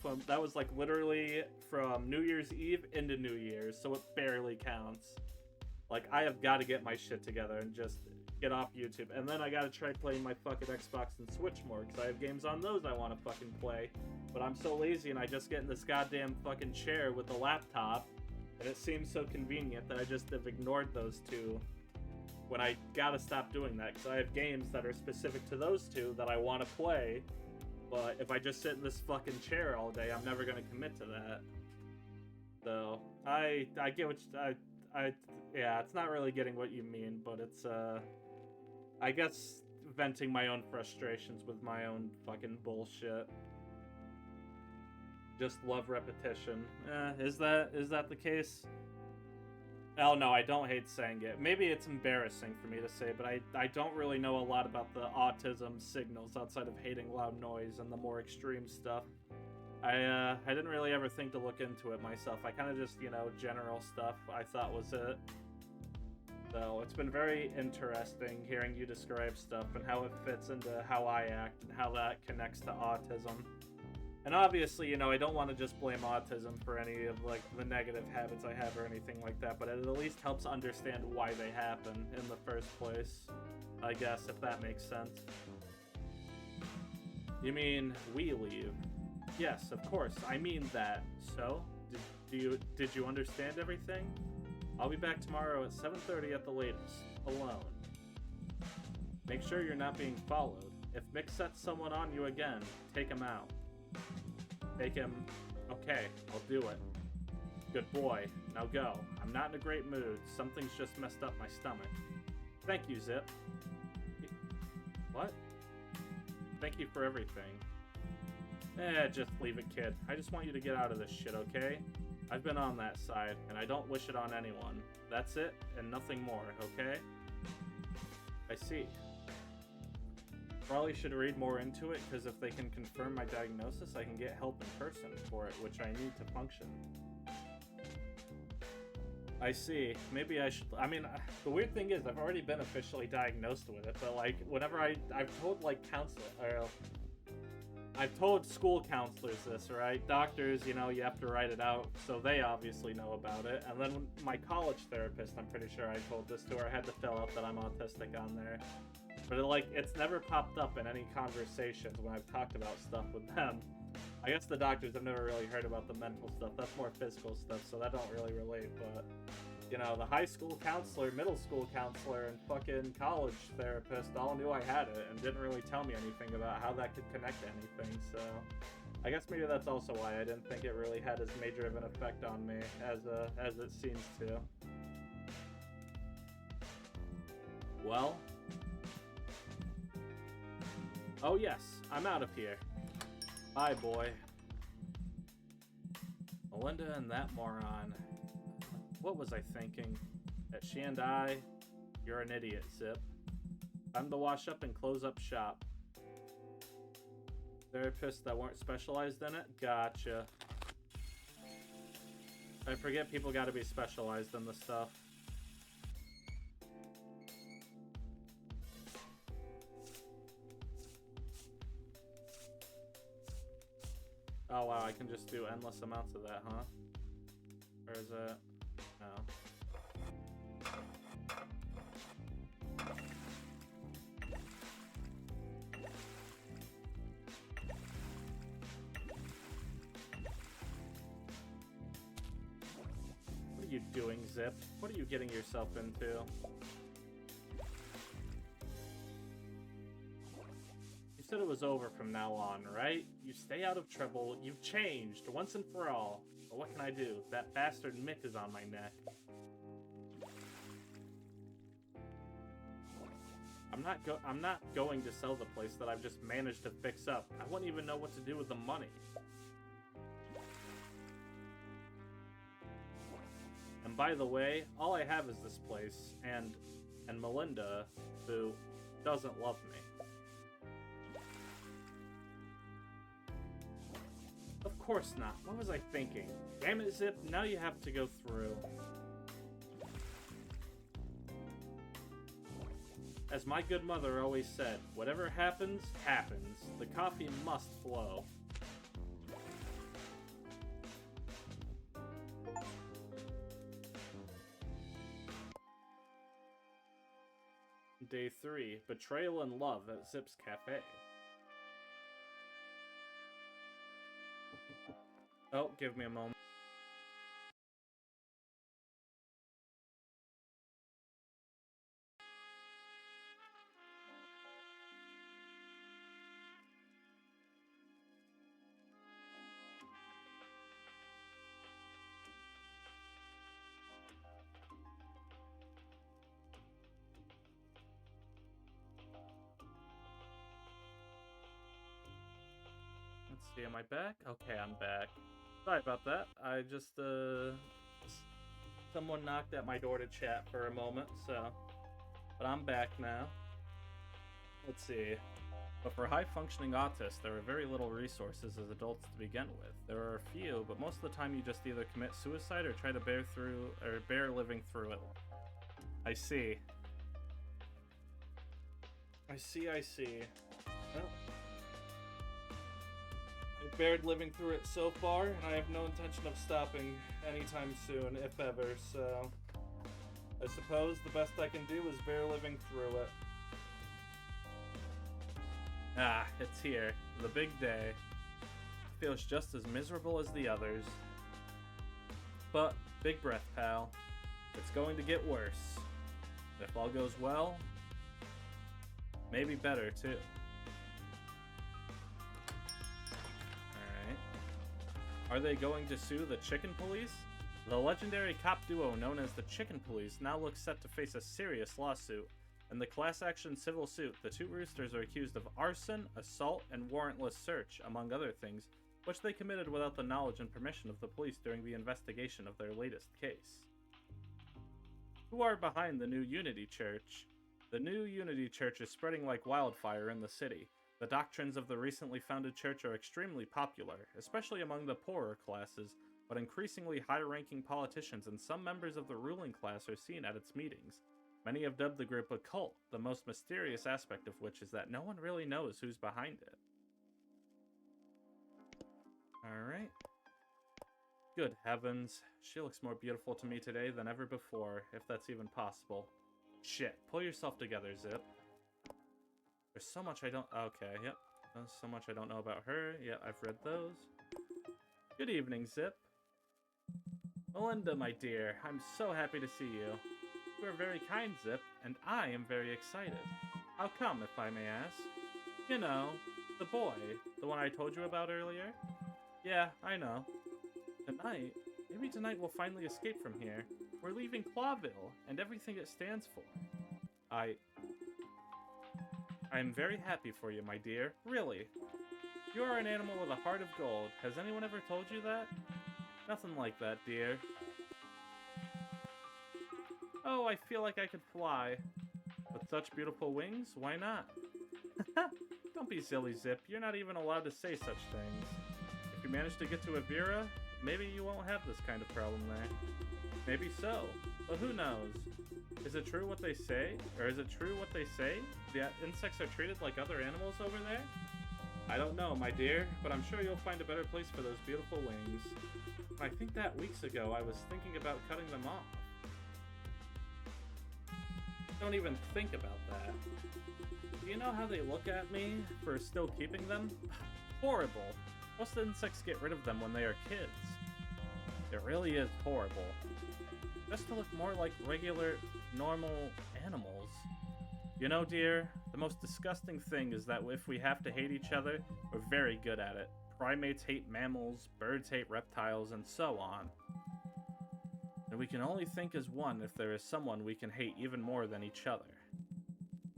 A: like literally from New Year's Eve into New Year's, so it barely counts. Like, I have got to get my shit together and just get off YouTube, and then I gotta try playing my fucking Xbox and Switch more, because I have games on those I want to fucking play, but I'm so lazy, and I just get in this goddamn fucking chair with the laptop, and it seems so convenient that I just have ignored those two, when I gotta stop doing that, because I have games that are specific to those two that I want to play, but if I just sit in this fucking chair all day, I'm never gonna commit to that. So, I get what yeah, it's not really getting what you mean, but it's, I guess venting my own frustrations with my own fucking bullshit. Just love repetition. Is that the case? Oh no, I don't hate saying it. Maybe it's embarrassing for me to say, but I don't really know a lot about the autism signals outside of hating loud noise and the more extreme stuff. I didn't really ever think to look into it myself. I kind of just, general stuff I thought was it. So it's been very interesting hearing you describe stuff and how it fits into how I act and how that connects to autism. And obviously, I don't want to just blame autism for any of, like, the negative habits I have or anything like that, but it at least helps understand why they happen in the first place, I guess, if that makes sense. You mean, we leave? Yes, of course, I mean that. So, did you understand everything? I'll be back tomorrow at 7:30 at the latest, alone. Make sure you're not being followed. If Mick sets someone on you again, take him out. Take him... Okay, I'll do it. Good boy. Now go. I'm not in a great mood. Something's just messed up my stomach. Thank you, Zipp. What? Thank you for everything. Just leave it, kid. I just want you to get out of this shit, okay? I've been on that side, and I don't wish it on anyone. That's it, and nothing more, okay? I see. Probably should read more into it, because if they can confirm my diagnosis, I can get help in person for it, which I need to function. I see. Maybe I should... I mean, the weird thing is, I've already been officially diagnosed with it, but, like, whenever I've told, like, I've told school counselors this, right? Doctors, you have to write it out, so they obviously know about it. And then my college therapist, I'm pretty sure I told this to her. I had to fill out that I'm autistic on there. But it's never popped up in any conversations when I've talked about stuff with them. I guess the doctors have never really heard about the mental stuff. That's more physical stuff, so that don't really relate. But, the high school counselor, middle school counselor, and fucking college therapist all knew I had it and didn't really tell me anything about how that could connect to anything, so... I guess maybe that's also why I didn't think it really had as major of an effect on me as it seems to. Well... Oh yes, I'm out of here. Bye, boy. Melinda and that moron. What was I thinking? That she and I... You're an idiot, Zipp. Time to wash up and close up shop. Therapists that weren't specialized in it? Gotcha. I forget people gotta be specialized in the stuff. Oh wow, I can just do endless amounts of that, huh? Or is it? No. What are you doing, Zipp? What are you getting yourself into? You said it was over from now on, right? You stay out of trouble. You've changed once and for all. But what can I do? That bastard Mick is on my neck. I'm not going to sell the place that I've just managed to fix up. I wouldn't even know what to do with the money. And by the way, all I have is this place and Melinda, who doesn't love me. Of course not. What was I thinking? Damn it, Zipp, now you have to go through. As my good mother always said, whatever happens, happens. The coffee must flow. Day 3, Betrayal and Love at Zipp's Cafe. Oh, give me a moment. Let's see, am I back? Okay, I'm back. Sorry about that. I just, someone knocked at my door to chat for a moment, so... But I'm back now. Let's see. But for high-functioning autists, there are very little resources as adults to begin with. There are a few, but most of the time you just either commit suicide or try to bear living through it. I see. I see. Well, I bared living through it so far, and I have no intention of stopping anytime soon, if ever, so... I suppose the best I can do is bear living through it. Ah, it's here. The big day. It feels just as miserable as the others. But, big breath, pal. It's going to get worse. If all goes well, maybe better, too. Alright. Are they going to sue the Chicken Police? The legendary cop duo known as the Chicken Police now looks set to face a serious lawsuit. In the class-action civil suit, the two roosters are accused of arson, assault, and warrantless search, among other things, which they committed without the knowledge and permission of the police during the investigation of their latest case. Who are behind the new Unity Church? The new Unity Church is spreading like wildfire in the city. The doctrines of the recently founded church are extremely popular, especially among the poorer classes, but increasingly high-ranking politicians and some members of the ruling class are seen at its meetings. Many have dubbed the group a cult, the most mysterious aspect of which is that no one really knows who's behind it. Alright. Good heavens. She looks more beautiful to me today than ever before, if that's even possible. Shit, pull yourself together, Zipp. There's so much I don't... Okay, yep. There's so much I don't know about her. Yeah, I've read those. Good evening, Zipp. Melinda, my dear, I'm so happy to see you. You are very kind, Zipp, and I am very excited. How come, if I may ask? You know, the boy, the one I told you about earlier? Yeah, I know. Tonight, maybe tonight we'll finally escape from here. We're leaving Clawville, and everything it stands for. I'm very happy for you, my dear. Really. You are an animal with a heart of gold. Has anyone ever told you that? Nothing like that, dear. Oh, I feel like I could fly. With such beautiful wings, why not? Don't be silly, Zipp. You're not even allowed to say such things. If you manage to get to Avira, maybe you won't have this kind of problem there. Maybe so, but who knows? Is it true what they say? Or is it true what they say? The insects are treated like other animals over there? I don't know, my dear, but I'm sure you'll find a better place for those beautiful wings. I think that weeks ago I was thinking about cutting them off. Don't even think about that. Do you know how they look at me for still keeping them? Horrible. Most insects get rid of them when they are kids. It really is horrible. Just to look more like regular, normal animals. You know, dear, the most disgusting thing is that if we have to hate each other, we're very good at it. Primates hate mammals, birds hate reptiles, and so on. And we can only think as one if there is someone we can hate even more than each other.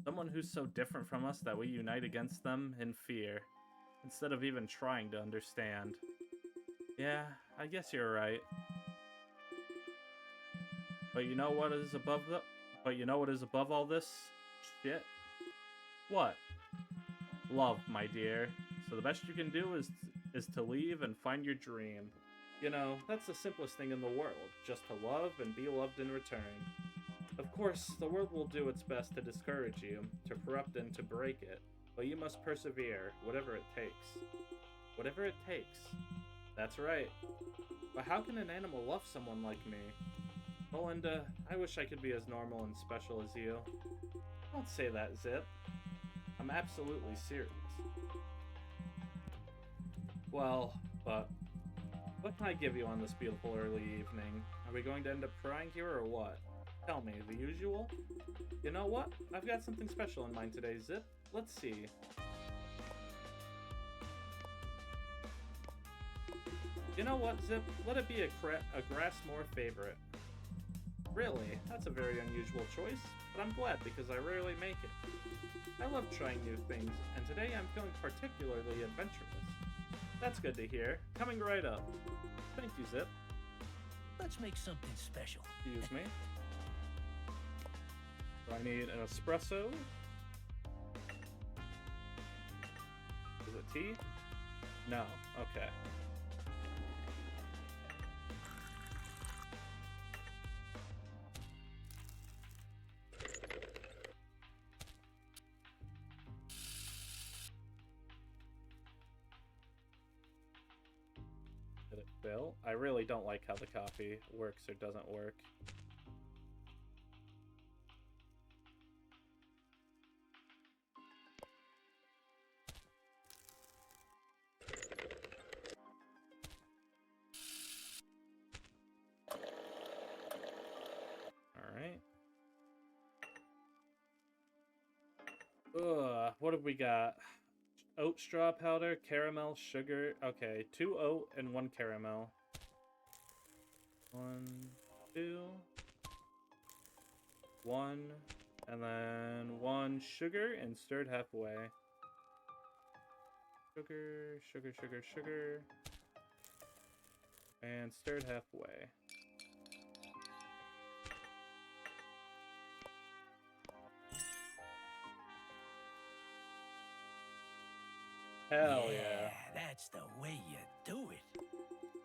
A: Someone who's so different from us that we unite against them in fear, instead of even trying to understand. Yeah, I guess you're right. But you know what is above all this shit? What? Love, my dear. So the best you can do is to leave and find your dream. You know, that's the simplest thing in the world, just to love and be loved in return. Of course, the world will do its best to discourage you, to corrupt and to break it, but you must persevere, whatever it takes. Whatever it takes. That's right. But how can an animal love someone like me? Melinda, I wish I could be as normal and special as you. Don't say that, Zipp. I'm absolutely serious. Well, but what can I give you on this beautiful early evening? Are we going to end up crying here or what? Tell me, the usual? You know what? I've got something special in mind today, Zipp. Let's see. You know what, Zipp? Let it be a Grassmore favorite. Really? That's a very unusual choice, but I'm glad because I rarely make it. I love trying new things, and today I'm feeling particularly adventurous. That's good to hear. Coming right up. Thank you, Zipp.
B: Let's make something special.
A: Excuse me. Do I need an espresso? Is it tea? No. Okay. Did it fill? I really don't like how the coffee works or doesn't work. Alright. Ugh, what have we got? Oat straw powder, caramel, sugar. Okay, 2 oat and 1 caramel. 1, 2. 1. And then 1 sugar and stirred halfway. Sugar, sugar, sugar, sugar. And stirred halfway. Hell yeah.
B: That's the way you do it.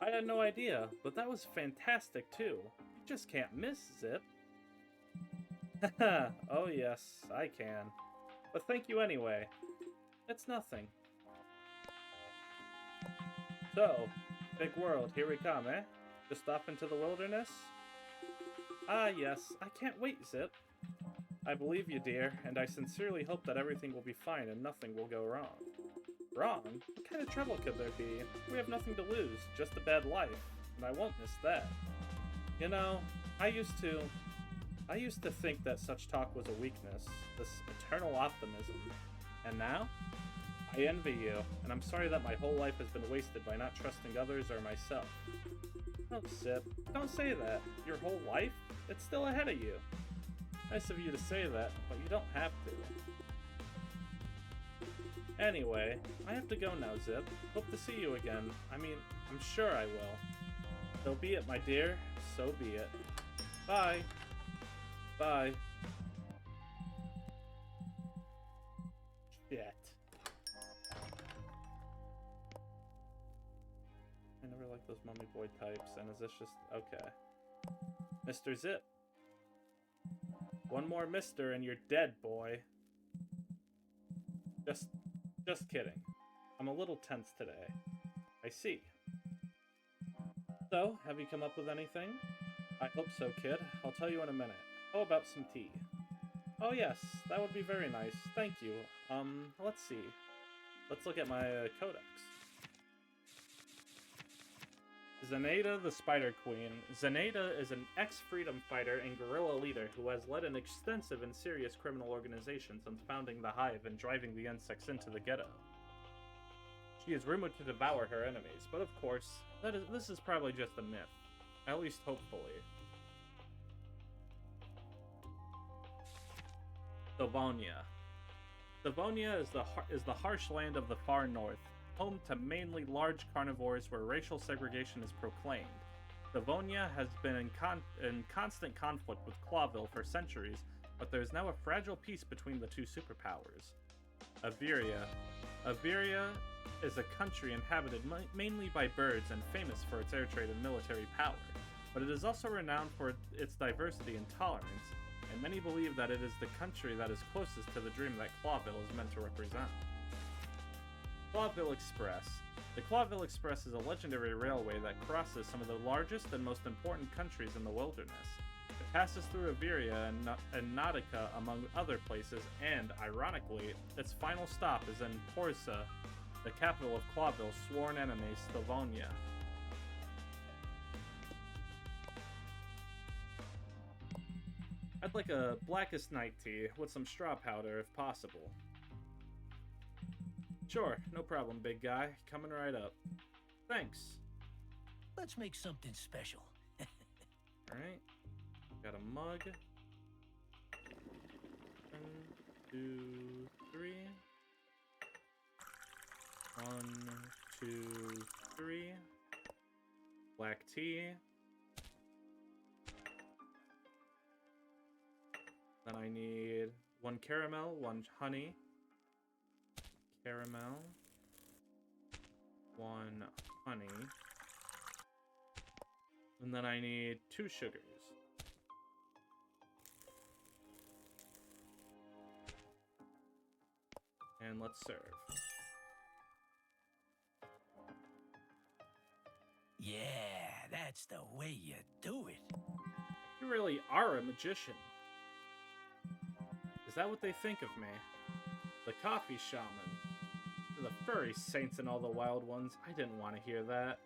A: I had no idea, but that was fantastic too. You just can't miss, Zipp. Oh yes, I can. But thank you anyway. It's nothing. So, big world, here we come, eh? Just off into the wilderness? Ah yes, I can't wait, Zipp. I believe you, dear, and I sincerely hope that everything will be fine and nothing will go wrong. Wrong? What kind of trouble could there be? We have nothing to lose, just a bad life, and I won't miss that. You know, I used to think that such talk was a weakness, this eternal optimism. And now? I envy you, and I'm sorry that my whole life has been wasted by not trusting others or myself. Oh, Zipp, don't say that. Your whole life? It's still ahead of you. Nice of you to say that, but you don't have to. Anyway, I have to go now, Zipp. Hope to see you again. I mean, I'm sure I will. So be it, my dear. So be it. Bye. Bye. Shit. I never liked those mummy boy types, and is this just... okay. Mr. Zipp. One more mister and you're dead, boy. Just kidding. I'm a little tense today. I see. So, have you come up with anything? I hope so, kid. I'll tell you in a minute. How about some tea? Oh yes, that would be very nice. Thank you. Let's see. Let's look at my codex. Zenaida the Spider Queen. Zenaida is an ex-freedom fighter and guerrilla leader who has led an extensive and serious criminal organization since founding the Hive and driving the insects into the ghetto. She is rumored to devour her enemies, but of course, this is probably just a myth. At least hopefully. Livonia. Livonia is the harsh land of the far north, home to mainly large carnivores where racial segregation is proclaimed. Livonia has been in constant conflict with Clawville for centuries, but there is now a fragile peace between the two superpowers. Averia. Averia is a country inhabited mainly by birds and famous for its air trade and military power, but it is also renowned for its diversity and tolerance, and many believe that it is the country that is closest to the dream that Clawville is meant to represent. Clawville Express. The Clawville Express is a legendary railway that crosses some of the largest and most important countries in the wilderness. It passes through Averia and Nautica, among other places, and, ironically, its final stop is in Porza, the capital of Clawville's sworn enemy, Livonia. I'd like a blackest night tea with some straw powder if possible. Sure, no problem, big guy. Coming right up. Thanks.
B: Let's make something special.
A: Alright. Got a mug. 1, 2, 3. 1, 2, 3. Black tea. Then I need 1 caramel, 1 honey. Caramel. 1 honey. And then I need 2 sugars. And let's serve.
B: Yeah, that's the way you do it.
A: You really are a magician. Is that what they think of me? The coffee shaman. The furry saints and all the wild ones. I didn't want to hear that.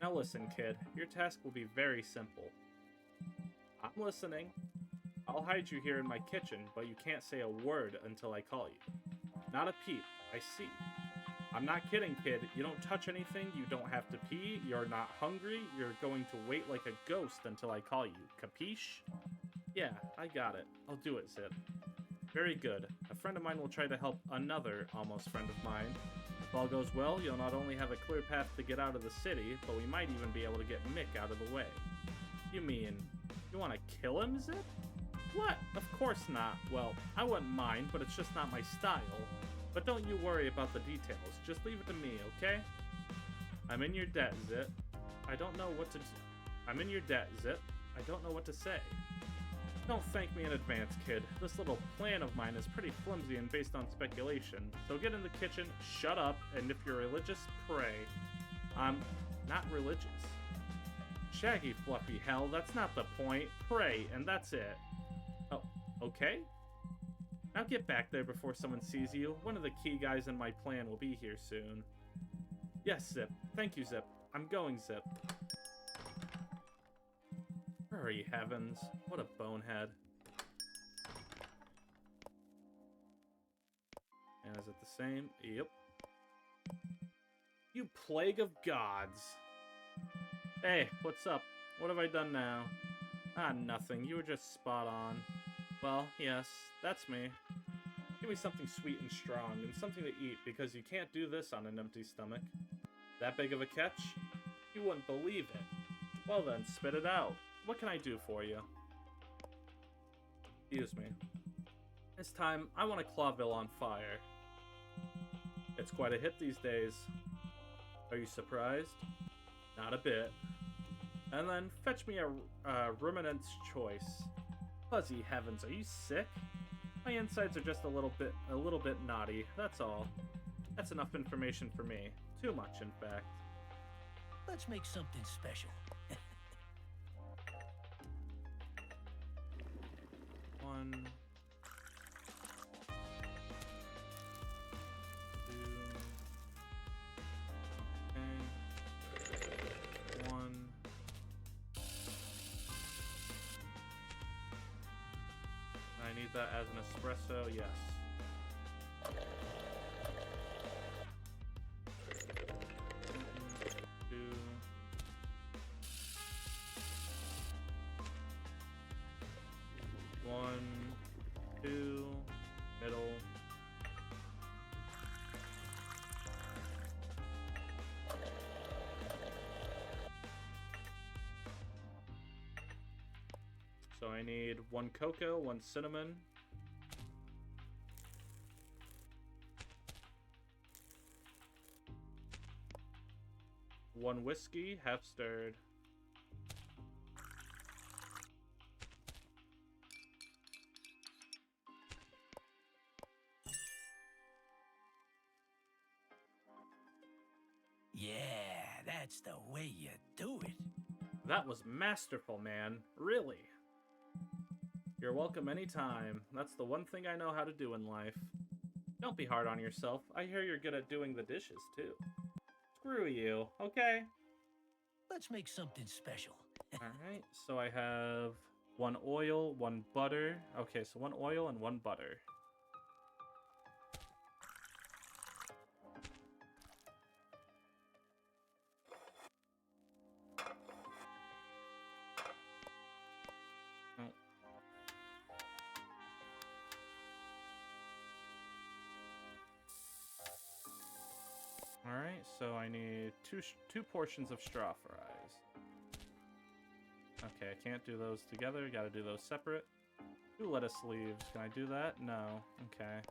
A: Now listen, kid. Your task will be very simple. I'm listening. I'll hide you here in my kitchen, but you can't say a word until I call you. Not a peep. I see. I'm not kidding, kid. You don't touch anything. You don't have to pee. You're not hungry. You're going to wait like a ghost until I call you. Capiche? Yeah, I got it. I'll do it, Zipp. Very good. A friend of mine will try to help another almost friend of mine. If all goes well, you'll not only have a clear path to get out of the city, but we might even be able to get Mick out of the way. You mean, you want to kill him, Zipp? What? Of course not. Well, I wouldn't mind, but it's just not my style. But don't you worry about the details. Just leave it to me, okay? I'm in your debt, Zipp. I don't know what to do. I'm in your debt, Zipp. I don't know what to say. Don't thank me in advance, kid. This little plan of mine is pretty flimsy and based on speculation. So get in the kitchen, shut up, and if you're religious, pray. I'm not religious. Shaggy fluffy hell, that's not the point. Pray, and that's it. Oh, okay? Now get back there before someone sees you. One of the key guys in my plan will be here soon. Yes, Zipp. Thank you, Zipp. I'm going, Zipp. Hurry, heavens. What a bonehead. And is it the same? Yep. You plague of gods. Hey, what's up? What have I done now? Ah, nothing. You were just spot on. Well, yes, that's me. Give me something sweet and strong, and something to eat, because you can't do this on an empty stomach. That big of a catch? You wouldn't believe it. Well then, spit it out. What can I do for you? Excuse me. This time, I want a Clawville on fire. It's quite a hit these days. Are you surprised? Not a bit. And then, fetch me a ruminant's choice. Fuzzy heavens, are you sick? My insides are just a little bit naughty. That's all. That's enough information for me. Too much, in fact.
B: Let's make something special.
A: One, two, okay. One. I need that as an espresso, yes. Two. One, two, middle. So I need one cocoa, one cinnamon. One whiskey, half stirred.
B: Yeah, that's the way you do it.
A: That was masterful, man. Really. You're welcome anytime. That's the one thing I know how to do in life. Don't be hard on yourself. I hear you're good at doing the dishes, too. Screw you, okay?
B: Let's make something special.
A: Alright, so I have one oil, one butter. Okay, so one oil and one butter. Alright, so I need two portions of straw fries. Okay, I can't do those together. Gotta do those separate. 2 lettuce leaves. Can I do that? No. Okay.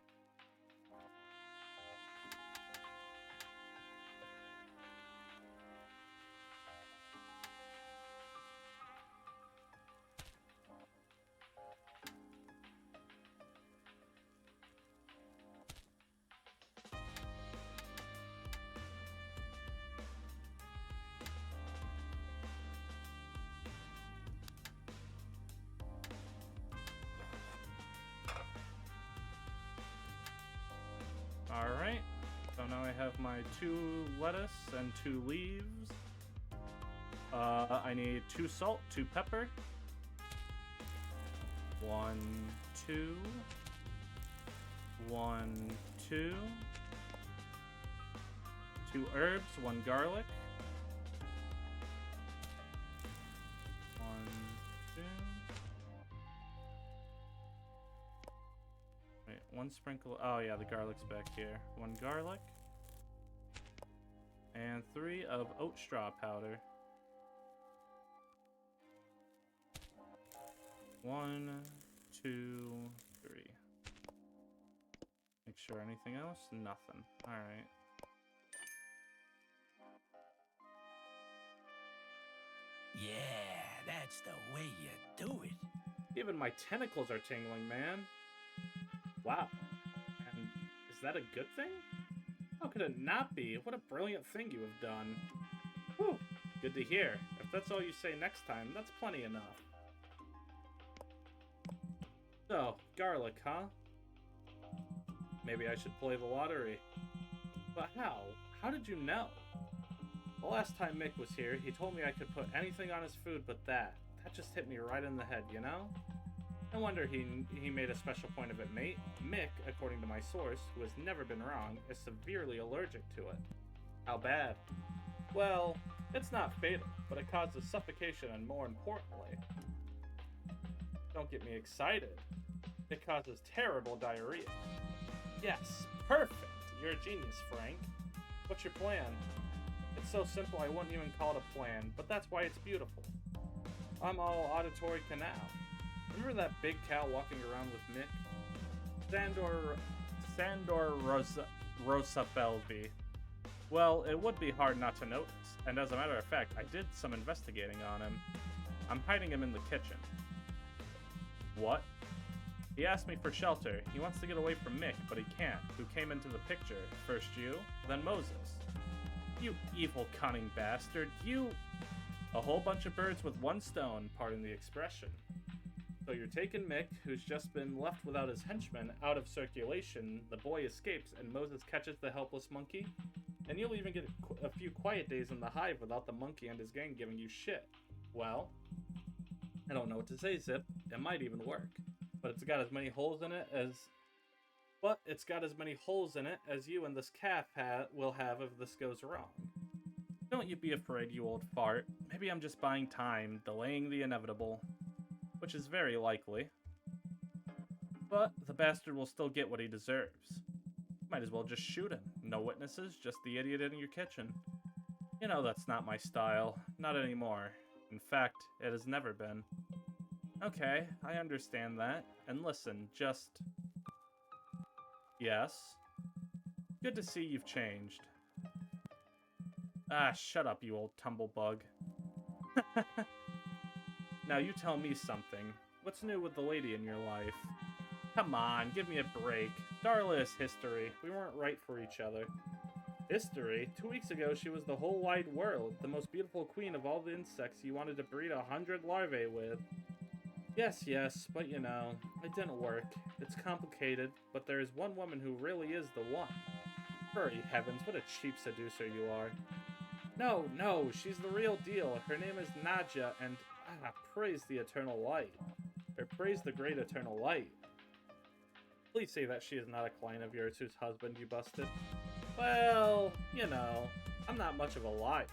A: Alright, so now I have my 2 lettuce and 2 leaves. I need 2 salt, 2 pepper. 1, 2. 1, 2. 2 herbs, 1 garlic. 1, 2. Wait, 1 sprinkle. Oh yeah, the garlic's back here. 1 garlic. And 3 of oat straw powder. 1, 2, 3. Make sure anything else? Nothing. Alright.
B: Yeah, that's the way you do it.
A: Even my tentacles are tingling, man. Wow. And is that a good thing? How could it not be? What a brilliant thing you have done. Whew. Good to hear. If that's all you say next time, that's plenty enough. So, garlic, huh? Maybe I should play the lottery. But how? How did you know? The last time Mick was here, he told me I could put anything on his food but that. That just hit me right in the head, you know? No wonder he made a special point of it, mate. Mick, according to my source, who has never been wrong, is severely allergic to it. How bad? Well, it's not fatal, but it causes suffocation and, more importantly, don't get me excited, it causes terrible diarrhea. Yes, perfect! You're a genius, Frank. What's your plan? It's so simple I wouldn't even call it a plan, but that's why it's beautiful. I'm all auditory canal. Remember that big cow walking around with Mick? Sandor Roosevelt. Well, it would be hard not to notice, and as a matter of fact, I did some investigating on him. I'm hiding him in the kitchen. What? He asked me for shelter. He wants to get away from Mick, but he can't. Who came into the picture? First you, then Moses. You evil, cunning bastard. You... A whole bunch of birds with one stone, pardon the expression. So you're taking Mick, who's just been left without his henchmen, out of circulation, the boy escapes, and Moses catches the helpless monkey? And you'll even get a few quiet days in the hive without the monkey and his gang giving you shit. Well, I don't know what to say, Zipp. It might even work. But it's got as many holes in it as... But it's got as many holes in it as you and this calf will have if this goes wrong. Don't you be afraid, you old fart. Maybe I'm just buying time, delaying the inevitable. Which is very likely. But the bastard will still get what he deserves. Might as well just shoot him. No witnesses, just the idiot in your kitchen. You know that's not my style. Not anymore. In fact, it has never been. Okay, I understand that. And listen, just... Yes? Good to see you've changed. Ah, shut up, you old tumblebug. Now you tell me something. What's new with the lady in your life? Come on, give me a break. Darla is history. We weren't right for each other. History? 2 weeks ago, she was the whole wide world, the most beautiful queen of all the insects you wanted to breed 100 larvae with. Yes, but you know, it didn't work. It's complicated, but there is one woman who really is the one. Hurry, heavens, what a cheap seducer you are. No, she's the real deal. Her name is Nadja, and praise the eternal light. Or praise the great eternal light. Please say that she is not a client of yours whose husband you busted. Well, you know, I'm not much of a liar.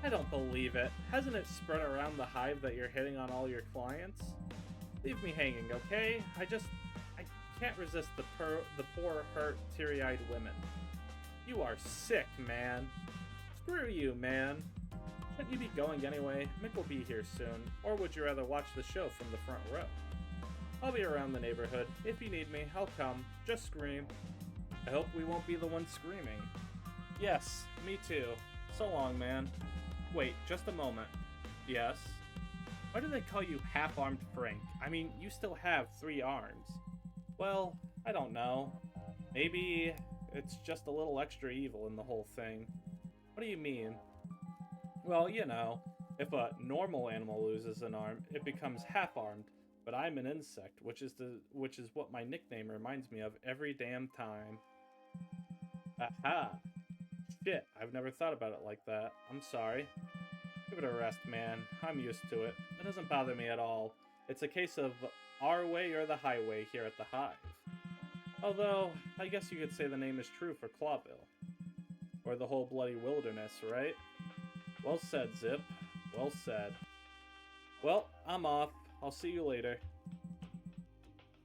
A: I don't believe it. Hasn't it spread around the hive that you're hitting on all your clients? Leave me hanging, okay? I can't resist the poor, hurt, teary-eyed women. You are sick, man. Screw you, man. Shouldn't you be going anyway? Mick will be here soon. Or would you rather watch the show from the front row? I'll be around the neighborhood. If you need me, I'll come. Just scream. I hope we won't be the ones screaming. Yes, me too. So long, man. Wait, just a moment. Yes? Why do they call you half-armed Frank? I mean, you still have 3 arms. Well, I don't know. Maybe it's just a little extra evil in the whole thing. What do you mean? Well, you know, if a normal animal loses an arm, it becomes half-armed. But I'm an insect, which is what my nickname reminds me of every damn time. Aha! Shit, I've never thought about it like that. I'm sorry. Give it a rest, man. I'm used to it. It doesn't bother me at all. It's a case of our way or the highway here at the Hive. Although, I guess you could say the name is true for Clawville. Or the whole bloody wilderness, right? Well said, Zipp. Well said. Well, I'm off. I'll see you later.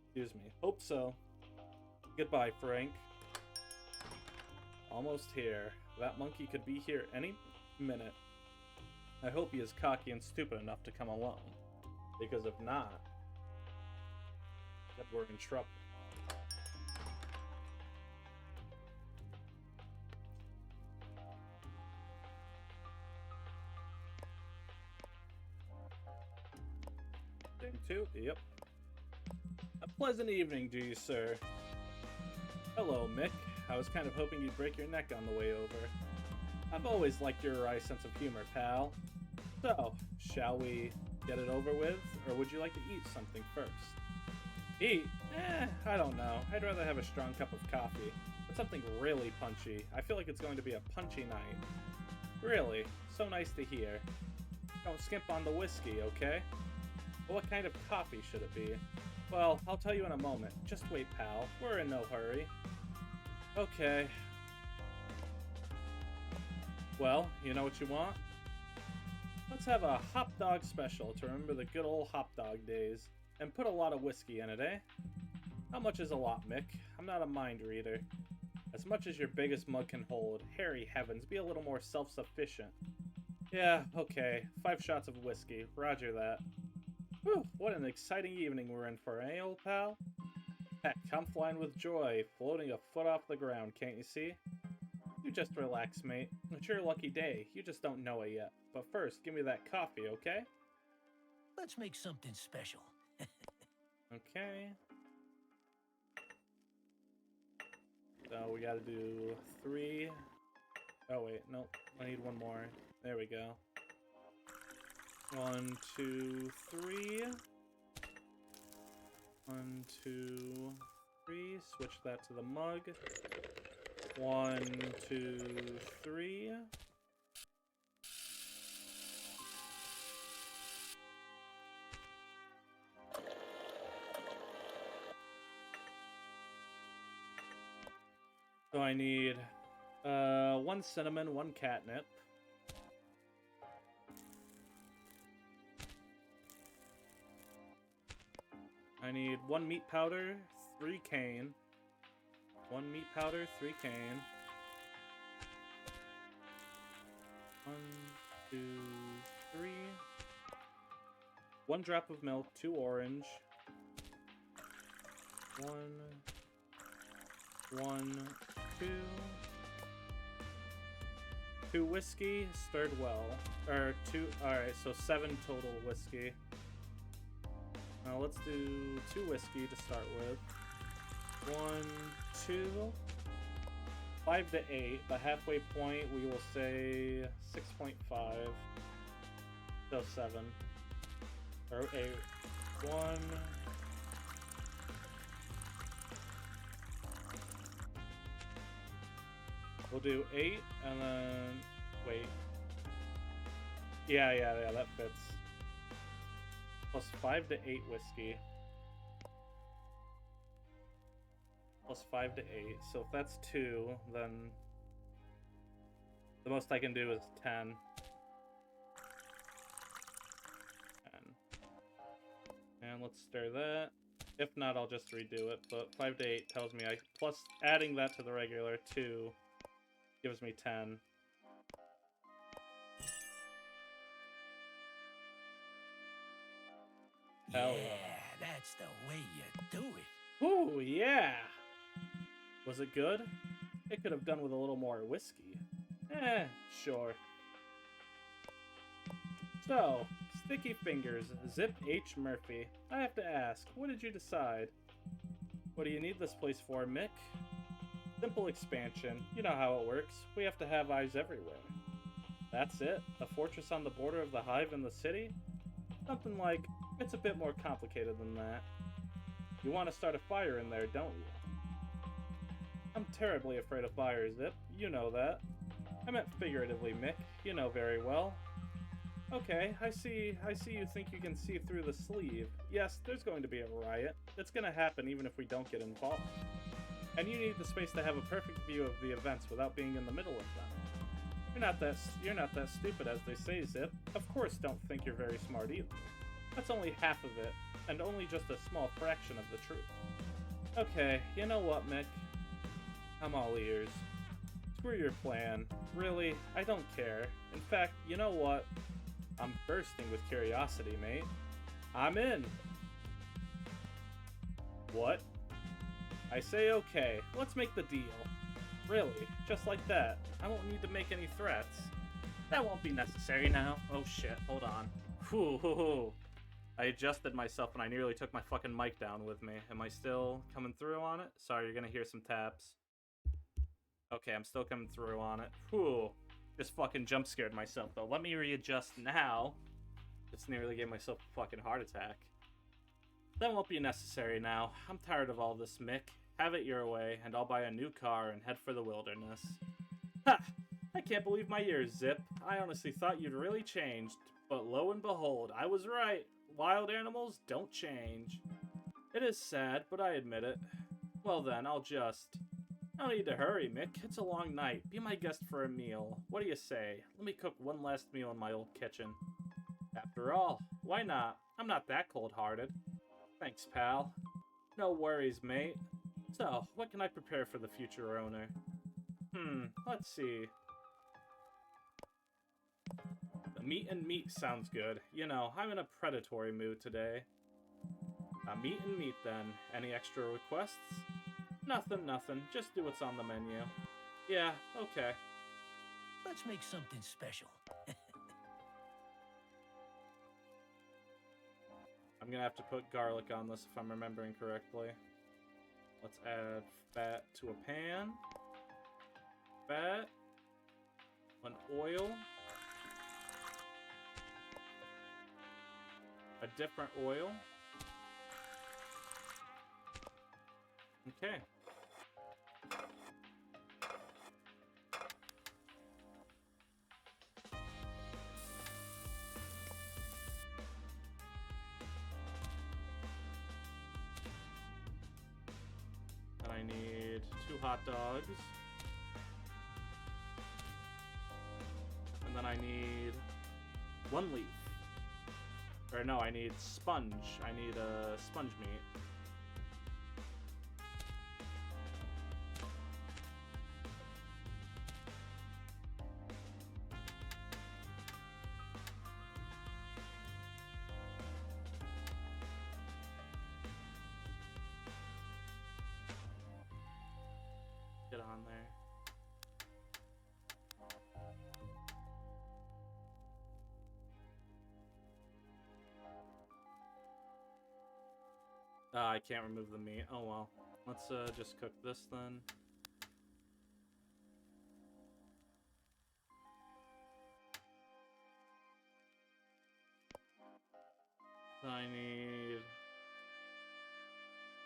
A: Excuse me. Hope so. Goodbye, Frank. Almost here. That monkey could be here any minute. I hope he is cocky and stupid enough to come along. Because if not, then we're in trouble. Thing 2? Yep. A pleasant evening to you, sir. Hello, Mick. I was kind of hoping you'd break your neck on the way over. I've always liked your wry sense of humor, pal. So, shall we get it over with, or would you like to eat something first? Eat? I don't know. I'd rather have a strong cup of coffee, but something really punchy. I feel like it's going to be a punchy night. Really? So nice to hear. Don't skimp on the whiskey, okay? But what kind of coffee should it be? Well, I'll tell you in a moment. Just wait, pal. We're in no hurry. Okay. Well, you know what you want? Let's have a hop dog special to remember the good old hop dog days. And put a lot of whiskey in it, eh? How much is a lot, Mick? I'm not a mind reader. As much as your biggest mug can hold. Hairy heavens, be a little more self-sufficient. Yeah, okay. 5 shots of whiskey. Roger that. Whew, what an exciting evening we're in for, eh, old pal? Heck, I'm flying with joy, floating a foot off the ground, can't you see? You just relax, mate. It's your lucky day. You just don't know it yet. But first, give me that coffee, okay?
B: Let's make something special.
A: Okay. So we gotta do 3. Oh wait, nope. I need one more. There we go. 1, 2, 3. 1, 2, 3. Switch that to the mug. 1, 2, 3. So I need 1 cinnamon, 1 catnip. I need 1 meat powder, 3 cane. 1 meat powder, 3 cane. 1, 2, 3. 1 drop of milk, 2 orange. 1, 2. 2 whiskey, stirred well. Or 2, alright, so 7 total whiskey. Now let's do 2 whiskey to start with. 1, 2. 5 to 8. The halfway point, we will say 6.5. So 7. Or 8. 1. We'll do 8, and then... Wait. Yeah, that fits. Plus 5 to 8 whiskey. Plus 5 to 8. So if that's 2, then... the most I can do is 10. 10. And let's stir that. If not, I'll just redo it. But 5 to 8 tells me I... Plus adding that to the regular 2... gives me 10. Hell
B: yeah, that's the way you do it.
A: Ooh, yeah! Was it good? It could have done with a little more whiskey. Sure. So, Sticky Fingers, Zipp H. Murphy. I have to ask, what did you decide? What do you need this place for, Mick? Simple expansion. You know how it works. We have to have eyes everywhere. That's it? A fortress on the border of the hive in the city? Something like, it's a bit more complicated than that. You want to start a fire in there, don't you? I'm terribly afraid of fire, Zipp. You know that. I meant figuratively, Mick. You know very well. Okay, I see you think you can see through the sleeve. Yes, there's going to be a riot. It's going to happen even if we don't get involved. And you need the space to have a perfect view of the events without being in the middle of them. You're not that stupid as they say, Zipp. Of course don't think you're very smart either. That's only half of it, and only just a small fraction of the truth. Okay, you know what, Mick? I'm all ears. Screw your plan. Really, I don't care. In fact, you know what? I'm bursting with curiosity, mate. I'm in! What? I say okay, let's make the deal. Really, just like that. I won't need to make any threats. That won't be necessary now. Oh shit, hold on. Whew. I adjusted myself and I nearly took my fucking mic down with me. Am I still coming through on it? Sorry, you're gonna hear some taps. Okay, I'm still coming through on it. Whew. Just fucking jump scared myself though. Let me readjust now. Just nearly gave myself a fucking heart attack. That won't be necessary now. I'm tired of all this, Mick. Have it your way, and I'll buy a new car and head for the wilderness. Ha! I can't believe my ears, Zipp. I honestly thought you'd really changed. But lo and behold, I was right. Wild animals don't change. It is sad, but I admit it. Well then, I'll no need to hurry, Mick. It's a long night. Be my guest for a meal. What do you say? Let me cook one last meal in my old kitchen. After all, why not? I'm not that cold-hearted. Thanks, pal. No worries, mate. So, what can I prepare for the future owner? Let's see. The meat and meat sounds good. You know, I'm in a predatory mood today. Meat and meat, then. Any extra requests? Nothing. Just do what's on the menu. Yeah, okay.
B: Let's make something special.
A: I'm gonna have to put garlic on this if I'm remembering correctly. Let's add fat to a pan. Fat. An oil. A different oil. Okay. And I need 2 hot dogs. And then I need 1 leaf. Or no, I need sponge. I need sponge meat. Get on there. I can't remove the meat. Oh well. Let's just cook this then. I need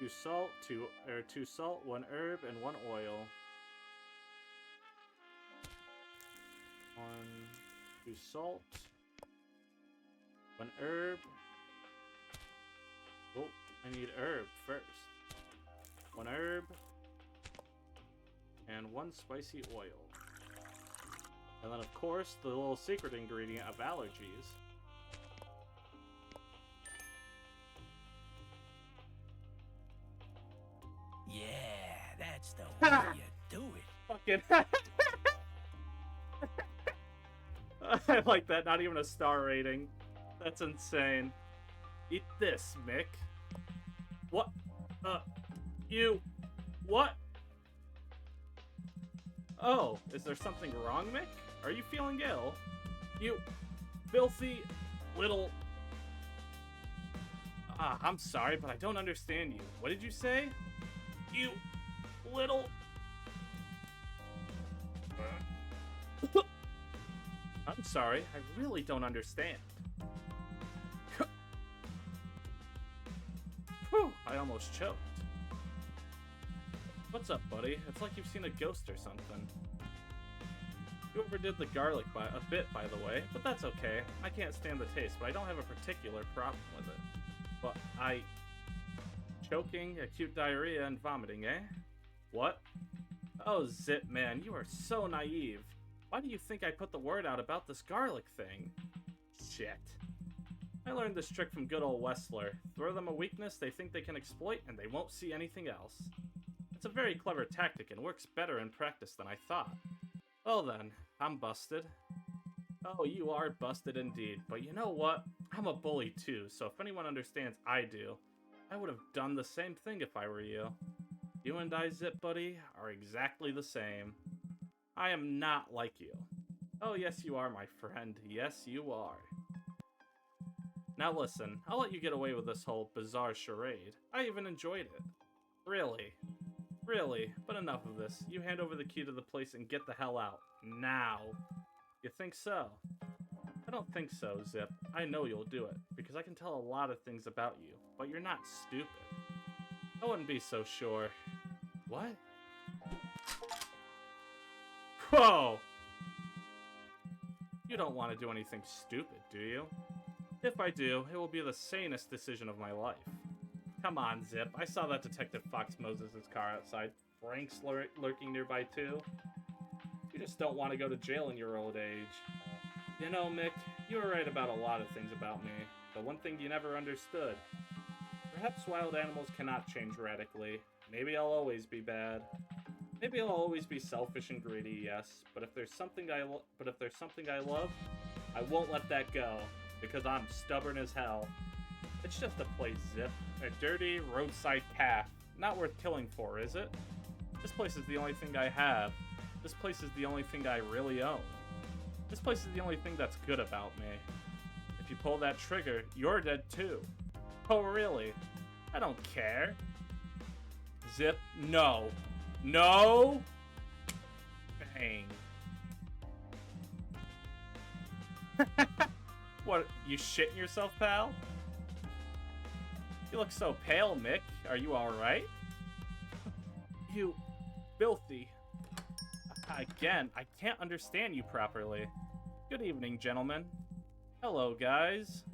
A: 2 salt, 2 salt, 1 herb, and 1 oil. 2 salt, 1 herb. Oh, I need herb first. 1 herb and 1 spicy oil. And then of course the little secret ingredient of allergies.
B: Yeah, that's the way you do it.
A: Fucking I like that, not even a star rating. That's insane. Eat this, Mick. What? You... What? Oh, is there something wrong, Mick? Are you feeling ill? You filthy little... I'm sorry, but I don't understand you. What did you say? You little... I'm sorry, I really don't understand. Whew, I almost choked. What's up, buddy? It's like you've seen a ghost or something. You overdid the garlic a bit, by the way, but that's okay. I can't stand the taste, but I don't have a particular problem with it. But choking, acute diarrhea, and vomiting, eh? What? Oh, Zipp, man, you are so naive. Why do you think I put the word out about this garlic thing? Shit. I learned this trick from good old Wessler. Throw them a weakness they think they can exploit, and they won't see anything else. It's a very clever tactic and works better in practice than I thought. Well then, I'm busted. Oh, you are busted indeed, but you know what? I'm a bully too, so if anyone understands I do, I would have done the same thing if I were you. You and I, Zipp buddy, are exactly the same. I am not like you. Oh yes you are, my friend. Yes you are. Now listen, I'll let you get away with this whole bizarre charade. I even enjoyed it. Really. Really, but enough of this. You hand over the key to the place and get the hell out. Now. You think so? I don't think so, Zipp. I know you'll do it, because I can tell a lot of things about you, but you're not stupid. I wouldn't be so sure. What? Whoa! You don't want to do anything stupid, do you? If I do, it will be the sanest decision of my life. Come on, Zipp. I saw that Detective Fox Moses' car outside. Frank's lurking nearby, too. You just don't want to go to jail in your old age. You know, Mick, you were right about a lot of things about me. But one thing you never understood. Perhaps wild animals cannot change radically. Maybe I'll always be bad. Maybe I'll always be selfish and greedy, yes. But if there's something I love, I won't let that go. Because I'm stubborn as hell. It's just a place, Zipp. A dirty roadside calf. Not worth killing for, is it? This place is the only thing I have. This place is the only thing I really own. This place is the only thing that's good about me. If you pull that trigger, you're dead too. Oh, really? I don't care. Zipp, no. No! Bang. What, you shitting yourself, pal? You look so pale, Mick. Are you alright? You filthy. Again, I can't understand you properly. Good evening, gentlemen. Hello, guys.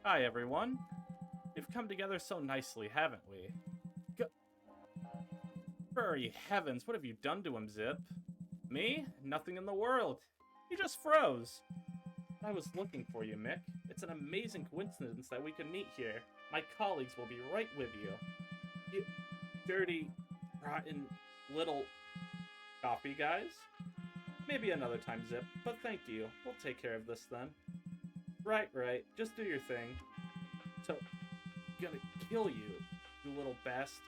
A: Hi, everyone. We've come together so nicely, haven't we? Furry heavens, what have you done to him, Zipp? Me? Nothing in the world. He just froze. I was looking for you, Mick. It's an amazing coincidence that we could meet here. My colleagues will be right with you. You dirty, rotten, little coffee guys? Maybe another time, Zipp, but thank you. We'll take care of this then. Right. Just do your thing. So, gonna kill you, you little best.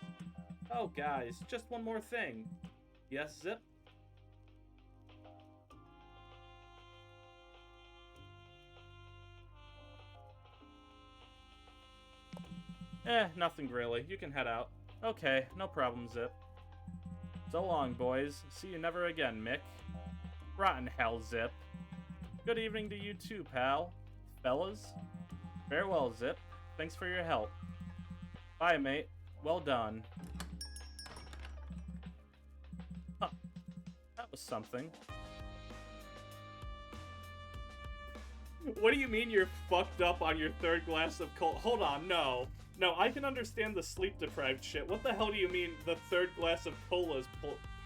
A: Oh, guys, just one more thing. Yes, Zipp? Nothing really. You can head out. Okay, no problem, Zipp. So long, boys. See you never again, Mick. Rotten hell, Zipp. Good evening to you too, pal. Fellas. Farewell, Zipp. Thanks for your help. Bye, mate. Well done. Huh. That was something. What do you mean you're fucked up on your third glass of cola? Hold on, no. No, I can understand the sleep-deprived shit. What the hell do you mean the third glass of cola is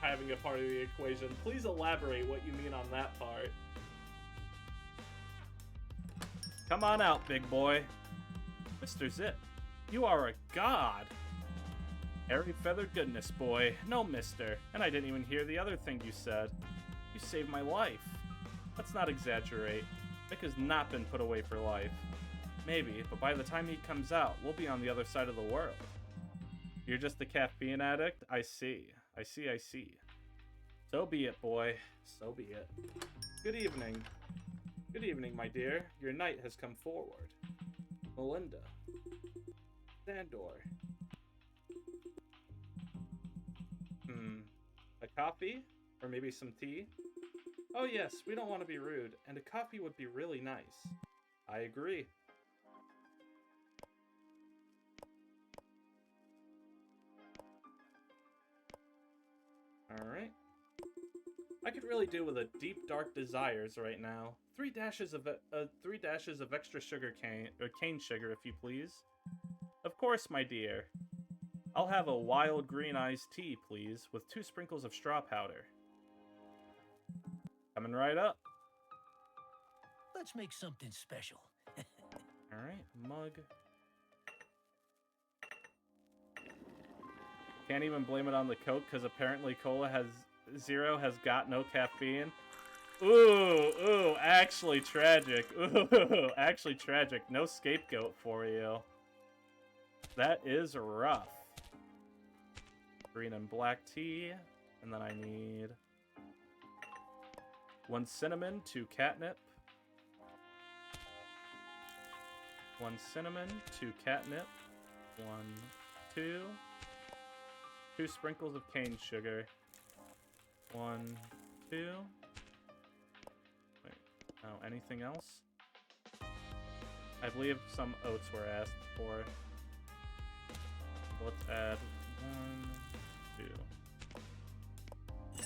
A: having a part of the equation? Please elaborate what you mean on that part. Come on out, big boy. Mr. Zipp, you are a god. Airy feathered goodness, boy. No, mister. And I didn't even hear the other thing you said. You saved my life. Let's not exaggerate. Mick has not been put away for life. Maybe, but by the time he comes out, we'll be on the other side of the world. You're just a caffeine addict? I see. I see. So be it, boy. So be it. Good evening. Good evening, my dear. Your knight has come forward. Melinda. Sandor. A coffee? Or maybe some tea? Oh yes, we don't want to be rude, and a coffee would be really nice. I agree. Alright. I could really do with a deep dark desires right now. 3 dashes of extra sugar cane sugar, if you please. Of course, my dear. I'll have a wild green iced tea, please, with 2 sprinkles of straw powder. Coming right up.
B: Let's make something special.
A: Alright, mug. Can't even blame it on the Coke, because apparently Cola Zero has got no caffeine. Ooh, actually tragic. Ooh, actually tragic. No scapegoat for you. That is rough. Green and black tea. And then I need 1 cinnamon, 2 catnip. 1 cinnamon, 2 catnip. 1, 2. 2 sprinkles of cane sugar. 1, 2. Wait, oh, anything else? I believe some oats were asked for. Let's add 1, 2.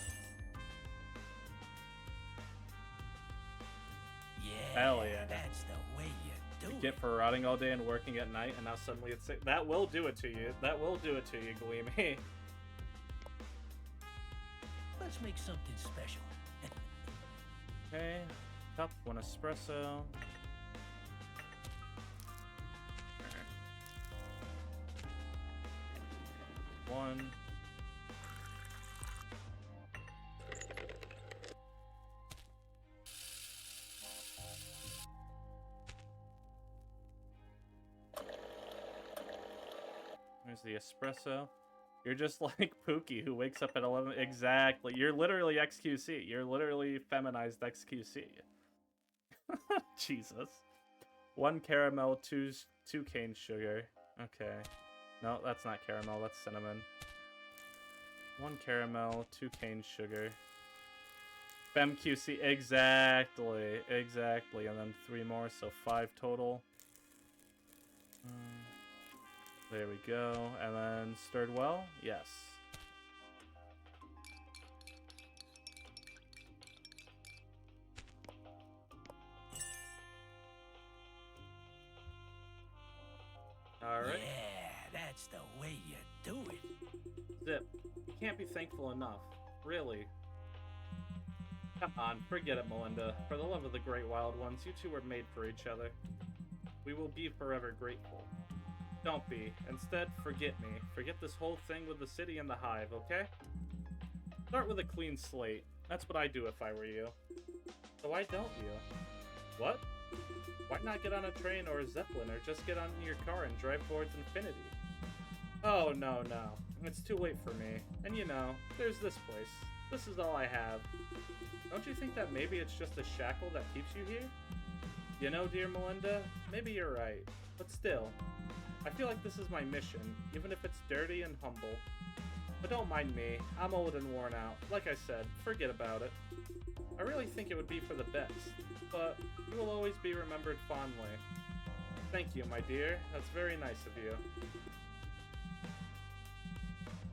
B: Yeah,
A: Hell yeah.
B: That's the way you do it.
A: Get for rotting all day and working at night, and now suddenly it's that will do it to you. That will do it to you, Gleamy.
B: Let's make something special.
A: Okay, cup, 1 espresso. Alright. 1. There's the espresso. You're just like Pookie, who wakes up at 11. Exactly. You're literally XQC. You're literally feminized XQC. Jesus. 1 caramel, 2 cane sugar. Okay. No, that's not caramel. That's cinnamon. 1 caramel, 2 cane sugar. FemQC, exactly, exactly, and then 3 more, so 5 total. There we go, and then stirred well, yes. Alright.
B: Yeah, that's the way you do it.
A: Zipp, you can't be thankful enough. Really. Come on, forget it, Melinda. For the love of the great wild ones, you two were made for each other. We will be forever grateful. Don't be. Instead, forget me. Forget this whole thing with the city and the hive, okay? Start with a clean slate. That's what I'd do if I were you. So why don't you? What? Why not get on a train or a zeppelin, or just get on your car and drive towards infinity? Oh, no, no. It's too late for me. And you know, there's this place. This is all I have. Don't you think that maybe it's just a shackle that keeps you here? You know, dear Melinda, maybe you're right. But still, I feel like this is my mission, even if it's dirty and humble. But don't mind me, I'm old and worn out. Like I said, forget about it. I really think it would be for the best, but you will always be remembered fondly. Thank you, my dear. That's very nice of you.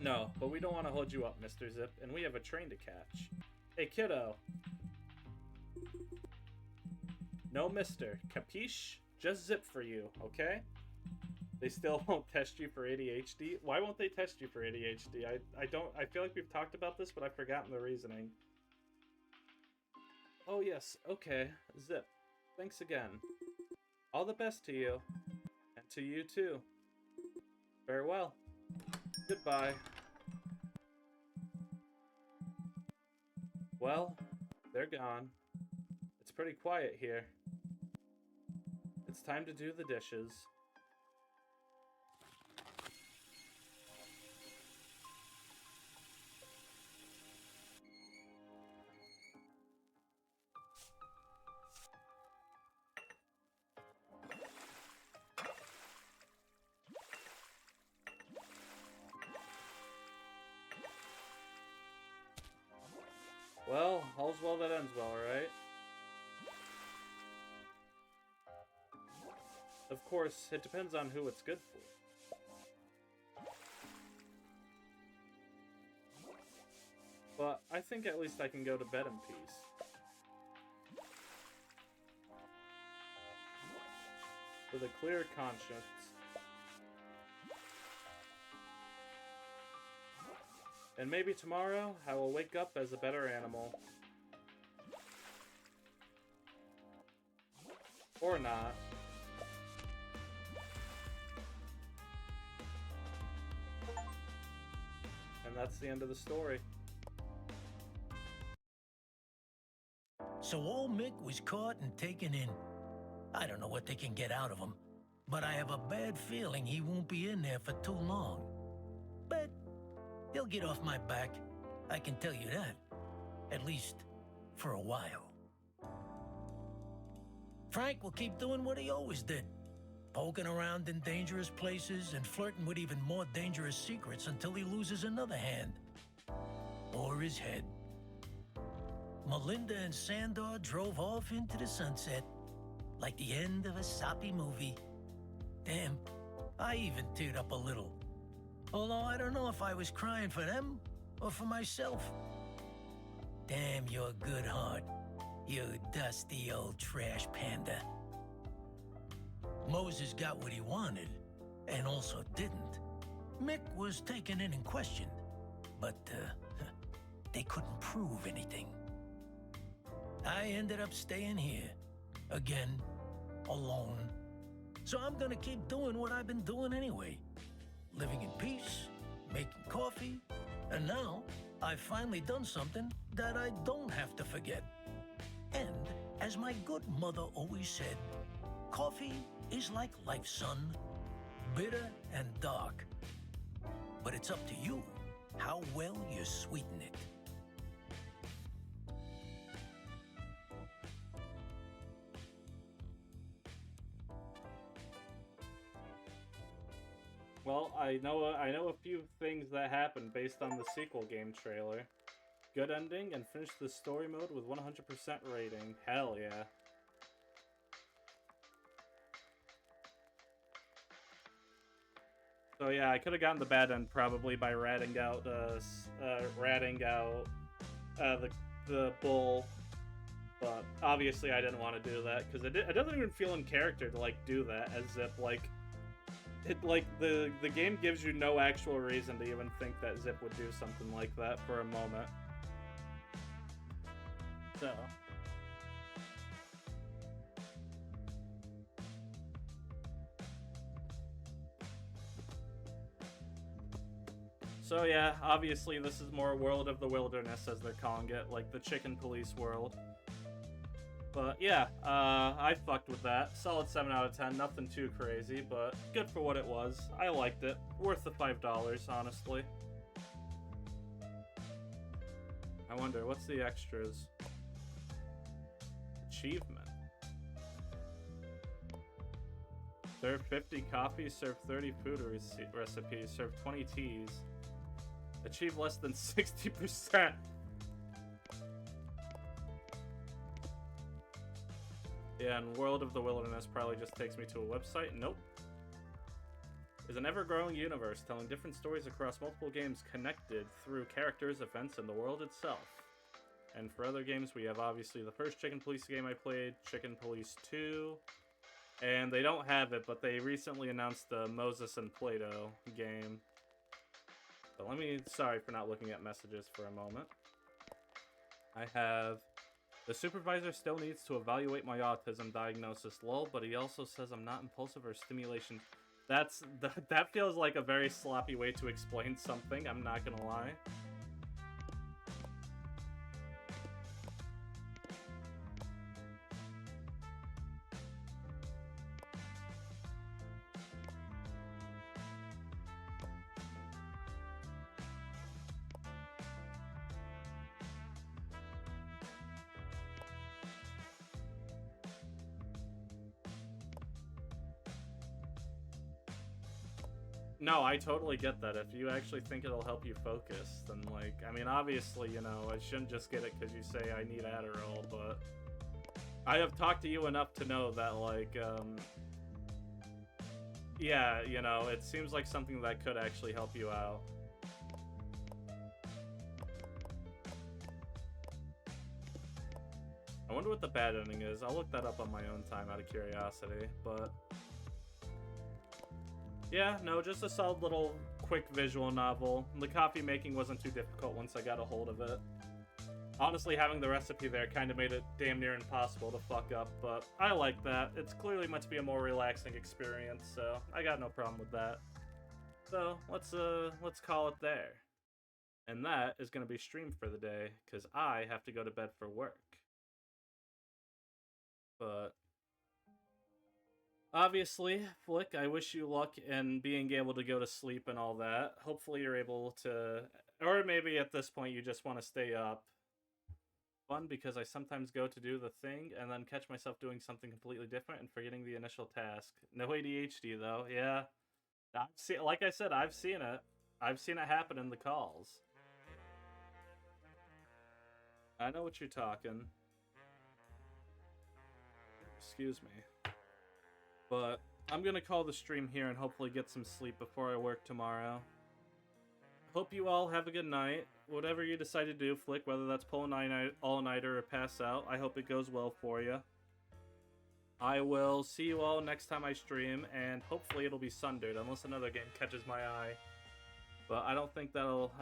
A: No, but we don't want to hold you up, Mr. Zipp, and we have a train to catch. Hey, kiddo. No, mister. Capiche? Just Zipp for you, okay? They still won't test you for ADHD? Why won't they test you for ADHD? I feel like we've talked about this, but I've forgotten the reasoning. Oh yes, okay. Zipp. Thanks again. All the best to you. And to you too. Farewell. Goodbye. Well, they're gone. It's pretty quiet here. It's time to do the dishes. Well, all's well that ends well, right? Of course, it depends on who it's good for. But I think at least I can go to bed in peace. With a clear conscience. And maybe tomorrow, I will wake up as a better animal. Or not. And that's the end of the story.
B: So old Mick was caught and taken in. I don't know what they can get out of him, but I have a bad feeling he won't be in there for too long. But he'll get off my back, I can tell you that. At least, for a while. Frank will keep doing what he always did. Poking around in dangerous places and flirting with even more dangerous secrets until he loses another hand. Or his head. Melinda and Sandor drove off into the sunset, like the end of a soppy movie. Damn, I even teared up a little. Although I don't know if I was crying for them or for myself. Damn your good heart, you dusty old trash panda. Moses got what he wanted, and also didn't. Mick was taken in and questioned, but they couldn't prove anything. I ended up staying here, again, alone. So I'm gonna keep doing what I've been doing anyway. Living in peace, making coffee, and now I've finally done something that I don't have to forget. And, as my good mother always said, coffee is like life, son. Bitter and dark. But it's up to you how well you sweeten it.
A: Well, I know a few things that happened based on the sequel game trailer. Good ending and finish the story mode with 100% rating. Hell yeah. So yeah, I could have gotten the bad end probably by ratting out the bull, but obviously I didn't want to do that because it doesn't even feel in character to like do that as Zipp. The game gives you no actual reason to even think that Zipp would do something like that for a moment. So yeah, obviously this is more World of the Wilderness, as they're calling it, like the Chicken Police world. But yeah, I fucked with that. Solid 7 out of 10, nothing too crazy, but good for what it was. I liked it. Worth the $5, honestly. I wonder, what's the extras? Achievement. Serve 50 coffees, serve 30 food recipes, serve 20 teas. Achieve less than 60%. Yeah, and World of the Wilderness probably just takes me to a website. Nope. Is an ever-growing universe telling different stories across multiple games connected through characters, events, and the world itself. And for other games, we have obviously the first Chicken Police game I played, Chicken Police 2. And they don't have it, but they recently announced the Moses and Plato game. But sorry for not looking at messages for a moment. I have, the supervisor still needs to evaluate my autism diagnosis, lol, but he also says I'm not impulsive or stimulation. That feels like a very sloppy way to explain something, I'm not gonna lie. No, I totally get that. If you actually think it'll help you focus, then, like, I mean, obviously, you know, I shouldn't just get it because you say I need Adderall, but I have talked to you enough to know that, like, yeah, you know, it seems like something that could actually help you out. I wonder what the bad ending is. I'll look that up on my own time out of curiosity, but yeah, no, just a solid little quick visual novel. The coffee making wasn't too difficult once I got a hold of it. Honestly, having the recipe there kind of made it damn near impossible to fuck up, but I like that. It's clearly meant to be a more relaxing experience, so I got no problem with that. So, let's call it there. And that is going to be streamed for the day, because I have to go to bed for work. But obviously, Flick, I wish you luck in being able to go to sleep and all that. Hopefully you're able to, or maybe at this point you just want to stay up. Fun, because I sometimes go to do the thing and then catch myself doing something completely different and forgetting the initial task. No ADHD though, yeah. Like I said, I've seen it. I've seen it happen in the calls. I know what you're talking. Excuse me. But I'm going to call the stream here and hopefully get some sleep before I work tomorrow. Hope you all have a good night. Whatever you decide to do, Flick, whether that's pull an all-nighter or pass out, I hope it goes well for you. I will see you all next time I stream, and hopefully it'll be Sundered, unless another game catches my eye. But I don't think that'll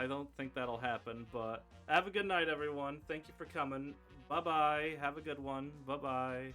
A: happen, but have a good night, everyone. Thank you for coming. Bye-bye. Have a good one. Bye-bye.